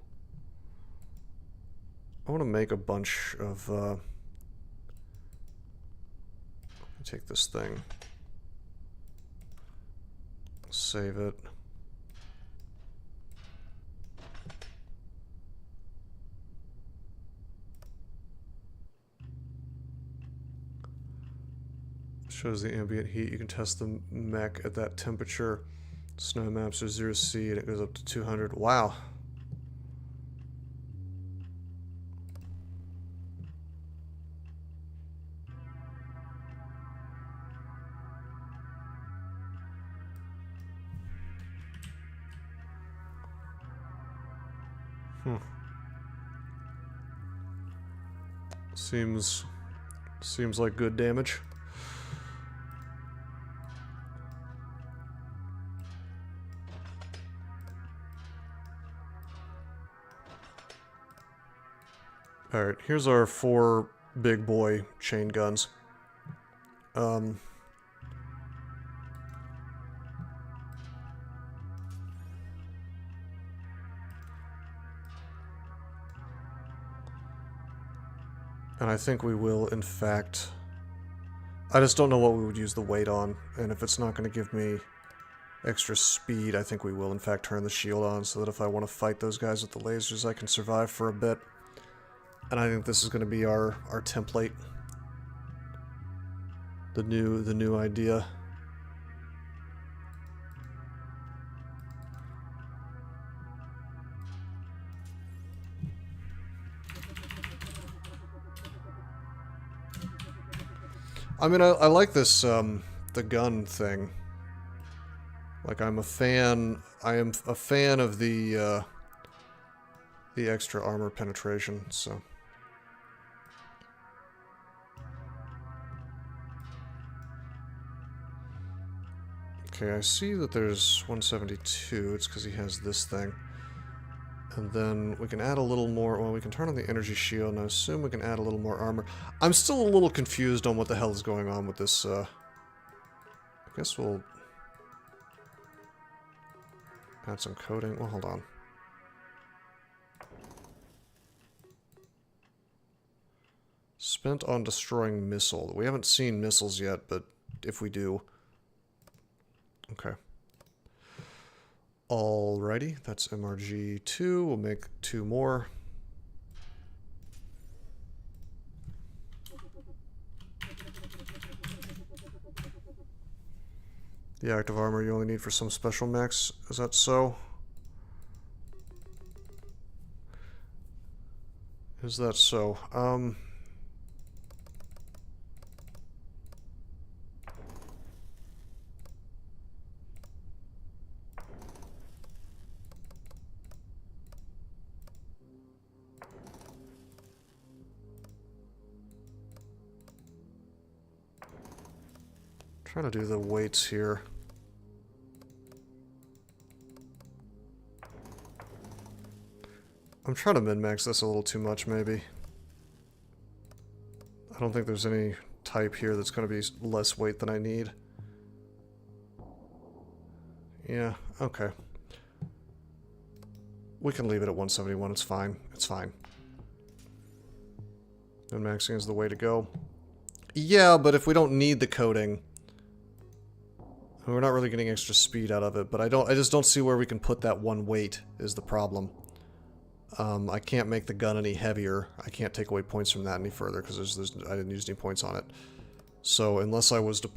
make a bunch of... Let me take this thing. Save it. Shows the ambient heat. You can test the mech at that temperature. Snow maps are 0C and it goes up to 200. Wow. Seems like good damage. Alright, here's our 4 big boy chain guns. And I think we will, in fact... I just don't know what we would use the weight on, and if it's not going to give me extra speed, I think we will, in fact, turn the shield on so that if I want to fight those guys with the lasers, I can survive for a bit. And I think this is going to be our template. The new idea. I mean, I like this, the gun thing. Like, I am a fan of the extra armor penetration, so... Okay, I see that there's 172. It's because he has this thing. And then we can add a little more... Well, we can turn on the energy shield, and I assume we can add a little more armor. I'm still a little confused on what the hell is going on with this, I guess we'll... add some coating. Well, hold on. Spent on destroying missile. We haven't seen missiles yet, but if we do... Okay. Alrighty, that's MRG 2. We'll make 2 more. The active armor you only need for some special mechs. Is that so? Is that so? Trying to do the weights here. I'm trying to min-max this a little too much, maybe. I don't think there's any type here that's going to be less weight than I need. Yeah, okay. We can leave it at 171, it's fine. It's fine. Min-maxing is the way to go. Yeah, but if we don't need the coating, we're not really getting extra speed out of it, but I just don't see where we can put that one weight is the problem. I can't make the gun any heavier. I can't take away points from that any further because I didn't use any points on it. So unless I were to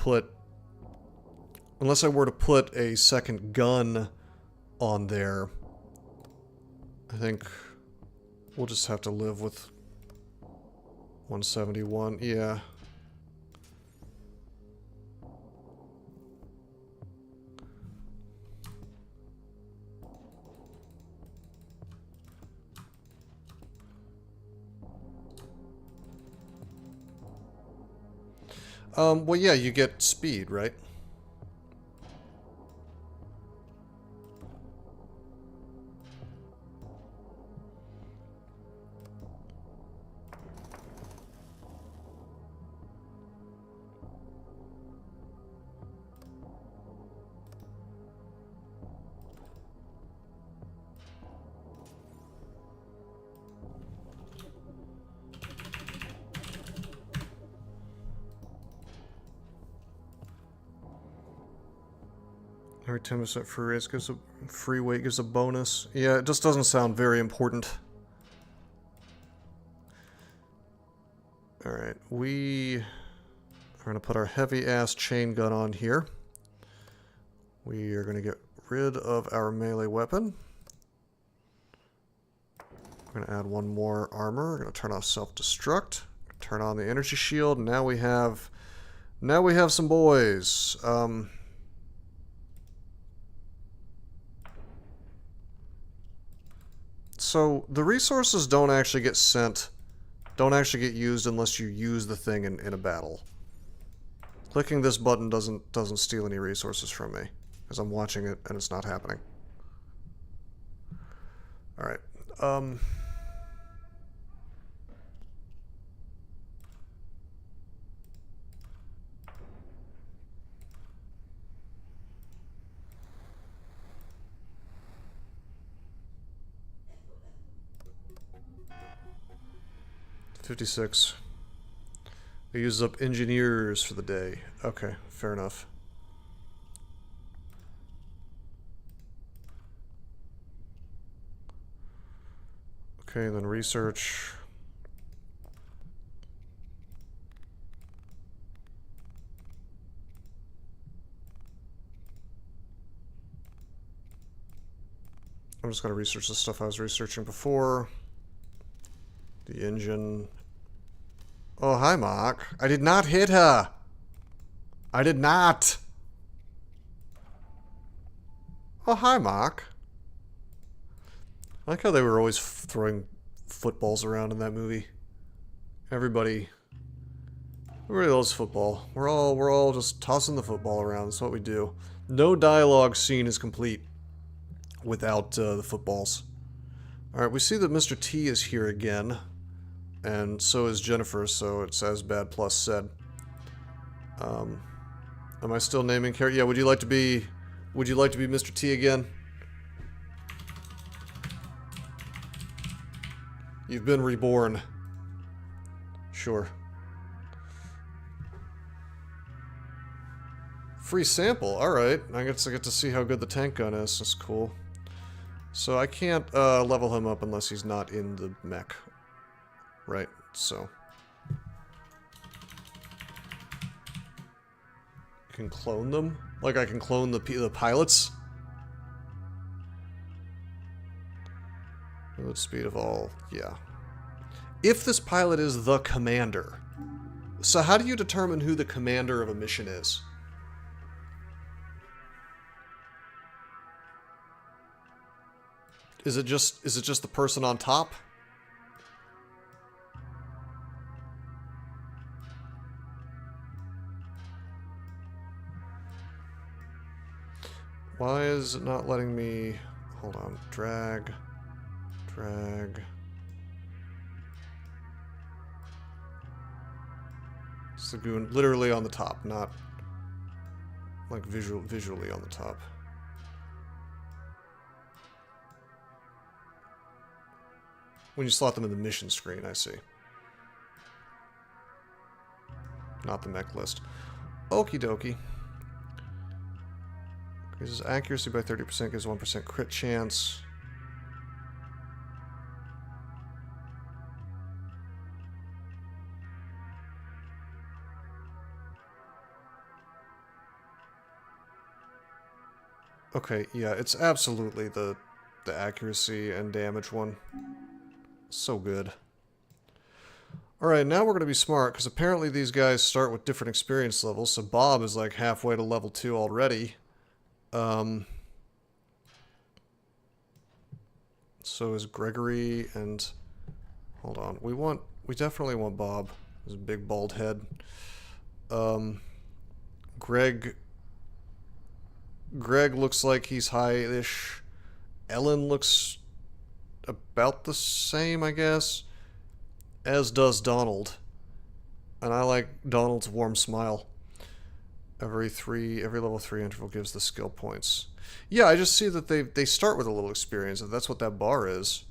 put a second gun on there, I think we'll just have to live with 171. Yeah. Well, yeah, you get speed, right? Every 10% free weight gives a bonus. Yeah, it just doesn't sound very important. Alright, we are going to put our heavy-ass chain gun on here. We are going to get rid of our melee weapon. We're going to add one more armor. We're going to turn off self-destruct. Turn on the energy shield. Now we have some boys. So, the resources don't actually get used unless you use the thing in a battle. Clicking this button doesn't steal any resources from me, because I'm watching it and it's not happening. Alright, 56. It uses up engineers for the day. Okay, fair enough. Okay, then research. I'm just going to research the stuff I was researching before. The engine. Oh, hi, Mark. I did not hit her. I did not. Oh, hi, Mark. I like how they were always throwing footballs around in that movie. Everybody loves football. We're all just tossing the football around. That's what we do. No dialogue scene is complete without the footballs. All right, we see that Mr. T is here again. And so is Jennifer, so it's as bad plus said. Am I still naming character? Yeah, would you like to be Mr. T again? You've been reborn. Sure. Free sample, alright. I guess I get to see how good the tank gun is. That's cool. So I can't level him up unless he's not in the mech. Right, so. I can clone them? Like I can clone the pilots? With speed of all, yeah. If this pilot is the commander. So how do you determine who the commander of a mission is? Is it just the person on top? Why is it not letting me... Hold on. Drag. Drag. It's the goon literally on the top, not like visually on the top. When you slot them in the mission screen, I see. Not the mech list. Okie dokie. Increases accuracy by 30%, gives 1% crit chance. Okay, yeah, it's absolutely the accuracy and damage one. So good. Alright, now we're going to be smart, because apparently these guys start with different experience levels, so Bob is like halfway to level 2 already. So is Gregory, and... Hold on, we definitely want Bob. His big bald head. Greg looks like he's high-ish. Ellen looks about the same, I guess. As does Donald. And I like Donald's warm smile. Every level 3 interval gives the skill points. Yeah, I just see that they start with a little experience, if that's what that bar is.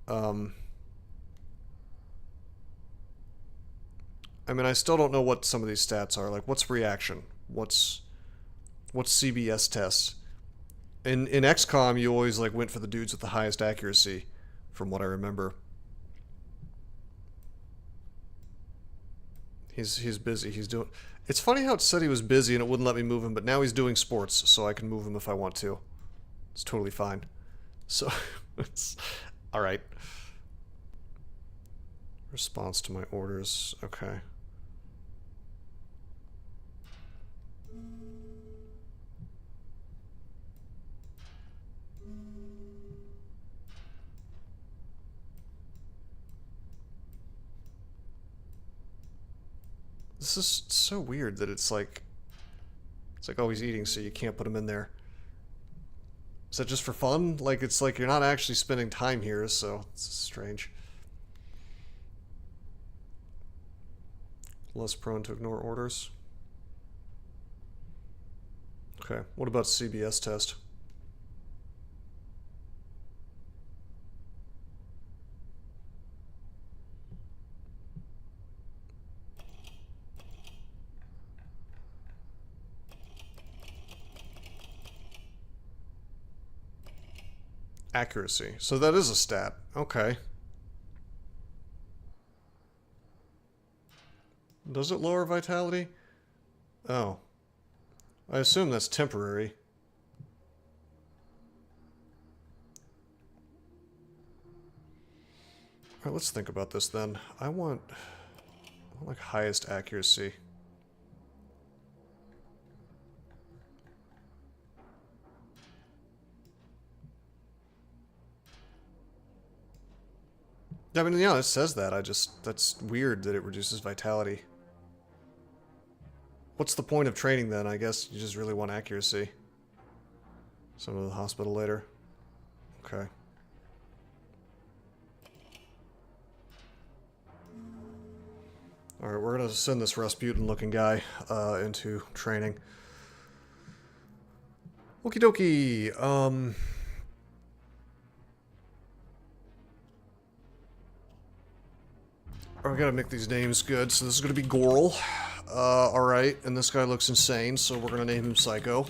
I mean, I still don't know what some of these stats are. Like, what's reaction? What's CBS tests? In XCOM, you always like went for the dudes with the highest accuracy, from what I remember. He's busy. He's doing... It's funny how it said he was busy and it wouldn't let me move him, but now he's doing sports, so I can move him if I want to. It's totally fine. So, it's... Alright. Response to my orders. Okay. This is so weird that it's like always eating, so you can't put him in there. Is that just for fun? Like, it's like you're not actually spending time here, so it's strange. Less prone to ignore orders. Okay, what about CBS test? Accuracy. So that is a stat. Okay. Does it lower vitality? Oh. I assume that's temporary. Alright, let's think about this then. I want like highest accuracy. I mean, yeah, it says that. That's weird that it reduces vitality. What's the point of training then? I guess you just really want accuracy. Send him to the hospital later. Okay. Alright, we're gonna send this Rasputin-looking guy into training. Okie dokie. I gotta make these names good, so this is gonna be Goral. Alright, and this guy looks insane, so we're gonna name him Psycho.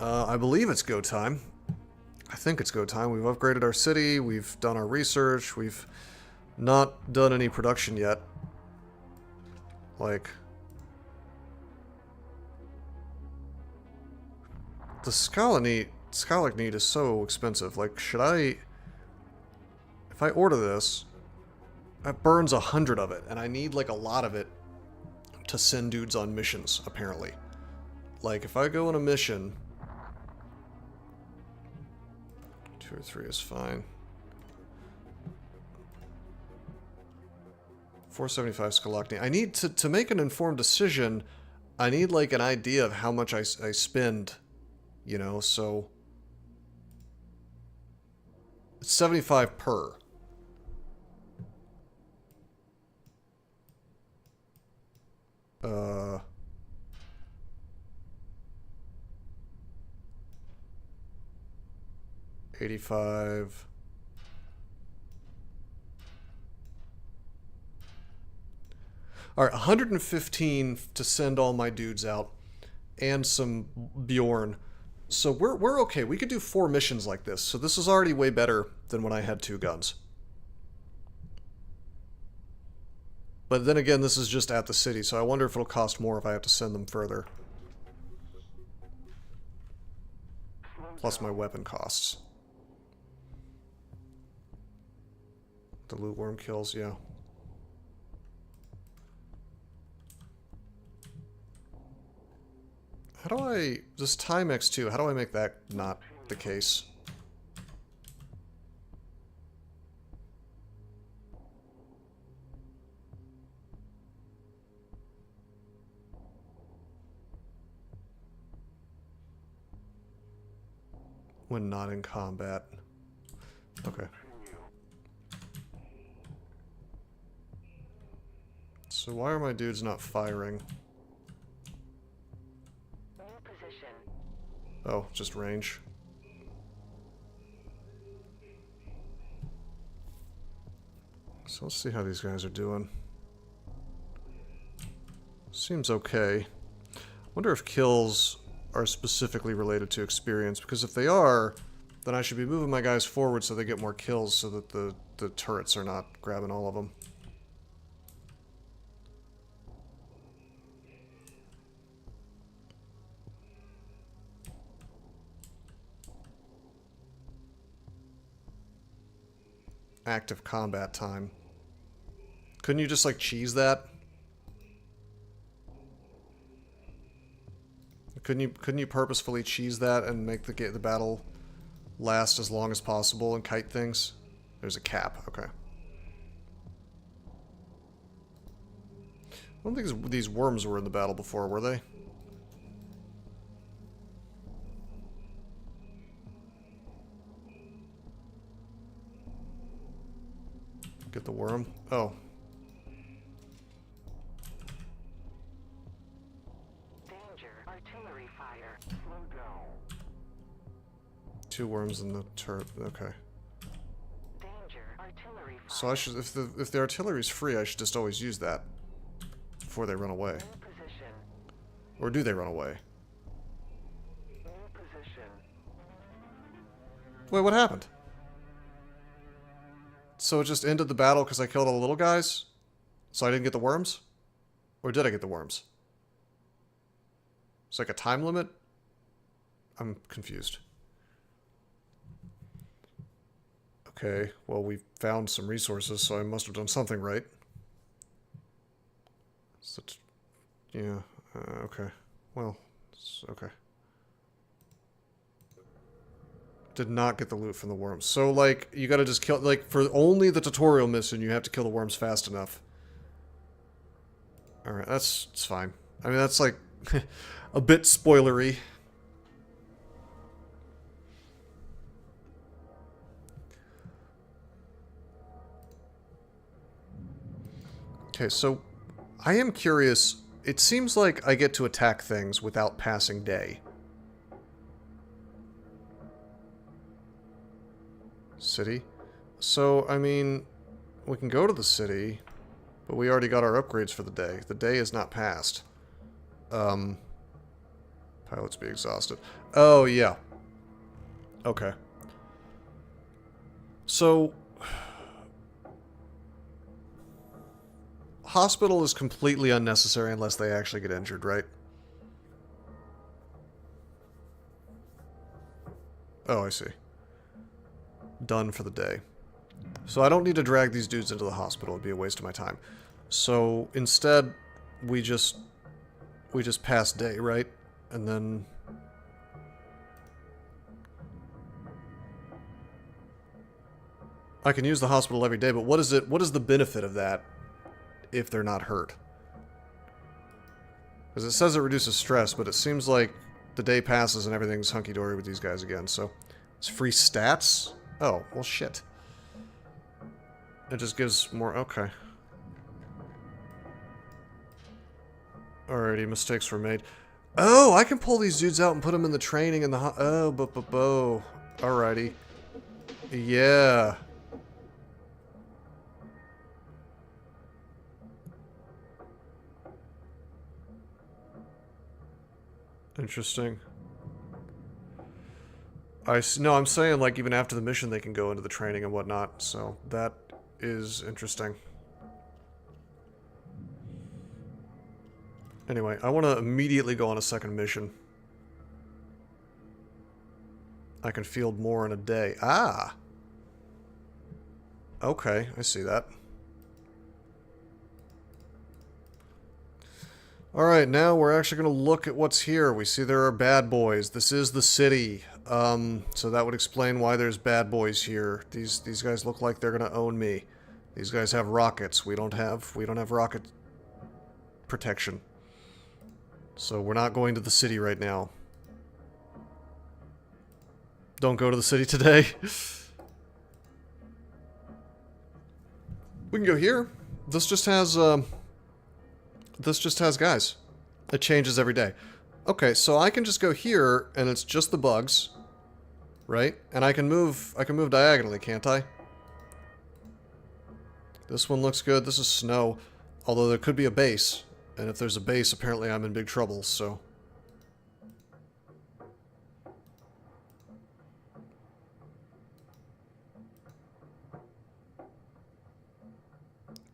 I believe it's go time. I think it's go time. We've upgraded our city, we've done our research, we've not done any production yet. Like... the Scalic need is so expensive. Like, should I... if I order this... that burns 100 of it, and I need, like, a lot of it to send dudes on missions, apparently. Like, if I go on a mission... 2 or 3 is fine. 475 Scalocny. I need to make an informed decision, I need, like, an idea of how much I spend you know, so it's 75 per. Uh, $85. All right, 115 to send all my dudes out, and some Bjorn. So we're okay. We could do 4 missions like this. So this is already way better than when I had 2 guns. But then again, this is just at the city, so I wonder if it'll cost more if I have to send them further. Plus my weapon costs. The loot worm kills, yeah. How do I... This Timex 2, how do I make that not the case? When not in combat. Okay. So why are my dudes not firing? New position. Oh, just range. So let's see how these guys are doing. Seems okay. Wonder if kills are specifically related to experience, because if they are, then I should be moving my guys forward so they get more kills so that the turrets are not grabbing all of them. Active combat time. Couldn't you just like cheese that? Couldn't you purposefully cheese that and make the battle last as long as possible and kite things? There's a cap. Okay. I don't think these worms were in the battle before, were they? Get the worm. Oh. Danger. Artillery fire. Slow down. 2 worms in the turret. Okay. Danger. Artillery fire. So I should, if the artillery's free, I should just always use that before they run away. New position. Or do they run away? New position. Wait, what happened? So it just ended the battle because I killed all the little guys? So I didn't get the worms? Or did I get the worms? It's like a time limit? I'm confused. Okay, well we found some resources, so I must have done something right. Yeah, okay. Well, okay. Did not get the loot from the worms. So, like, you gotta just kill... Like, for only the tutorial mission, you have to kill the worms fast enough. Alright, it's fine. I mean, that's, like, a bit spoilery. Okay, so... I am curious. It seems like I get to attack things without passing day. City. So, I mean, we can go to the city, but we already got our upgrades for the day. The day is not passed. Pilots be exhausted. Oh, yeah. Okay. So, hospital is completely unnecessary unless they actually get injured, right? Oh, I see. Done for the day. So I don't need to drag these dudes into the hospital. It'd be a waste of my time. So instead, we just pass day, right? And then I can use the hospital every day, but what is the benefit of that if they're not hurt? Because it says it reduces stress, but it seems like the day passes and everything's hunky-dory with these guys again, so... It's free stats? Oh, well shit. It just gives more... Okay. Alrighty, mistakes were made. Oh, I can pull these dudes out and put them in the training in the... Oh, bo. Alrighty. Yeah. Interesting. No, I'm saying, like, even after the mission they can go into the training and whatnot, so that is interesting. Anyway, I want to immediately go on a second mission. I can field more in a day. Ah! Okay, I see that. Alright, now we're actually going to look at what's here. We see there are bad boys. This is the city. So that would explain why there's bad boys here. These guys look like they're going to own me. These guys have rockets. We don't have rocket protection. So we're not going to the city right now. Don't go to the city today. We can go here. This just has guys. It changes every day. Okay, so I can just go here and it's just the bugs, right? And I can move diagonally, can't I? This one looks good. This is snow, although there could be a base. And if there's a base, apparently I'm in big trouble, so...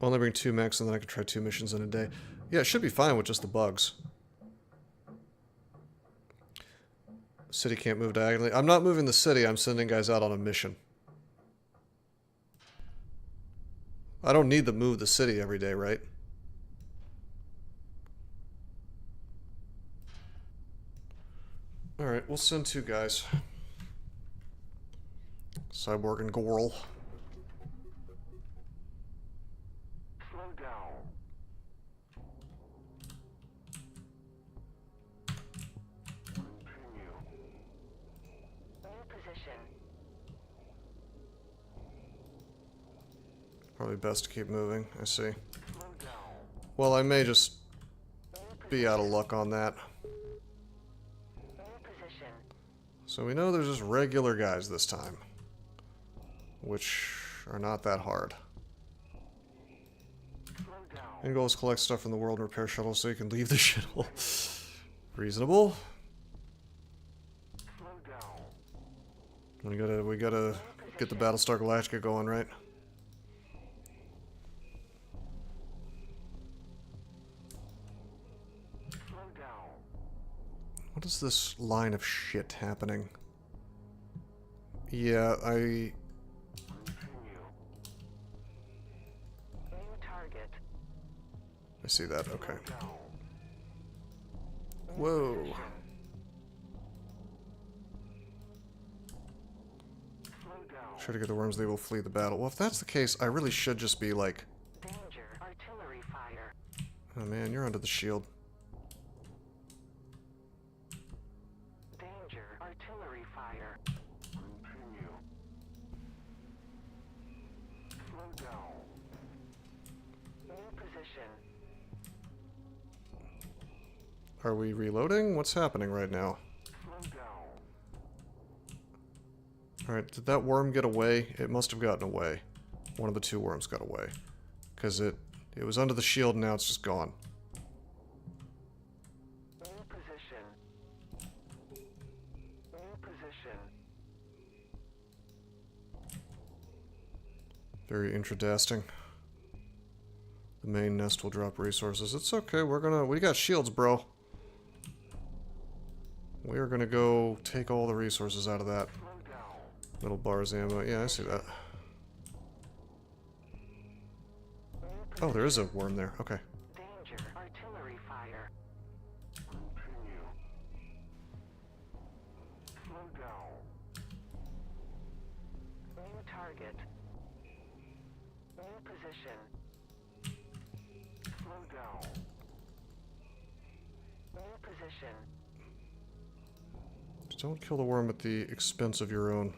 I'll only bring 2 mechs and then I can try 2 missions in a day. Yeah, it should be fine with just the bugs. City can't move diagonally. I'm not moving the city, I'm sending guys out on a mission. I don't need to move the city every day, right? Alright, we'll send 2 guys. Cyborg and Goral. Slow down. Continue. New position. Probably best to keep moving, I see. Slow down. Well, I may just New be out of luck on that. New position. So we know there's just regular guys this time. Which are not that hard. Slow down. End goal is collect stuff from the world and repair shuttles so you can leave the shuttle. Reasonable. Slow down. We gotta get the Battlestar Galactica going, right? Slow down. What is this line of shit happening? Yeah, Continue. New target. I see that, okay. Slow down. New Whoa. position. Slow down. Try to get the worms, they will flee the battle. Well, if that's the case, I really should just be like, Danger. Artillery fire. oh man, you're under the shield. Danger. Artillery fire. Continue. Slow down. New position. Are we reloading? What's happening right now? Slow down. Alright, did that worm get away? It must have gotten away. One of the 2 worms got away. Because it was under the shield and now it's just gone. New position. New position. Very intradasting. The main nest will drop resources. It's okay, we got shields, bro. We are gonna go take all the resources out of that. Slow down. Middle bars ammo. Yeah, I see that. New Oh, there is a worm there. Okay. Danger. Artillery fire. Continue. Slow down. New target. New position. Slow down. New position. don't kill the worm at the expense of your own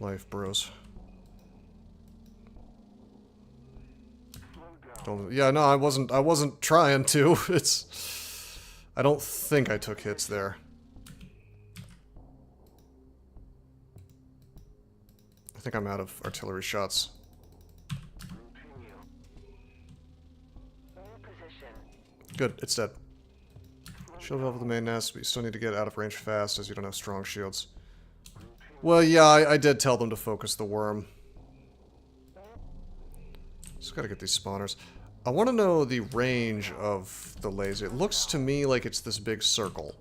life, bros. Don't, yeah, no, I wasn't trying to. I don't think I took hits there. I think I'm out of artillery shots. Continue. New position. Good, it's dead. Shield over the main nest, but you still need to get out of range fast as you don't have strong shields. Well, yeah, I did tell them to focus the worm. Just gotta get these spawners. I want to know the range of the laser. It looks to me like it's this big circle.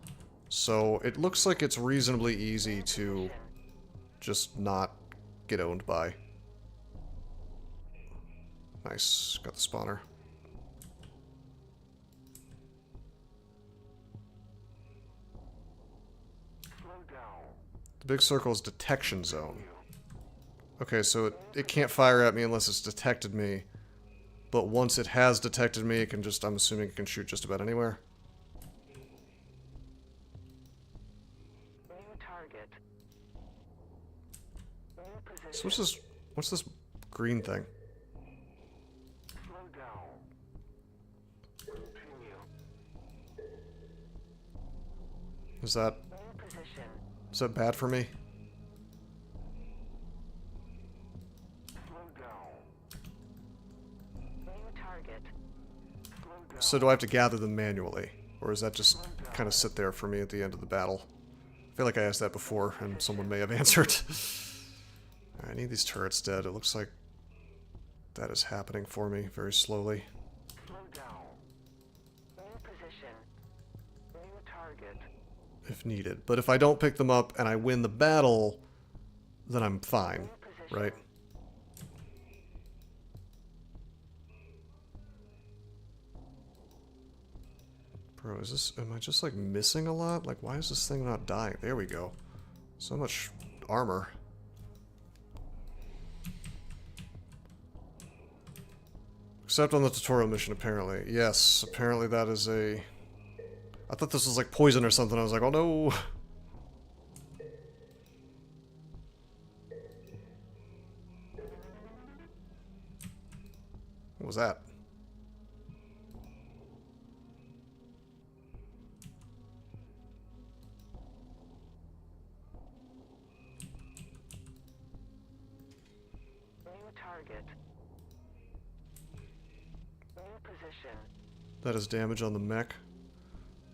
So it looks like it's reasonably easy to just not get owned by. Nice. Got the spawner. Slow down. The big circle is detection zone. Okay, so it can't fire at me unless it's detected me. But once it has detected me, it can just, I'm assuming it can shoot just about anywhere. New target. New So position. what's this green thing? Slow down. Continue. Is that New position. bad for me? Slow down. New target. Slow down. So do I have to gather them manually? Or is that just kind of sit there for me at the end of the battle? I feel like I asked that before and someone may have answered. I need these turrets dead. It looks like that is happening for me very slowly. Slow down. New position. New target. If needed. But if I don't pick them up and I win the battle, then I'm fine, right? Bro, is this, am I just like missing a lot? Like, why is this thing not dying? There we go. So much armor. Except on the tutorial mission, apparently. Yes, apparently that is a... I thought this was like poison or something. I was like, oh no. What was that? New target. New position. That is damage on the mech.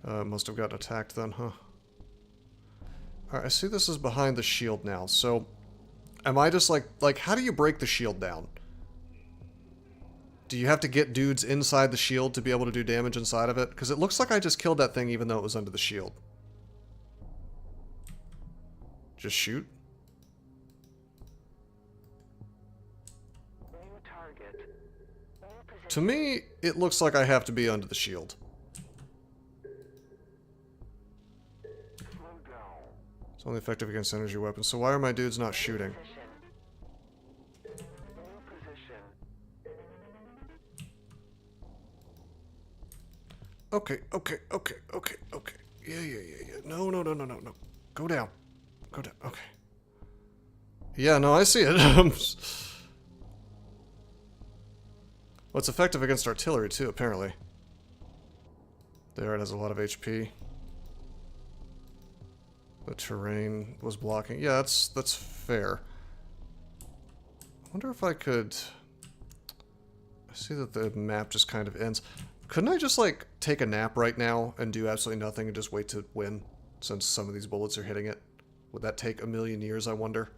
Must have gotten attacked then, huh? Alright, I see this is behind the shield now, so... Am I just like, how do you break the shield down? Do you have to get dudes inside the shield to be able to do damage inside of it? Because it looks like I just killed that thing even though it was under the shield. Just shoot? New target. New position. To me, it looks like I have to be under the shield. Slow down. It's only effective against energy weapons, so why are my dudes not shooting? Position. New position. Okay. Yeah. No. Go down. Okay. Yeah, no, I see it. Well, it's effective against artillery, too, apparently. There, it has a lot of HP. The terrain was blocking. Yeah, that's fair. I wonder if I could... I see that the map just kind of ends. Couldn't I just, like, take a nap right now and do absolutely nothing and just wait to win, since some of these bullets are hitting it? Would that take a million years, I wonder?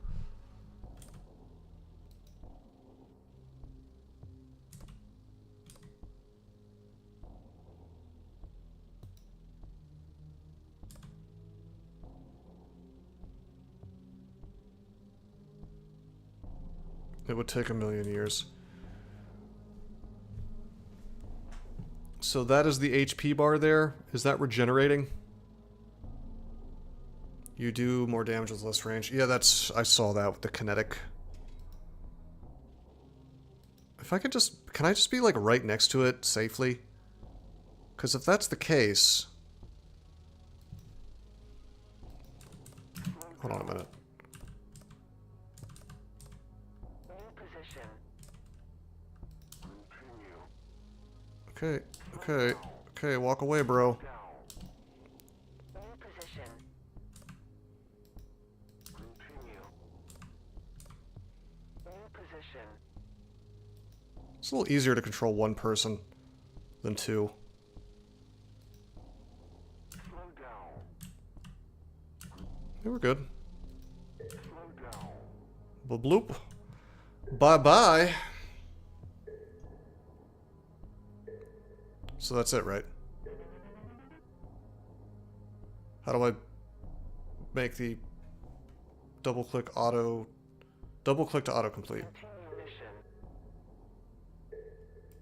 It would take a million years. So that is the HP bar there. Is that regenerating? You do more damage with less range. Yeah, that's... I saw that with the kinetic. If I could just... Can I just be, like, right next to it safely? Because if that's the case... Hold on a minute. New position. Okay, okay, okay, walk away, bro. New position. Continue. New position. It's a little easier to control one person than two. Slow down. Okay, we're good. Slow down. Bloop. Bye-bye. So that's it, right? How do I make the double-click to autocomplete? Continue mission.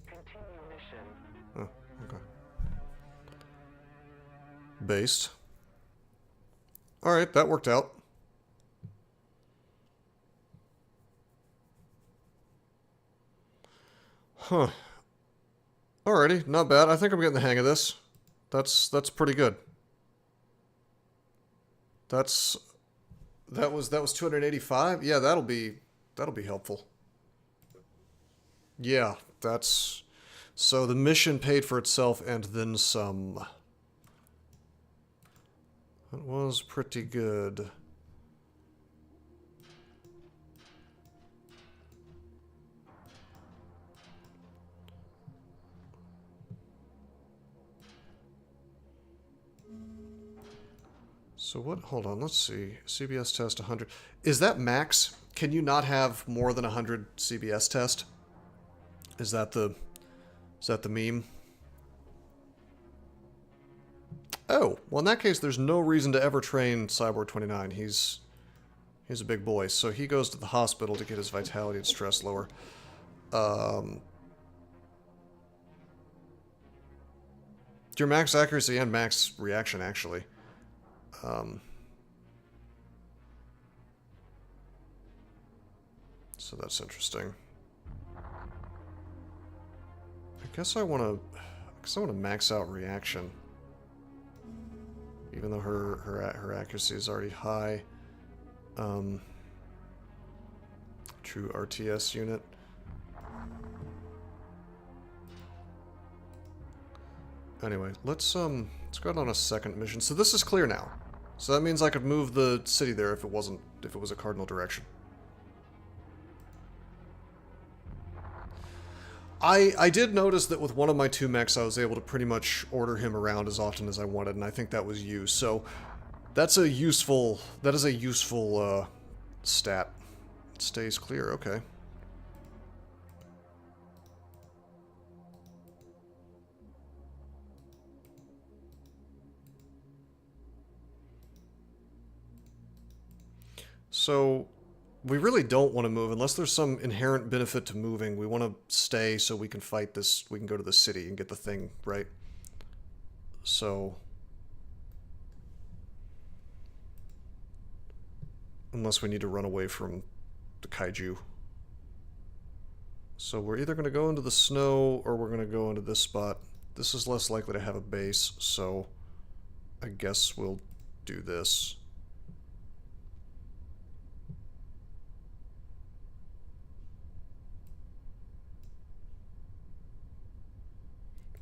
Continue mission. Oh, okay. Based. Alright, that worked out. Huh. Alrighty, not bad. I think I'm getting the hang of this. That's pretty good. That was 285? Yeah, that'll be helpful. Yeah, that's so the mission paid for itself and then some. That was pretty good. So what? Hold on, let's see. CBS test 100. Is that max? Can you not have more than 100 CBS test? Is that the meme? Oh, well in that case there's no reason to ever train Cyborg 29. He's a big boy, so he goes to the hospital to get his vitality and stress lower. Your max accuracy and max reaction actually. So that's interesting. I guess I want to max out reaction, even though her accuracy is already high. True RTS unit. Anyway, let's go out on a second mission. So this is clear now. So that means I could move the city there if it was a cardinal direction. I did notice that with one of my two mechs I was able to pretty much order him around as often as I wanted, and I think that was you. So that is a useful stat. It stays clear, okay. So, we really don't want to move unless there's some inherent benefit to moving. We want to stay so we can fight this, we can go to the city and get the thing, right? So, unless we need to run away from the kaiju. So we're either going to go into the snow or we're going to go into this spot. This is less likely to have a base, so I guess we'll do this.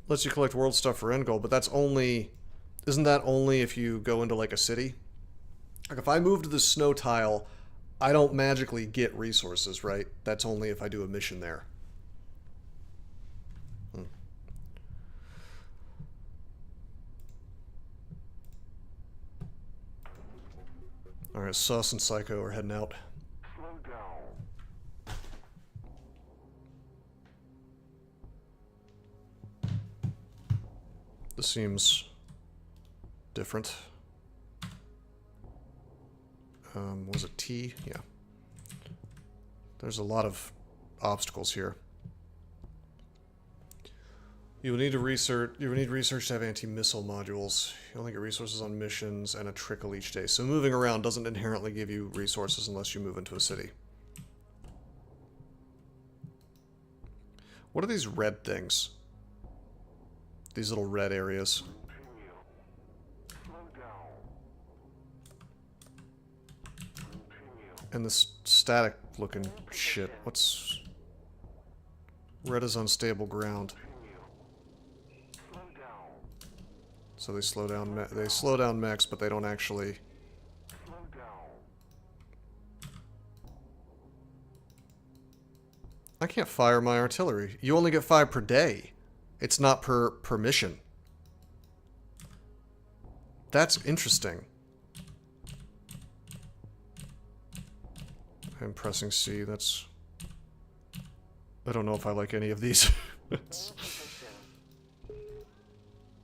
Lets you collect world stuff for end goal, but that's only... Isn't that only if you go into, like, a city? Like, if I move to the snow tile, I don't magically get resources, right? That's only if I do a mission there. Alright, Sus and Psycho are heading out. Slow down. This seems different. Was it T? Yeah. There's a lot of obstacles here. You will need research to have anti-missile modules. You only get resources on missions and a trickle each day. So moving around doesn't inherently give you resources unless you move into a city. What are these red things? These little red areas. Slow down. And this static looking shit. What's... Red is unstable ground. Slow down. So they slow down mechs, but they don't actually... Slow down. I can't fire my artillery. You only get 5 per day. It's not per mission. That's interesting. I'm pressing C. That's... I don't know if I like any of these. New position.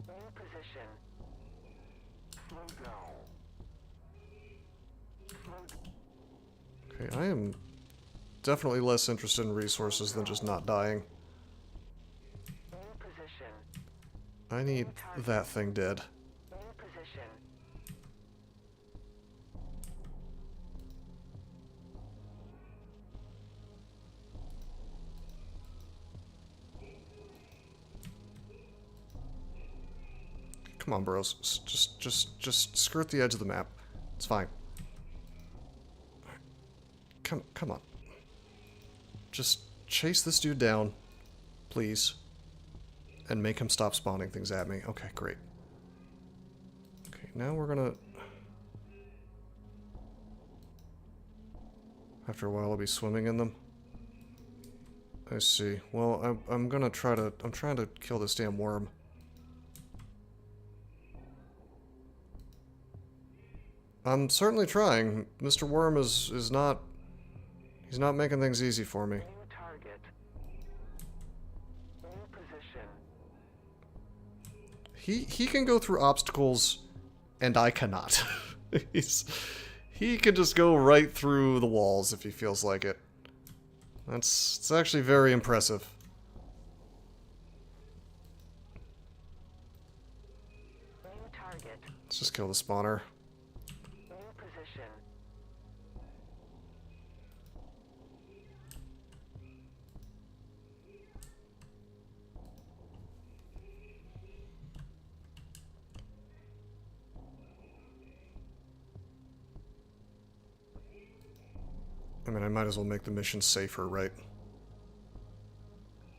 New position. Slow down. Slow down. Okay, I am definitely less interested in resources than just not dying. New position. I need that thing dead. New position. Come on, bros. Just skirt the edge of the map. It's fine. Come on. Just chase this dude down, please. And make him stop spawning things at me. Okay, great. Okay, now we're gonna... After a while I'll be swimming in them. I see. Well, I'm gonna try to... I'm trying to kill this damn worm. I'm certainly trying. Mr. Worm is not... He's not making things easy for me. New target. New position. He can go through obstacles, and I cannot. He can just go right through the walls if he feels like it. It's actually very impressive. New target. Let's just kill the spawner. New position. I mean, I might as well make the mission safer, right?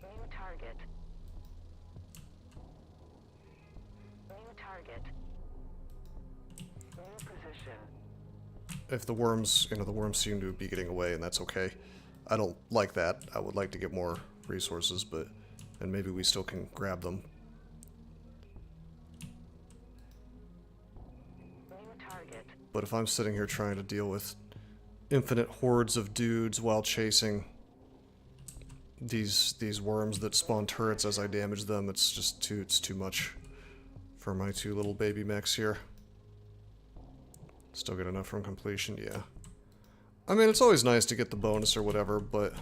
New target. New target. New position. If the worms, the worms seem to be getting away, and that's okay. I don't like that. I would like to get more resources, but... And maybe we still can grab them. New target. But if I'm sitting here trying to deal with infinite hordes of dudes while chasing these worms that spawn turrets as I damage them, it's too much for my 2 little baby mechs here. Still get enough from completion, yeah. I mean, it's always nice to get the bonus or whatever, but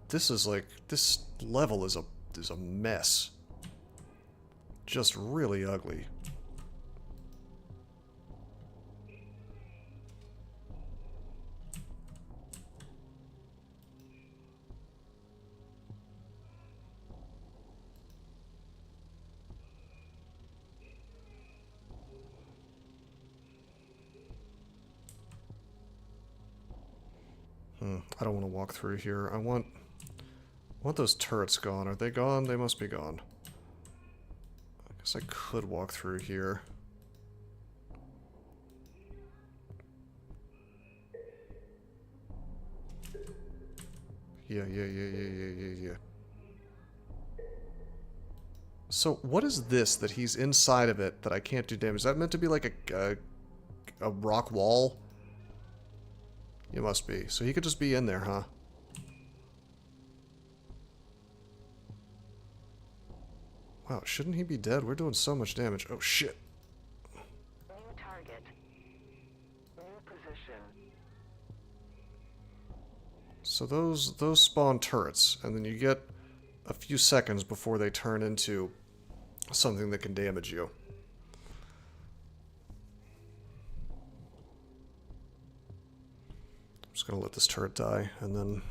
this is like, this level is a mess. Just really ugly. I don't want to walk through here. I want those turrets gone. Are they gone? They must be gone. I guess I could walk through here. Yeah. So, what is this that he's inside of it that I can't do damage? Is that meant to be like a rock wall? It must be. So he could just be in there, huh? Wow, shouldn't he be dead? We're doing so much damage. Oh, shit. New target. New position. So those spawn turrets, and then you get a few seconds before they turn into something that can damage you. I'm just gonna let this turret die, and then...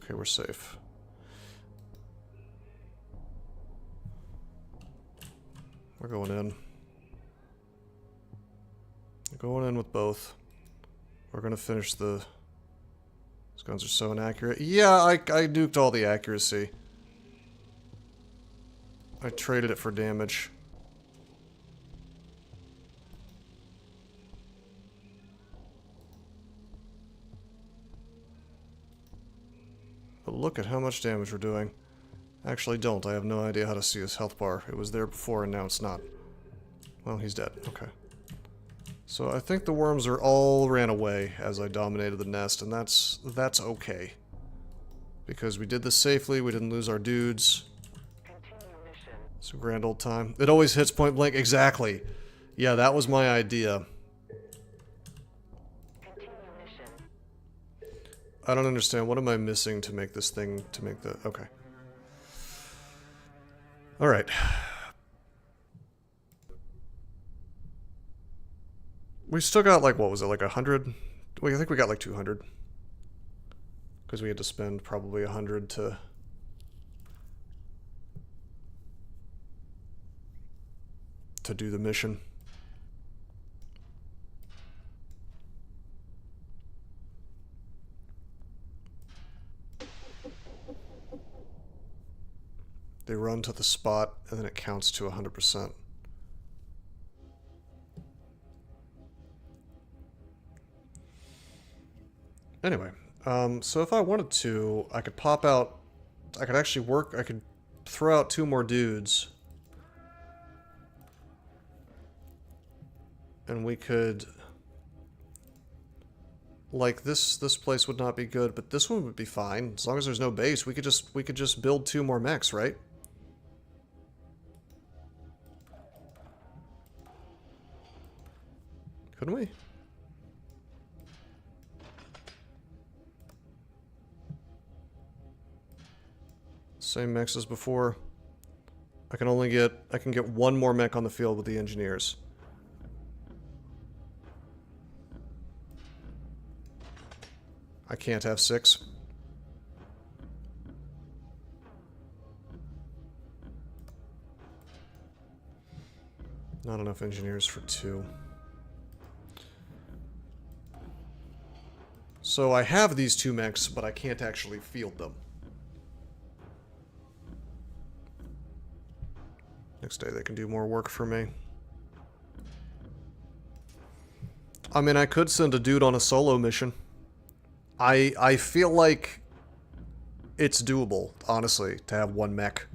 Okay, we're safe. We're going in. We're going in with both. We're gonna finish the... These guns are so inaccurate. Yeah, I nuked all the accuracy. I traded it for damage. But look at how much damage we're doing. Actually don't. I have no idea how to see his health bar. It was there before and now it's not. Well, he's dead. Okay. So I think the worms are all ran away as I dominated the nest, and that's okay. Because we did this safely, we didn't lose our dudes. Continue mission. It's a grand old time. It always hits point blank. Exactly. Yeah, that was my idea. Continue mission. I don't understand. What am I missing to make this thing, to make the... Okay. Alright. We still got, like, what was it, like 100? Wait, I think we got like 200. Because we had to spend probably 100 to do the mission. They run to the spot, and then it counts to 100%. Anyway, so if I wanted to, I could pop out... I could actually work... I could throw out 2 more dudes. And we could... Like, this place would not be good, but this one would be fine. As long as there's no base, we could just build 2 more mechs, right? Couldn't we? Same mechs as before. I can get 1 more mech on the field with the engineers. I can't have 6. Not enough engineers for 2. So I have these 2 mechs, but I can't actually field them. Next day they can do more work for me. I mean, I could send a dude on a solo mission. I feel like it's doable, honestly, to have 1 mech.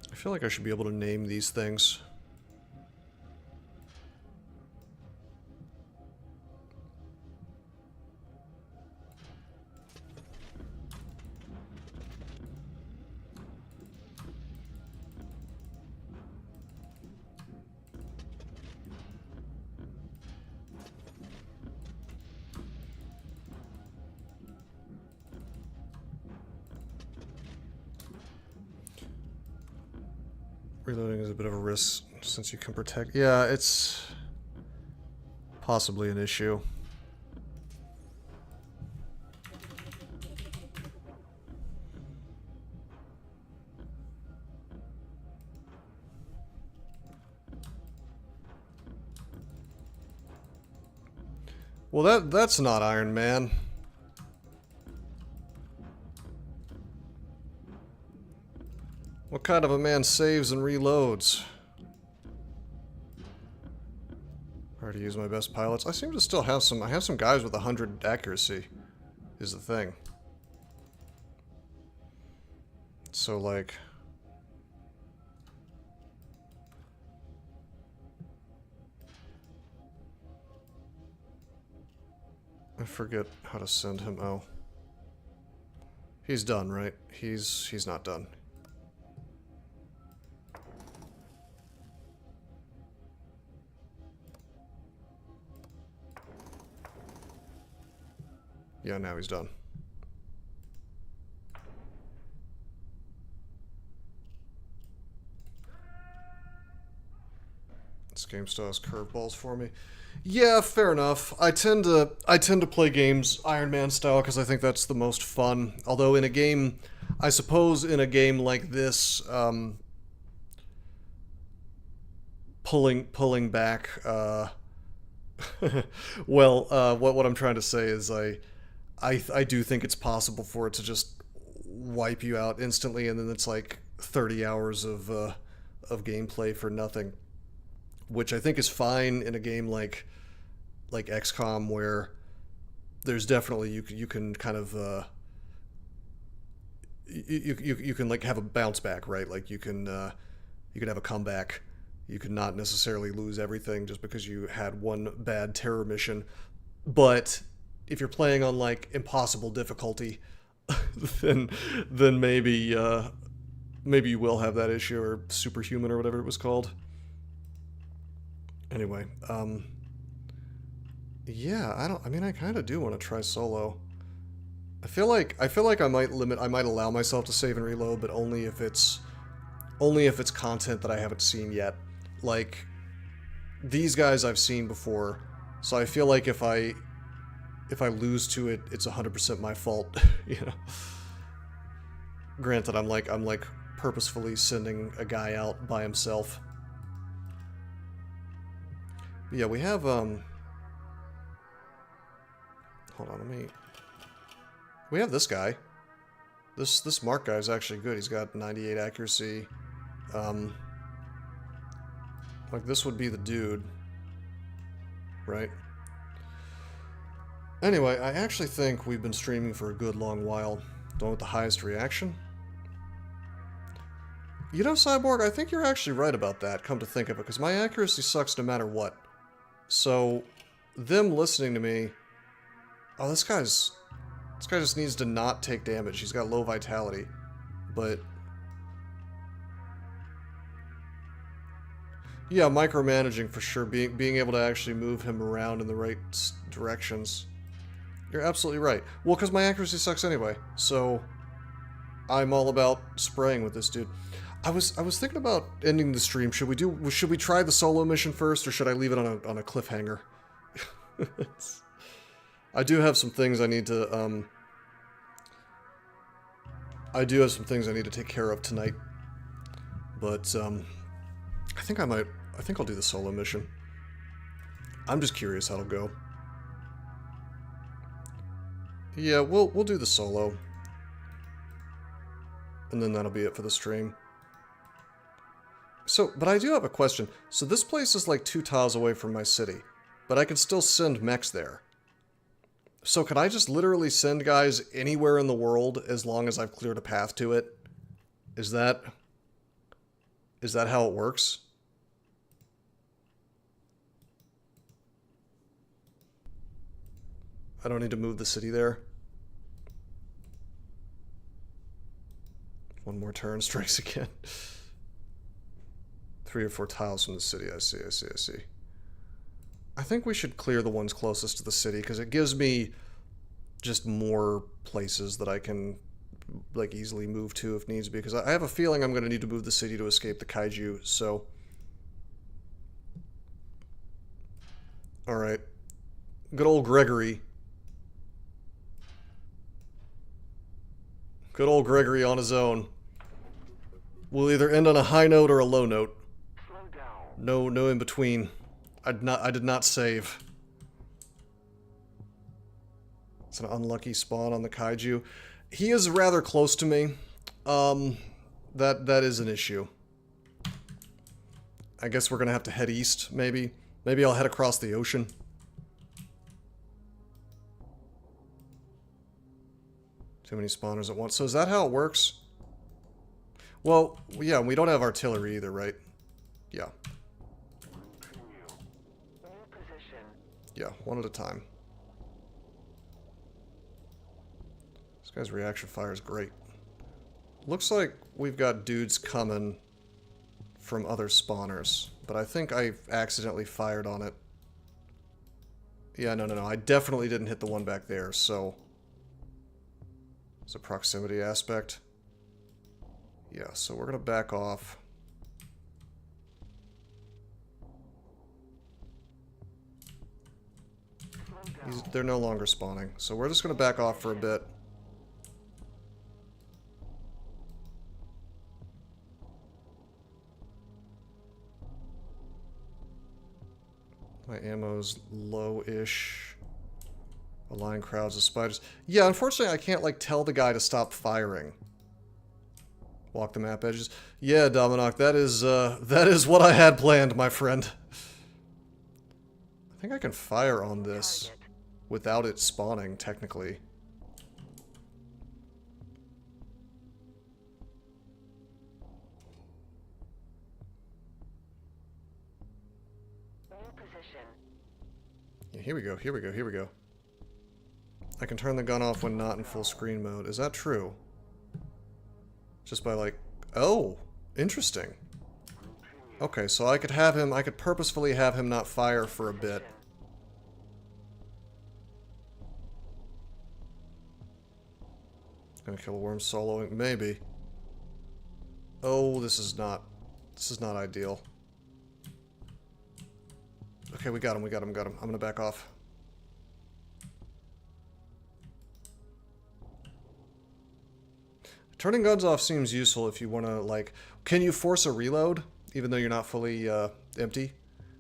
I feel like I should be able to name these things. Reloading is a bit of a risk since you can protect. Yeah, it's possibly an issue. Well, that's not Iron Man. What kind of a man saves and reloads? Hard to use my best pilots. I seem to still have some. I have some guys with 100 accuracy. Is the thing. So like. I forget how to send him. Oh. He's done, right? He's not done. Yeah, now he's done. This game still has curveballs for me. Yeah, fair enough. I tend to play games Iron Man style because I think that's the most fun. Although in a game, I suppose in a game like this, pulling back. Well, what I'm trying to say is I do think it's possible for it to just wipe you out instantly, and then it's like 30 hours of gameplay for nothing, which I think is fine in a game like XCOM, where there's definitely you can kind of you can like have a bounce back, right? Like you can have a comeback. You can not necessarily lose everything just because you had one bad terror mission. But if you're playing on like impossible difficulty, then maybe you will have that issue, or superhuman or whatever it was called. Anyway, yeah, I kind of do want to try solo. I feel like I might allow myself to save and reload, but only if it's content that I haven't seen yet. Like, these guys I've seen before, so I feel like if I lose to it, it's 100% my fault, you know. Granted, I'm like purposefully sending a guy out by himself. But yeah, we have hold on, we have this guy. This Mark guy is actually good. He's got 98 accuracy. Like, this would be the dude, right? Anyway, I actually think we've been streaming for a good long while. The one with the highest reaction? You know, Cyborg, I think you're actually right about that, come to think of it, because my accuracy sucks no matter what. So, them listening to me... Oh, this guy just needs to not take damage. He's got low vitality. But... yeah, micromanaging for sure. Being able to actually move him around in the right directions. You're absolutely right. Well, because my accuracy sucks anyway, so I'm all about spraying with this dude. I was thinking about ending the stream. Should we try the solo mission first, or should I leave it on a cliffhanger? I do have some things I need to take care of tonight, but I think I'll do the solo mission. I'm just curious how it'll go. Yeah, we'll do the solo. And then that'll be it for the stream. So, but I do have a question. So this place is like 2 tiles away from my city, but I can still send mechs there. So can I just literally send guys anywhere in the world as long as I've cleared a path to it? Is that how it works? I don't need to move the city there. One more turn, strikes again. 3 or 4 tiles from the city. I see. I think we should clear the ones closest to the city, because it gives me just more places that I can like easily move to if needs be, because I have a feeling I'm going to need to move the city to escape the kaiju, so... Alright. Good old Gregory. Good old Gregory on his own. We'll either end on a high note or a low note. Slow down. No in between. I did not save. It's an unlucky spawn on the kaiju. He is rather close to me. That is an issue. I guess we're gonna have to head east, maybe. Maybe I'll head across the ocean. Too many spawners at once. So is that how it works? Well, yeah, we don't have artillery either, right? Yeah. New position. Yeah, one at a time. This guy's reaction fire is great. Looks like we've got dudes coming from other spawners, but I think I accidentally fired on it. Yeah, no. I definitely didn't hit the one back there, so It's a proximity aspect. Yeah, so we're gonna back off. They're no longer spawning, so we're just gonna back off for a bit. My ammo's low-ish. Align crowds of spiders. Yeah, unfortunately I can't, like, tell the guy to stop firing. Walk the map edges. Yeah, Dominoc, that is what I had planned, my friend. I think I can fire on this without it spawning, technically. Yeah, here we go, here we go, here we go. I can turn the gun off when not in full screen mode. Is that true? Just by like... Oh! Interesting. Okay, so I could have him... I could purposefully have him not fire for a bit. Gonna kill a worm soloing? Maybe. Oh, this is not... This is not ideal. Okay, we got him, we got him, got him. I'm gonna back off. Turning guns off seems useful if you want to, like... Can you force a reload, even though you're not fully empty?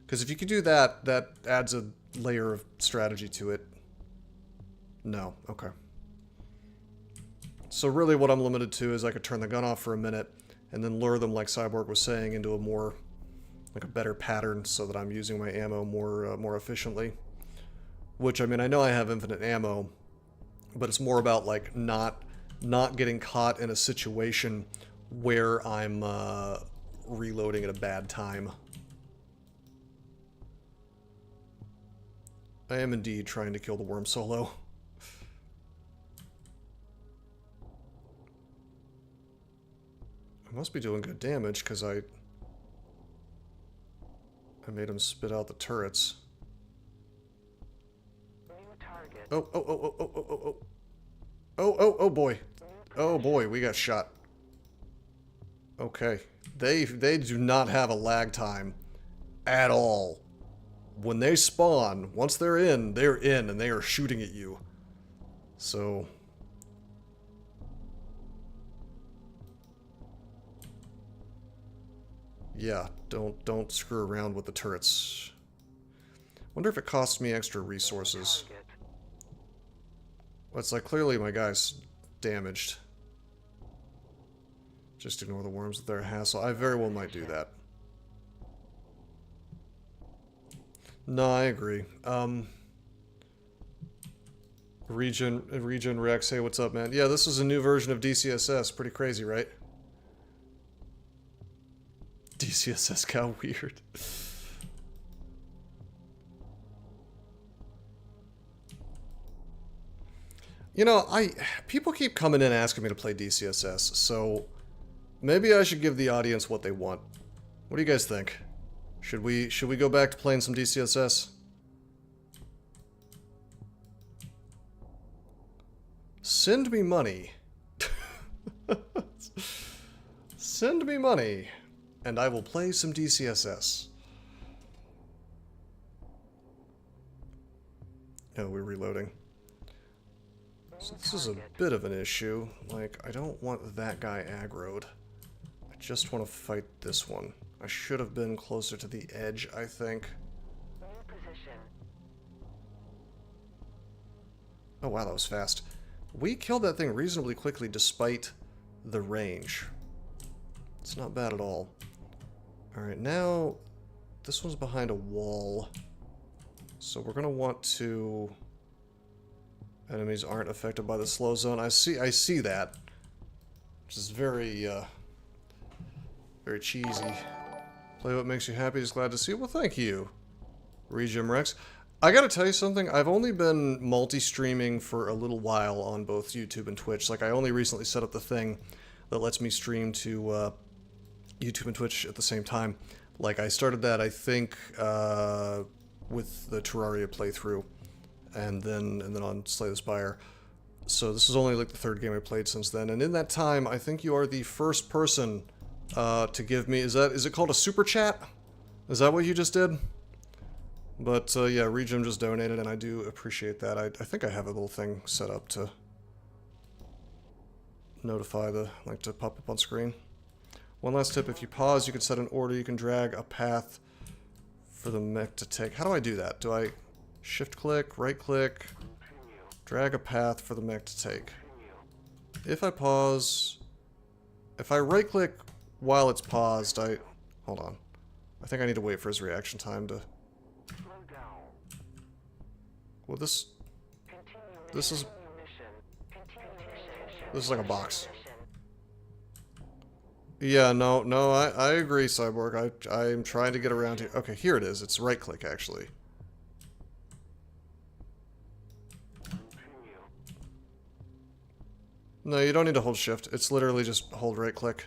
Because if you could do that, that adds a layer of strategy to it. No. Okay. So really what I'm limited to is I could turn the gun off for a minute, and then lure them, like Cyborg was saying, into a more... like a better pattern so that I'm using my ammo more efficiently. Which, I mean, I know I have infinite ammo, but it's more about, like, not getting caught in a situation where I'm reloading at a bad time. I am indeed trying to kill the worm solo. I must be doing good damage because I made him spit out the turrets. Oh, oh, oh, oh, oh, oh, oh, oh. Oh, oh, oh boy. Oh boy, we got shot. Okay. They do not have a lag time at all. When they spawn, once they're in, and they are shooting at you. So... yeah, don't screw around with the turrets. Wonder if it costs me extra resources. Well, it's like clearly my guy's damaged. Just ignore the worms, they're a hassle. I very well might do that. No, I agree. Regen Rex, hey, what's up, man? Yeah, this is a new version of DCSS. Pretty crazy, right? DCSS got weird. You know, people keep coming in asking me to play DCSS, so maybe I should give the audience what they want. What do you guys think? Should we go back to playing some DCSS? Send me money. Send me money, and I will play some DCSS. Oh, we're reloading. So this is a bit of an issue. Like, I don't want that guy aggroed. I just want to fight this one. I should have been closer to the edge, I think. Oh wow, that was fast. We killed that thing reasonably quickly despite the range. It's not bad at all. Alright, now this one's behind a wall. So we're gonna want to... Enemies aren't affected by the slow zone. I see that. Which is very, very cheesy. Play what makes you happy, just glad to see it. Well, thank you, Regim Rex. I gotta tell you something, I've only been multi-streaming for a little while on both YouTube and Twitch. Like, I only recently set up the thing that lets me stream to, YouTube and Twitch at the same time. Like, I started that, I think, with the Terraria playthrough. And then on Slay the Spire. So this is only like the third game I played since then, and in that time, I think you are the first person to give me, is it called a super chat? Is that what you just did? But yeah, Regim just donated, and I do appreciate that. I think I have a little thing set up to notify to pop up on screen. One last tip, if you pause, you can set an order, you can drag a path for the mech to take. How do I do that? Do I shift click, right click, drag a path for the mech to take? If I pause, if I right click while it's paused, hold on. I think I need to wait for his reaction time to... Well, this is like a box. Yeah, no, I agree, Cyborg. I'm trying to get around here. Okay, here it is. It's right click, actually. No, you don't need to hold shift. It's literally just hold right click.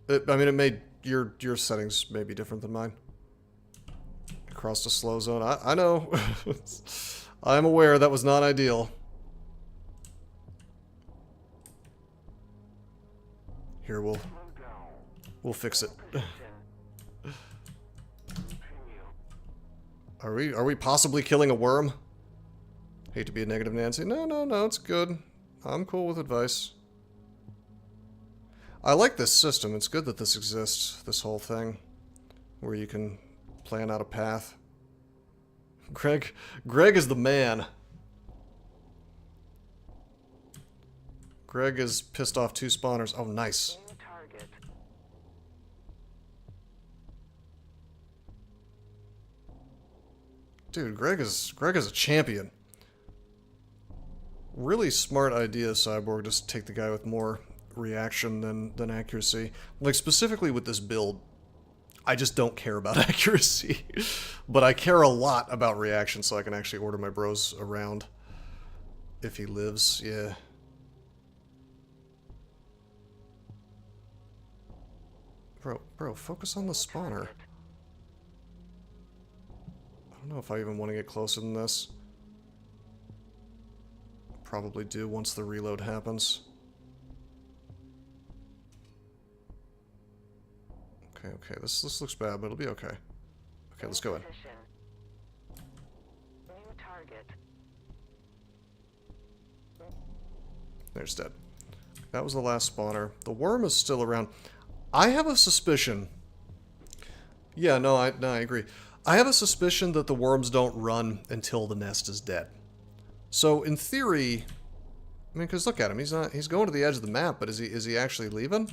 I mean, it made your settings may be different than mine. Across the slow zone. I know. I'm aware that was not ideal. Here, we'll fix it. Are we possibly killing a worm? Hate to be a negative Nancy. No, it's good. I'm cool with advice. I like this system. It's good that this exists, this whole thing, where you can plan out a path. Greg is the man. Greg is pissed off 2 spawners. Oh, nice. Dude, Greg is a champion. Really smart idea, Cyborg, just take the guy with more reaction than accuracy. Like, specifically with this build, I just don't care about accuracy. But I care a lot about reaction, so I can actually order my bros around. If he lives, yeah. Bro, focus on the spawner. I don't know if I even want to get closer than this. Probably do once the reload happens. Okay, this looks bad, but it'll be okay. Okay, let's go in. There's dead. That was the last spawner. The worm is still around. I have a suspicion. Yeah, no, I agree. I have a suspicion that the worms don't run until the nest is dead. So in theory, I mean, because look at him, he's going to the edge of the map, but is he actually leaving?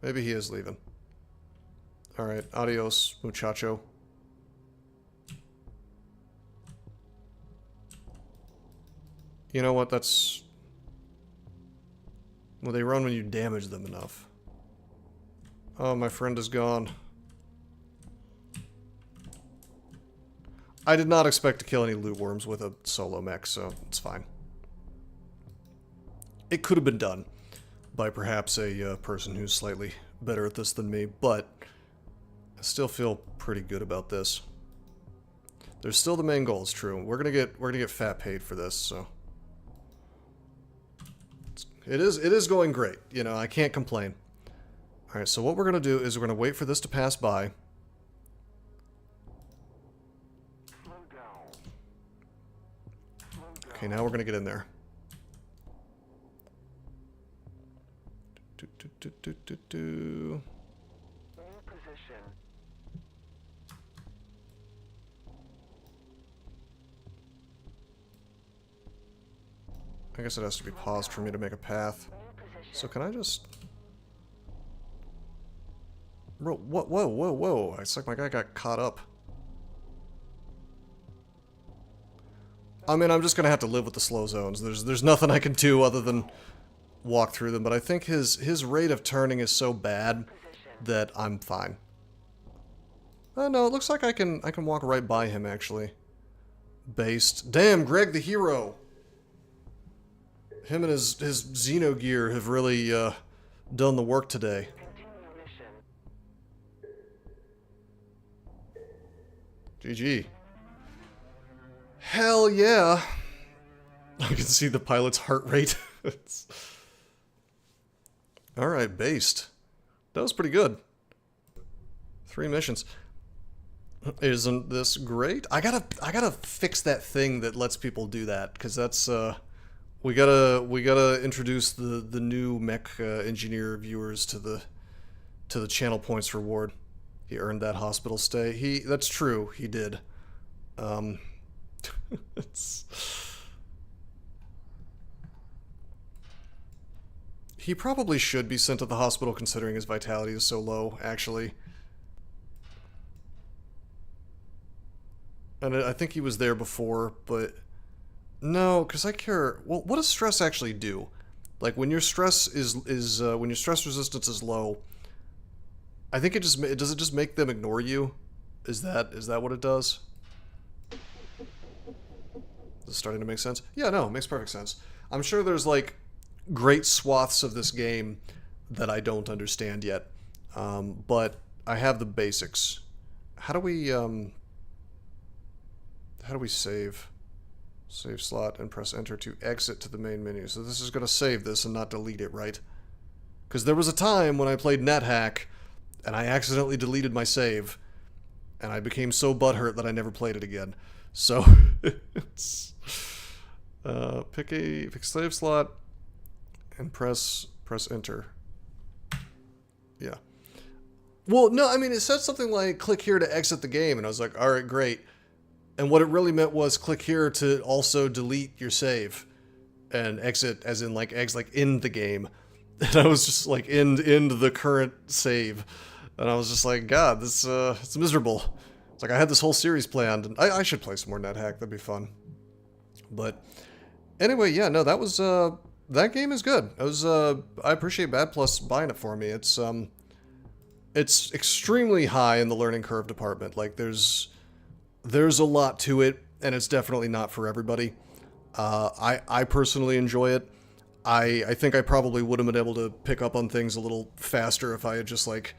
Maybe he is leaving. All right, adios, muchacho. You know what? That's... Well, they run when you damage them enough. Oh, my friend is gone. I did not expect to kill any loot worms with a solo mech, so it's fine. It could have been done by perhaps a person who's slightly better at this than me, but I still feel pretty good about this. There's still the main goal, it's true. We're gonna get fat paid for this, so it is going great. You know, I can't complain. All right, so what we're gonna do is we're gonna wait for this to pass by. Okay, now we're gonna get in there. Do. I guess it has to be paused for me to make a path. So can I just... Whoa. It's like my guy got caught up. I mean, I'm just gonna have to live with the slow zones. There's nothing I can do other than walk through them, but I think his rate of turning is so bad that I'm fine. Oh no, it looks like I can walk right by him, actually. Based. Damn, Greg the hero! Him and his Xenogear have really done the work today. GG. Hell yeah. I can see the pilot's heart rate. Alright, based. That was pretty good. 3 missions. Isn't this great? I gotta fix that thing that lets people do that, because that's we gotta introduce the new Mech Engineer viewers to the channel points reward. He earned that hospital stay. That's true. He did. He probably should be sent to the hospital considering his vitality is so low, actually. And I think he was there before, but no, because I care. Well, what does stress actually do? Like when your stress when your stress resistance is low, I think does it just make them ignore you? Is that what it does? Is this starting to make sense? Yeah, no, it makes perfect sense. I'm sure there's like great swaths of this game that I don't understand yet, but I have the basics. How do we save? Save slot and press enter to exit to the main menu. So this is going to save this and not delete it, right? Because there was a time when I played NetHack and I accidentally deleted my save and I became so butthurt that I never played it again. So it's pick save slot and press enter. Yeah. Well, no, I mean it said something like click here to exit the game and I was like, all right, great. And what it really meant was click here to also delete your save and exit as in like in the game. And I was just like in the current save. And I was just like, God, this it's miserable. It's like I had this whole series planned and I should play some more NetHack. That'd be fun. But anyway, yeah, no, that was that game is good. It was I appreciate Bad Plus buying it for me. It's extremely high in the learning curve department. Like there's a lot to it, and it's definitely not for everybody. I personally enjoy it. I think I probably would have been able to pick up on things a little faster if I had just like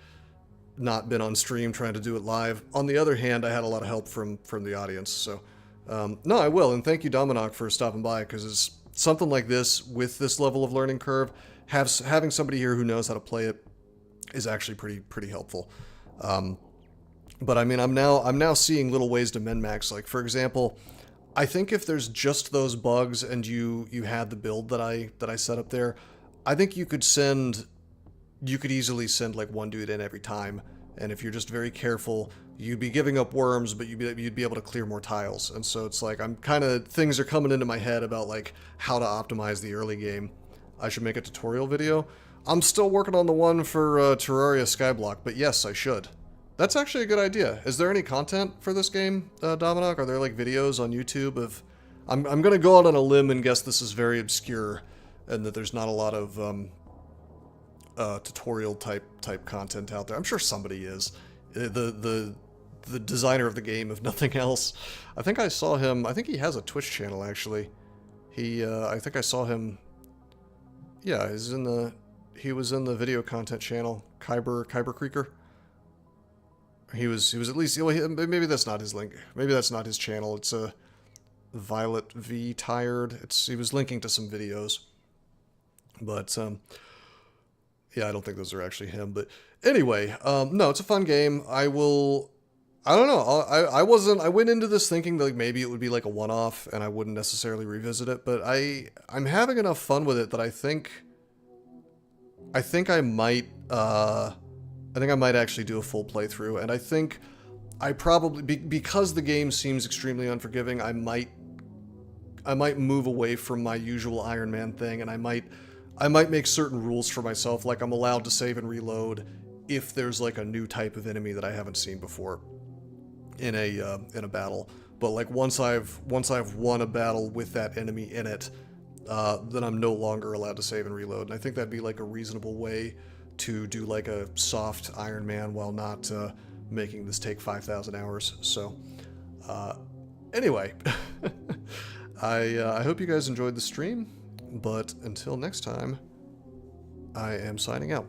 not been on stream trying to do it live. On the other hand, I had a lot of help from the audience. So no, I will, and thank you, Dominoc, for stopping by, because it's something like this with this level of learning curve. Having somebody here who knows how to play it is actually pretty helpful. But I mean, I'm now seeing little ways to min-max. Like, for example, I think if there's just those bugs and you had the build that I set up there, I think you could easily send like one dude in every time. And if you're just very careful, you'd be giving up worms, but you'd be able to clear more tiles. And so it's like things are coming into my head about like how to optimize the early game. I should make a tutorial video. I'm still working on the one for Terraria Skyblock, but yes, I should. That's actually a good idea. Is there any content for this game, Dominoc? Are there like videos on YouTube of... I'm going to go out on a limb and guess this is very obscure and that there's not a lot of tutorial type content out there. I'm sure somebody is. The designer of the game, if nothing else. I think I saw him... I think he has a Twitch channel, actually. I think I saw him... Yeah, he was in the video content channel. Kyber Creeker. He was at least, maybe that's not his link. Maybe that's not his channel. It's a Violet V Tired. He was linking to some videos. But, yeah, I don't think those are actually him. But anyway, no, it's a fun game. I don't know. I went into this thinking that like maybe it would be like a one-off and I wouldn't necessarily revisit it. But I'm having enough fun with it that I think I might, I think I might actually do a full playthrough, and I think I probably, because the game seems extremely unforgiving, I might move away from my usual Iron Man thing, and I might make certain rules for myself, like I'm allowed to save and reload if there's like a new type of enemy that I haven't seen before in a battle. But like once I've won a battle with that enemy in it, then I'm no longer allowed to save and reload, and I think that'd be like a reasonable way to do like a soft Iron Man while not making this take 5,000 hours. So anyway, I hope you guys enjoyed the stream, but until next time, I am signing out.